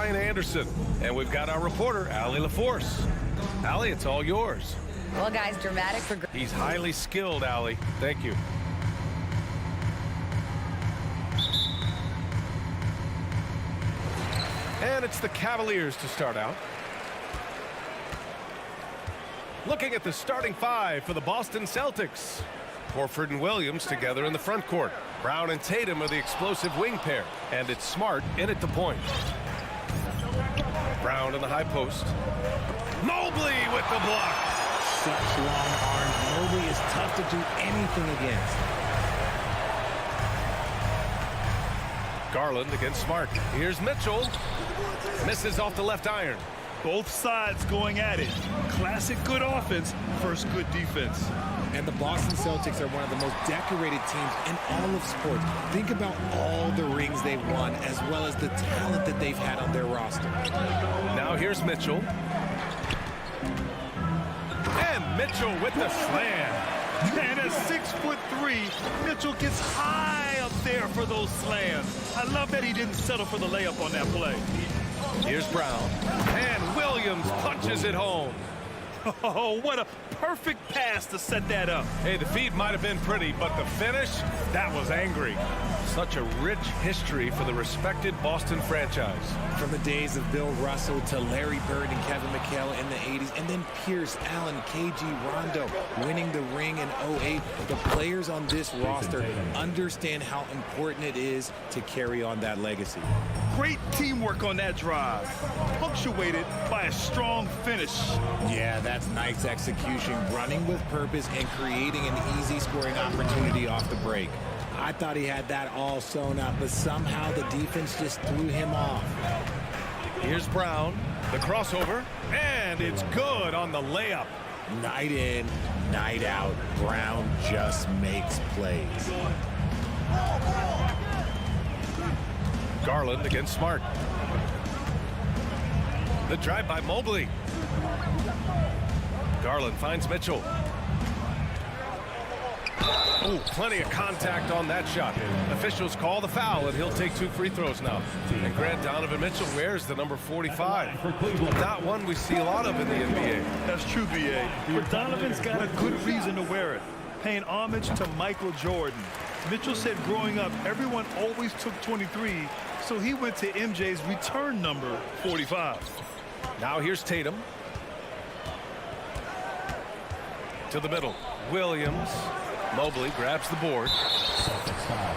Brian Anderson. And we've got our reporter, Allie LaForce. Allie, it's all yours. Well, guys, dramatic for... He's highly skilled, Allie. Thank you. And it's the Cavaliers to start out. Looking at the starting five for the Boston Celtics. Horford and Williams together in the front court. Brown and Tatum are the explosive wing pair. And it's Smart in at the point. Brown in the high post. Mobley with the block. Such long arms. Mobley is tough to do anything against. Garland against Smart. Here's Mitchell. Misses off the left iron. Both sides going at it. Classic good offense versus good defense. And the Boston Celtics are one of the most decorated teams in all of sports. Think about all the rings they've won, as well as the talent that they've had on their roster. Now here's Mitchell. And Mitchell with the slam. And at 6'3", Mitchell gets high up there for those slams. I love that he didn't settle for the layup on that play. Here's Brown. And Williams punches it home. Oh, what a perfect pass to set that up. Hey, the feed might have been pretty, but the finish, that was angry. Such a rich history for the respected Boston franchise. From the days of Bill Russell to Larry Bird and Kevin McHale in the 80s, and then Pierce, Allen, KG, Rondo winning the ring in 08. The players on this roster understand how important it is to carry on that legacy. Great teamwork on that drive, punctuated by a strong finish. Yeah, that's nice execution, running with purpose and creating an easy scoring opportunity off the break. I thought he had that all sewn up, but somehow the defense just threw him off. Here's Brown, the crossover, and it's good on the layup. Night in, night out, Brown just makes plays. Garland against Smart. The drive by Mobley. Garland finds Mitchell. Oh, plenty of contact on that shot. Officials call the foul, and he'll take 2 free throws now. And Grant Donovan Mitchell wears the number 45. Not one we see a lot of in the NBA. That's true, B.A. But Donovan's got a good reason to wear it, paying homage to Michael Jordan. Mitchell said growing up, everyone always took 23, so he went to MJ's return number 45. Now here's Tatum. To the middle. Williams. Mobley grabs the board. Celtics foul.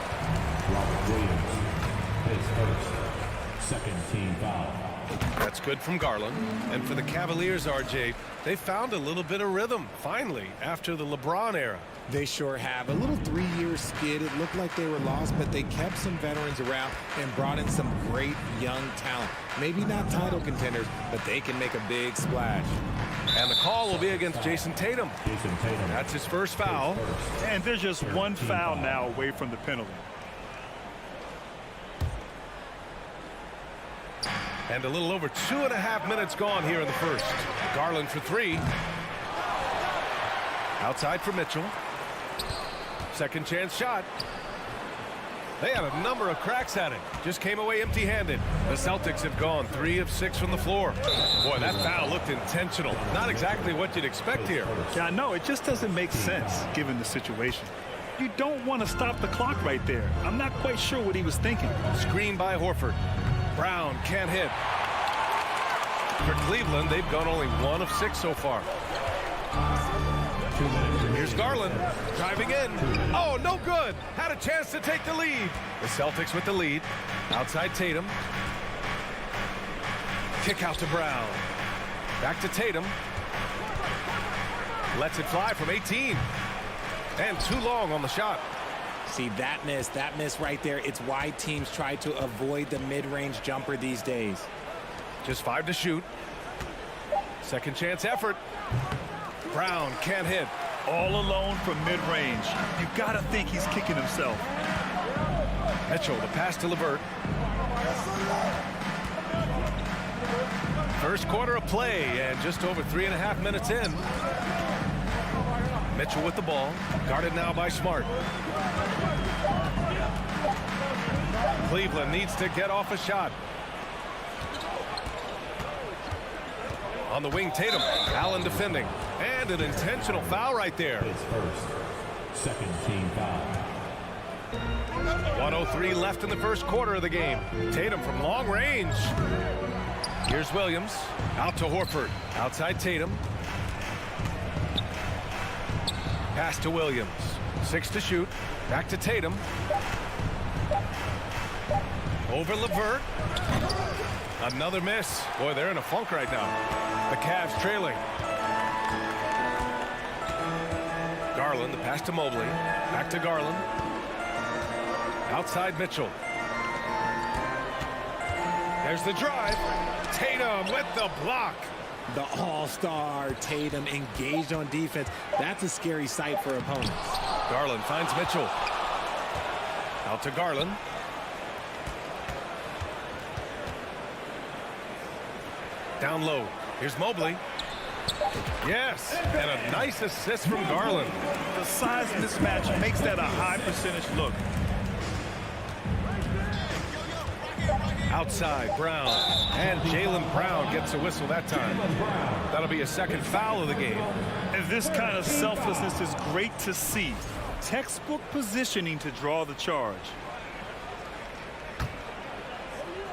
Robert Williams, his first, second team foul. That's good from Garland. And for the Cavaliers, RJ, they found a little bit of rhythm, finally, after the LeBron era. They sure have. A little 3-year skid. It looked like they were lost, but they kept some veterans around and brought in some great young talent. Maybe not title contenders, but they can make a big splash. And the call will be against Jason Tatum. That's his first foul. And there's just one foul now away from the penalty. And a little over 2.5 minutes gone here in the first. Garland for 3. Outside for Mitchell. Second chance shot. They had a number of cracks at it. Just came away empty-handed. The Celtics have gone 3 of 6 from the floor. Boy, that foul looked intentional. Not exactly what you'd expect here. Yeah, I know. It just doesn't make sense given the situation. You don't want to stop the clock right there. I'm not quite sure what he was thinking. Screen by Horford. Brown can't hit. For Cleveland, they've gone only 1 of 6 so far. Here's Garland driving in. Oh, no good. Had a chance to take the lead. The Celtics with the lead. Outside Tatum. Kick out to Brown. Back to Tatum. Lets it fly from 18. And too long on the shot. See, that miss right there, it's why teams try to avoid the mid-range jumper these days. Just 5 to shoot. Second chance effort. Brown can't hit. All alone from mid-range. You gotta think he's kicking himself. Mitchell, the pass to LeVert. First quarter of play, and just over 3.5 minutes in. Mitchell with the ball, guarded now by Smart. Cleveland needs to get off a shot. On the wing, Tatum. Allen defending. And an intentional foul right there. His first. Second team foul. 1:03 left in the first quarter of the game. Tatum from long range. Here's Williams. Out to Horford. Outside Tatum. Pass to Williams. 6 to shoot. Back to Tatum. Over LeVert. Another miss. Boy, they're in a funk right now. The Cavs trailing. Garland, the pass to Mobley. Back to Garland. Outside Mitchell. There's the drive. Tatum with the block. The all-star Tatum engaged on defense. That's a scary sight for opponents. Garland finds Mitchell. Out to Garland. Down low. Here's Mobley. Yes, and a nice assist from Garland. The size mismatch makes that a high percentage look. Outside, Brown. And Jaylen Brown gets a whistle that time. That'll be a second foul of the game. And this kind of selflessness is great to see. Textbook positioning to draw the charge.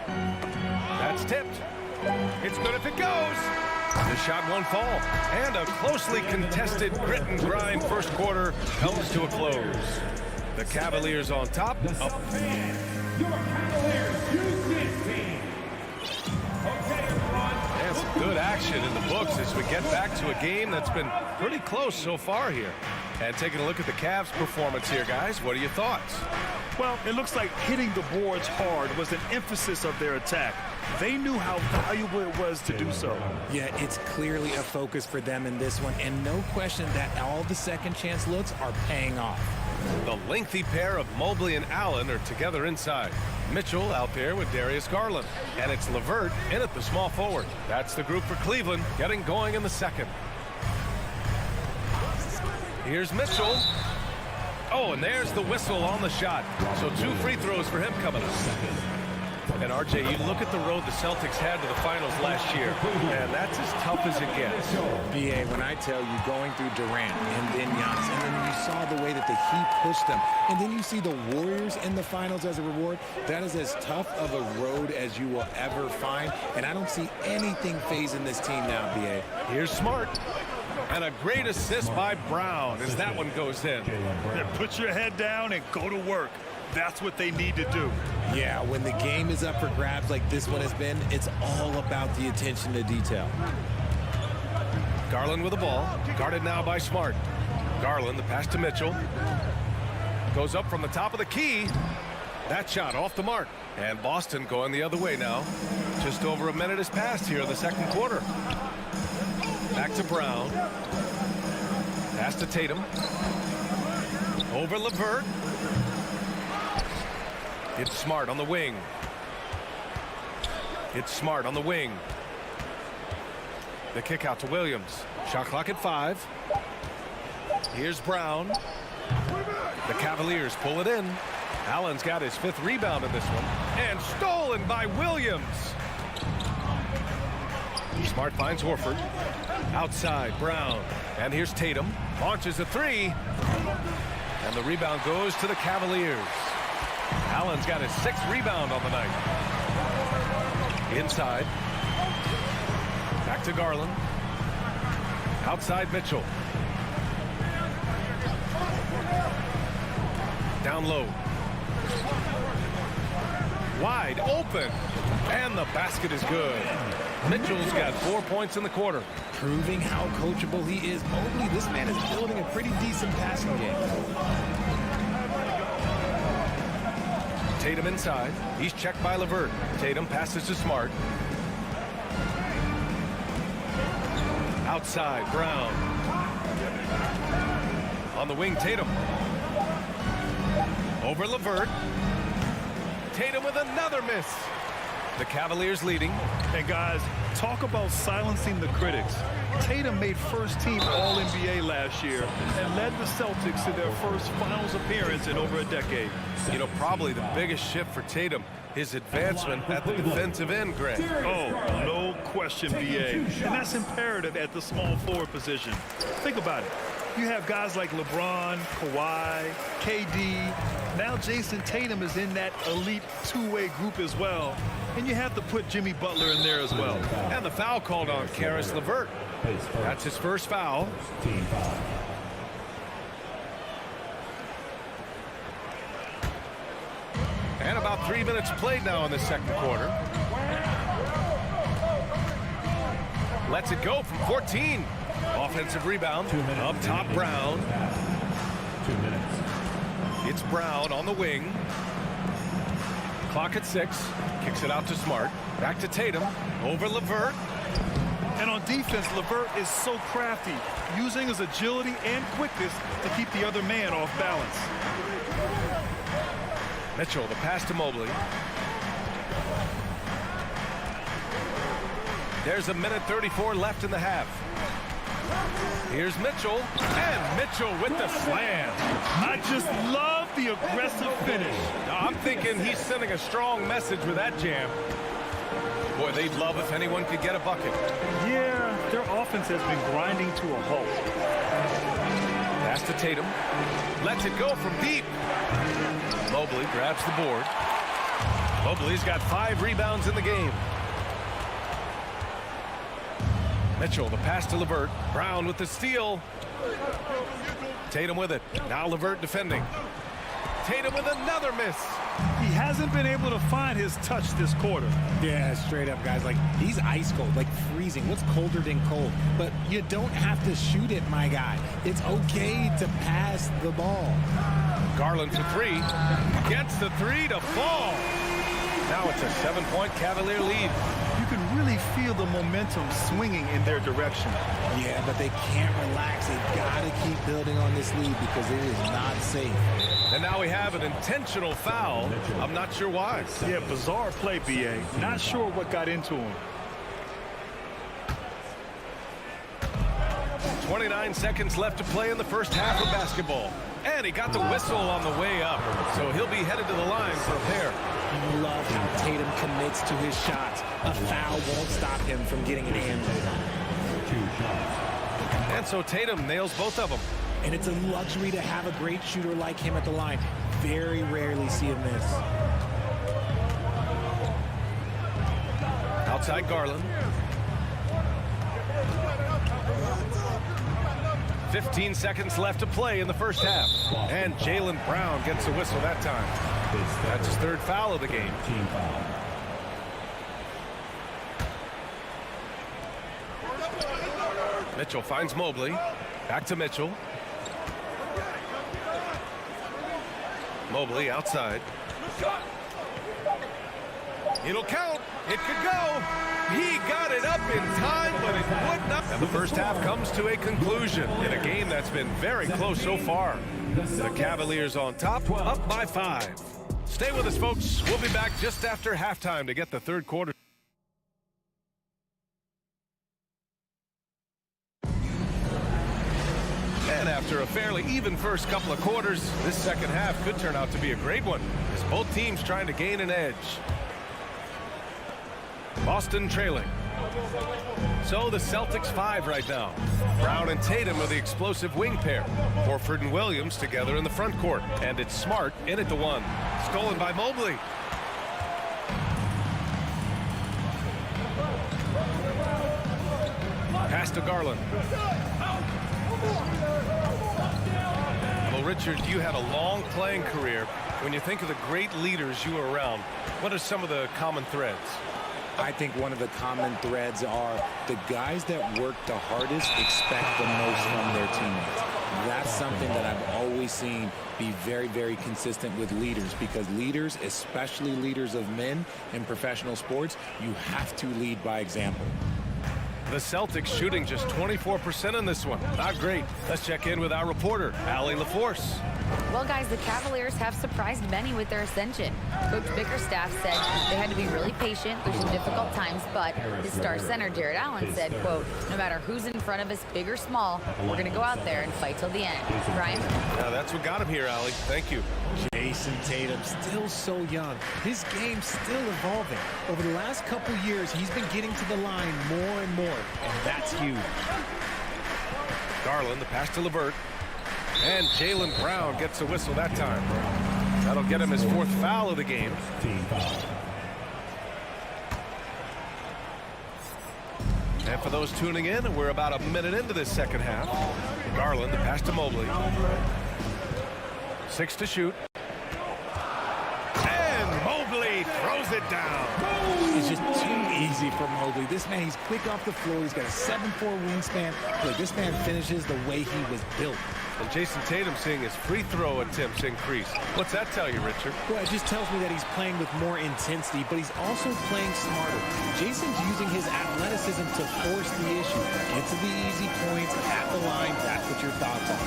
That's tipped. It's good if it goes. The shot won't fall. And a closely contested grit and grind first quarter comes to a close. The Cavaliers on top. And some good action in the books as we get back to a game that's been pretty close so far here. And taking a look at the Cavs' performance here, guys, what are your thoughts? Well, it looks like hitting the boards hard was an emphasis of their attack. They knew how valuable it was to do so. Yeah, it's clearly a focus for them in this one, and no question that all the second chance looks are paying off. The lengthy pair of Mobley and Allen are together inside. Mitchell out there with Darius Garland. And it's LeVert in at the small forward. That's the group for Cleveland getting going in the second. Here's Mitchell. Oh, and there's the whistle on the shot. So 2 free throws for him coming up. And RJ, you look at the road the Celtics had to the finals last year, and that's as tough as it gets. BA, when I tell you going through Durant and then Giannis, and then you saw the way that the Heat pushed them, and then you see the Warriors in the finals as a reward, that is as tough of a road as you will ever find, and I don't see anything phasing this team now, BA. Here's Smart. And a great assist by Brown as that one goes in. Then put your head down and go to work. That's what they need to do. Yeah, when the game is up for grabs like this one has been, it's all about the attention to detail. Garland with the ball. Guarded now by Smart. Garland, the pass to Mitchell. Goes up from the top of the key. That shot off the mark. And Boston going the other way now. Just over a minute has passed here in the second quarter. Back to Brown. Pass to Tatum. Over LeVert. It's Smart on the wing. It's Smart on the wing. The kick out to Williams. Shot clock at 5. Here's Brown. The Cavaliers pull it in. Allen's got his 5th rebound in this one. And stolen by Williams. Smart finds Horford. Outside, Brown. And here's Tatum. Launches a 3. And the rebound goes to the Cavaliers. Allen's got his 6th rebound on the night. Inside. Back to Garland. Outside Mitchell. Down low. Wide open. And the basket is good. Mitchell's got 4 points in the quarter. Proving how coachable he is. Mobley, this man is building a pretty decent passing game. Tatum inside. He's checked by LeVert. Tatum passes to Smart. Outside, Brown. On the wing, Tatum. Over LeVert. Tatum with another miss. The Cavaliers leading. And guys, talk about silencing the critics. Tatum made first-team All-NBA last year and led the Celtics to their first finals appearance in over a decade. You know, probably the biggest shift for Tatum, his advancement at the defensive end, Greg. Oh, no No question, BA. And that's imperative at the small forward position. Think about it. You have guys like LeBron, Kawhi, KD. Now Jason Tatum is in that elite two-way group as well. And you have to put Jimmy Butler in there as well. And the foul called on Caris LeVert. That's his first foul. Team foul. And about 3 minutes played now in the second quarter. Lets it go from 14. Offensive rebound. Up top, Brown. 2 minutes. It's Brown on the wing. Clock at 6. Kicks it out to Smart. Back to Tatum. Over LeVert. And on defense, LeVert is so crafty, using his agility and quickness to keep the other man off balance. Mitchell, the pass to Mobley. There's a minute 34 left in the half. Here's Mitchell, and Mitchell with the slam. I just love the aggressive finish. I'm thinking he's sending a strong message with that jam. Boy, they'd love if anyone could get a bucket. Yeah, their offense has been grinding to a halt. Pass to Tatum. Lets it go from deep. Mobley grabs the board. Mobley's got 5 rebounds in the game. Mitchell, the pass to LeVert. Brown with the steal. Tatum with it. Now LeVert defending. Tatum with another miss. He hasn't been able to find his touch this quarter. Yeah, straight up, guys. Like, he's ice cold, like freezing. What's colder than cold? But you don't have to shoot it, my guy. It's okay to pass the ball. Garland for 3. Gets the 3 to fall. Now it's a 7-point Cavalier lead. You can really feel the momentum swinging in their direction. Yeah, but they can't relax. They've got to keep building on this lead because it is not safe. And now we have an intentional foul. I'm not sure why. Yeah, bizarre play, BA. Not sure what got into him. 29 seconds left to play in the first half of basketball. And he got the whistle on the way up. So he'll be headed to the line for a pair. I love how Tatum commits to his shots. A foul won't stop him from getting an and. 2 shots. And so Tatum nails both of them. And it's a luxury to have a great shooter like him at the line. Very rarely see him miss. Outside Garland. 15 seconds left to play in the first half. And Jaylen Brown gets a whistle that time. That's his 3rd foul of the game. Team foul. Mitchell finds Mobley. Back to Mitchell. Mobley outside. It'll count. It could go. He got it up in time, but it would not. And the first half comes to a conclusion in a game that's been very close so far. The Cavaliers on top, up by 5. Stay with us, folks. We'll be back just after halftime to get the third quarter. And after a fairly even first couple of quarters, this second half could turn out to be a great one, as both teams trying to gain an edge. Boston trailing. So the Celtics 5 right now. Brown and Tatum are the explosive wing pair. Horford and Williams together in the front court. And it's Smart in at the 1. Stolen by Mobley. Pass to Garland. Well, Richard, you had a long playing career. When you think of the great leaders you were around, what are some of the common threads? I think one of the common threads are the guys that work the hardest expect the most from their teammates. That's something that I've always seen be very, very consistent with leaders, because leaders, especially leaders of men in professional sports, you have to lead by example. The Celtics shooting just 24% in this one. Not great. Let's check in with our reporter, Allie LaForce. Well, guys, the Cavaliers have surprised many with their ascension. Coach Bickerstaff said they had to be really patient through some difficult times, but his star center, Jared Allen, said, quote, no matter who's in front of us, big or small, we're going to go out there and fight till the end. Brian? That's what got him here, Allie. Thank you. Jason Tatum, still so young. His game's still evolving. Over the last couple years, he's been getting to the line more and more, and that's huge. Garland, the pass to LeVert. And Jaylen Brown gets a whistle that time. That'll get him his 4th foul of the game. And for those tuning in, we're about a minute into this second half. Garland, the pass to Mobley. 6 to shoot. And Mobley throws it down. It's just too easy for Mobley. This man, he's quick off the floor. He's got a 7'4" wingspan. Look, this man finishes the way he was built. And Jason Tatum seeing his free throw attempts increase. What's that tell you, Richard? Well, it just tells me that he's playing with more intensity, but he's also playing smarter. Jason's using his athleticism to force the issue. Get to the easy points at the line. That's what your thoughts are.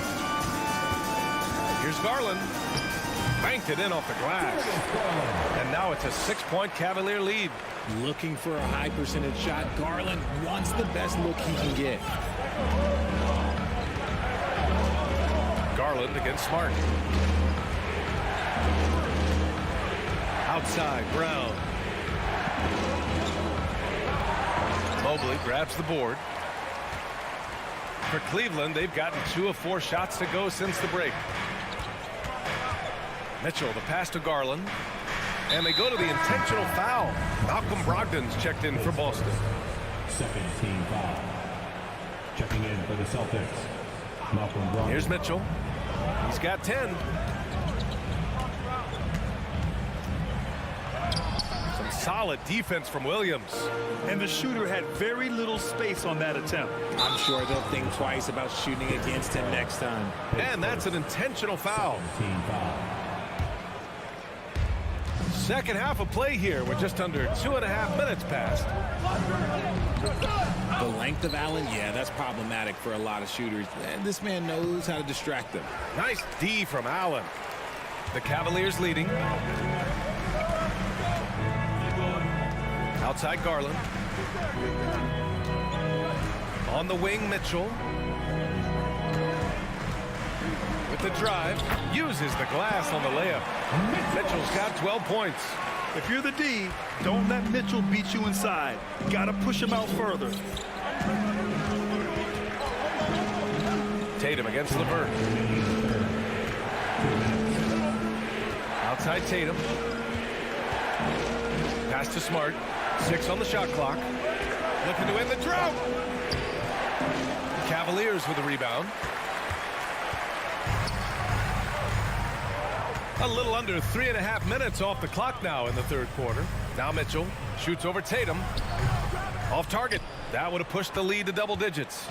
Here's Garland. Banked it in off the glass. And now it's a 6-point Cavalier lead. Looking for a high percentage shot. Garland wants the best look he can get. Garland against Smart. Outside, Brown. Mobley grabs the board. For Cleveland, they've gotten 2 of 4 shots to go since the break. Mitchell, the pass to Garland. And they go to the intentional foul. Malcolm Brogdon's checked in for Boston. Second team foul. Checking in for the Celtics, Malcolm Brogdon. Here's Mitchell. He's got 10. Some solid defense from Williams. And the shooter had very little space on that attempt. I'm sure they'll think twice about shooting against him next time. And that's an intentional foul. Team foul. Second half of play here. We're just under 2.5 minutes past. The length of Allen, yeah, that's problematic for a lot of shooters. And this man knows how to distract them. Nice D from Allen. The Cavaliers leading. Outside Garland. On the wing, Mitchell. With the drive, uses the glass on the layup. Mitchell's got 12 points. If you're the D, don't let Mitchell beat you inside. Got to push him out further. Tatum against LeVert. Outside Tatum. Pass to Smart. 6 on the shot clock. Looking to end the drought. Cavaliers with a rebound. A little under 3.5 minutes off the clock now in the third quarter. Now Mitchell shoots over Tatum. Off target. That would have pushed the lead to double digits.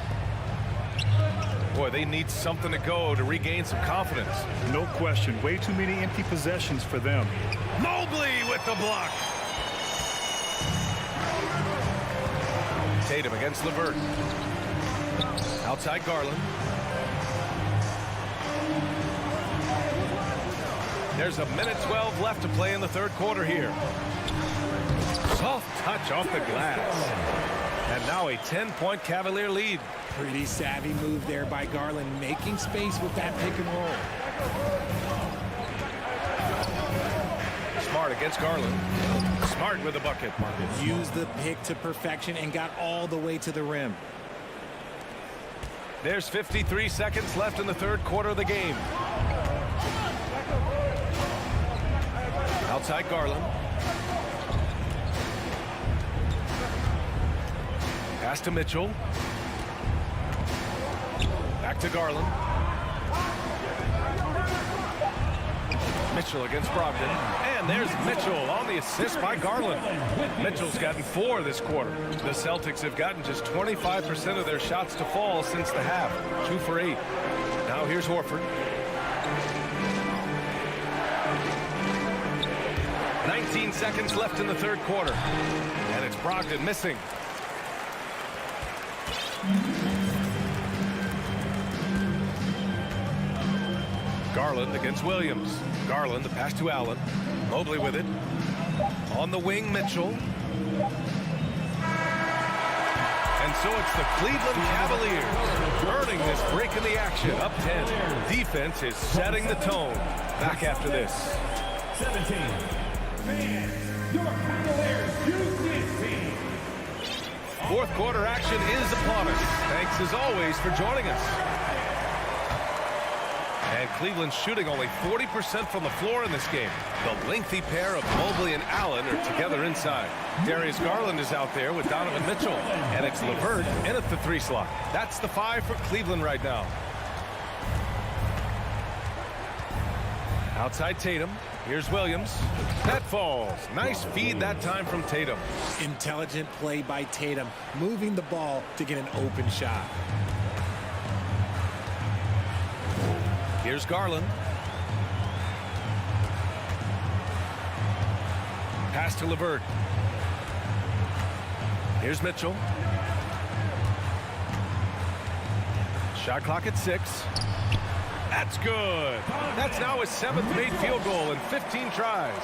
Boy, they need something to go to regain some confidence. No question. Way too many empty possessions for them. Mobley with the block. Tatum against LeVert. Outside Garland. There's a minute 12 left to play in the third quarter here. Soft touch off the glass. And now a 10-point Cavalier lead. Pretty savvy move there by Garland, making space with that pick and roll. Smart against Garland. Smart with a bucket. Used the pick to perfection and got all the way to the rim. There's 53 seconds left in the third quarter of the game. Outside Garland. Pass to Mitchell. Back to Garland. Mitchell against Brogdon. And there's Mitchell on the assist by Garland. Mitchell's gotten 4 this quarter. The Celtics have gotten just 25% of their shots to fall since the half. 2 for 8. Now here's Horford. 19 seconds left in the third quarter. And it's Brogdon missing. Garland against Williams. Garland, the pass to Allen. Mobley with it. On the wing, Mitchell. And so it's the Cleveland Cavaliers earning this break in the action. Up 10. Defense is setting the tone. Back after this. 17. Fans, your Cavaliers U16. Fourth quarter action is upon us. Thanks as always for joining us. And Cleveland shooting only 40% from the floor in this game. The lengthy pair of Mobley and Allen are together inside. Darius Garland is out there with Donovan Mitchell. And it's LeVert in at the 3 slot. That's the 5 for Cleveland right now. Outside Tatum. Here's Williams. That falls. Nice feed that time from Tatum. Intelligent play by Tatum, moving the ball to get an open shot. Here's Garland. Pass to LeVert. Here's Mitchell. Shot clock at 6. That's good. That's now his 7th made field goal in 15 tries.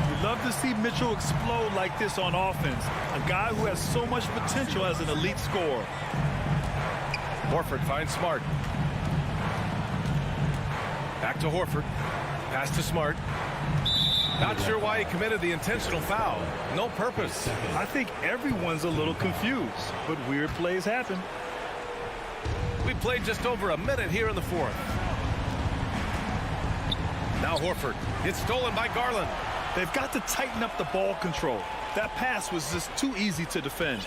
You love to see Mitchell explode like this on offense. A guy who has so much potential as an elite scorer. Horford finds Smart. Back to Horford. Pass to Smart. Not sure why he committed the intentional foul. No purpose. I think everyone's a little confused, but weird plays happen. We played just over a minute here in the 4th. Now Horford. It's stolen by Garland. They've got to tighten up the ball control. That pass was just too easy to defend.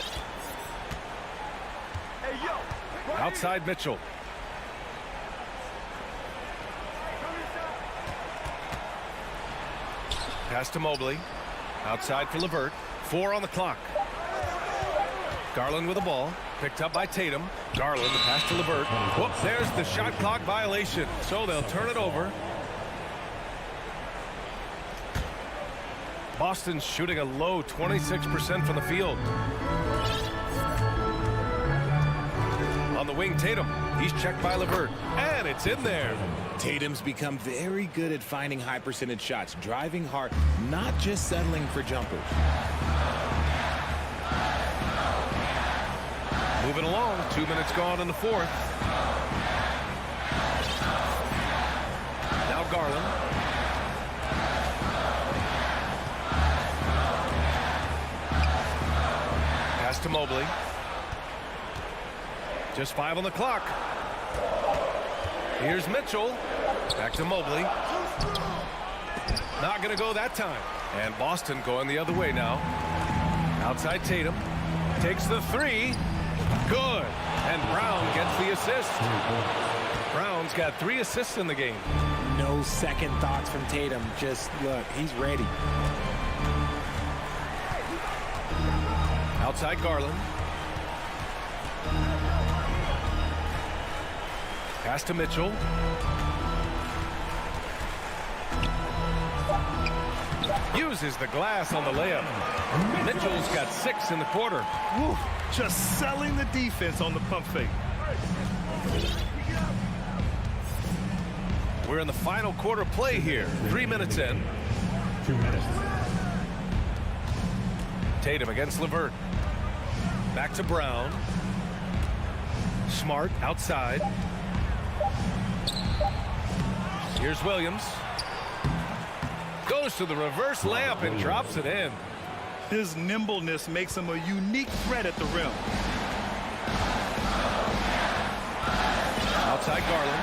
Outside Mitchell. Pass to Mobley. Outside for LeVert. 4 on the clock. Garland with the ball. Picked up by Tatum. Garland, the pass to LeVert. Whoops, there's the shot clock violation. So they'll turn it over. Boston's shooting a low 26% from the field. On the wing, Tatum. He's checked by LeVert. And it's in there. Tatum's become very good at finding high percentage shots, driving hard, not just settling for jumpers. Moving along, 2 minutes gone in the 4th. Now Garland. Pass to Mobley. Just 5 on the clock. Here's Mitchell. Back to Mobley. Not going to go that time. And Boston going the other way now. Outside Tatum. Takes the 3. Good. And Brown gets the assist. Brown's got 3 assists in the game. No second thoughts from Tatum. Just look, he's ready. Outside Garland. Pass to Mitchell. Uses the glass on the layup. Mitchell's got 6 in the quarter. Woo, just selling the defense on the pump fake. We're in the final quarter play here. 3 minutes in. 2 minutes. Tatum against LeVert. Back to Brown. Smart outside. Here's Williams. Goes to the reverse layup and drops it in. His nimbleness makes him a unique threat at the rim. Outside Garland.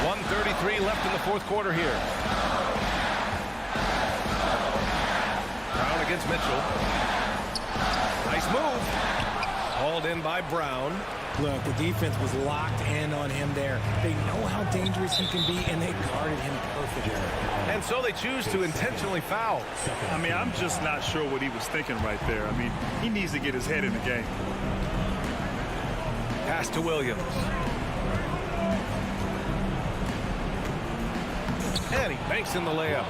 1:33 left in the 4th quarter here. Brown against Mitchell. Nice move. Hauled in by Brown. Look, the defense was locked in on him there. They know how dangerous he can be, and they guarded him perfectly. And so they choose to intentionally foul. I mean, I'm just not sure what he was thinking right there. I mean, he needs to get his head in the game. Pass to Williams. And he banks in the layup.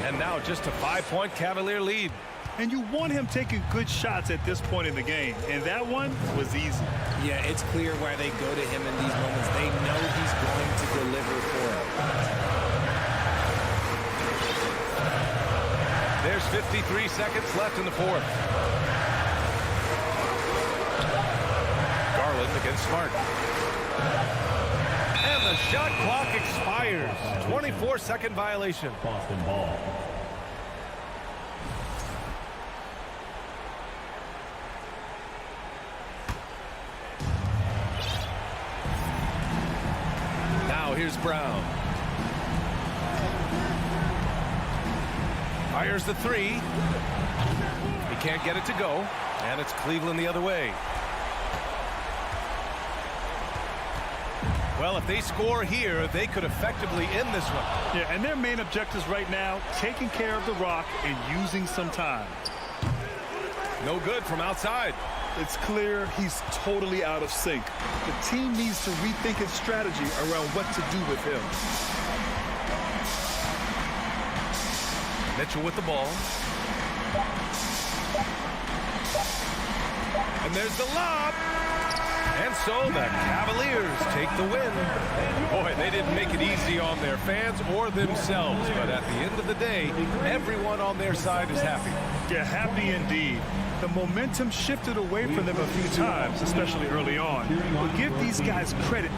And now just a 5-point Cavalier lead. And you want him taking good shots at this point in the game. And that one was easy. Yeah, it's clear why they go to him in these moments. They know he's going to deliver for them. There's 53 seconds left in the fourth. Garland against Smart. And the shot clock expires. 24-second violation. Boston ball. Now here's Brown. Fires the three. He can't get it to go. And it's Cleveland the other way. Well, if they score here, they could effectively end this one. Yeah, and their main objectives right now, taking care of the rock and using some time. No good from outside. It's clear he's totally out of sync. The team needs to rethink its strategy around what to do with him. Mitchell with the ball. And there's the lob. And so the Cavaliers take the win. Boy, they didn't make it easy on their fans or themselves. But at the end of the day, everyone on their side is happy. Yeah, happy indeed. The momentum shifted away from them a few times, especially early on. But give these guys credit.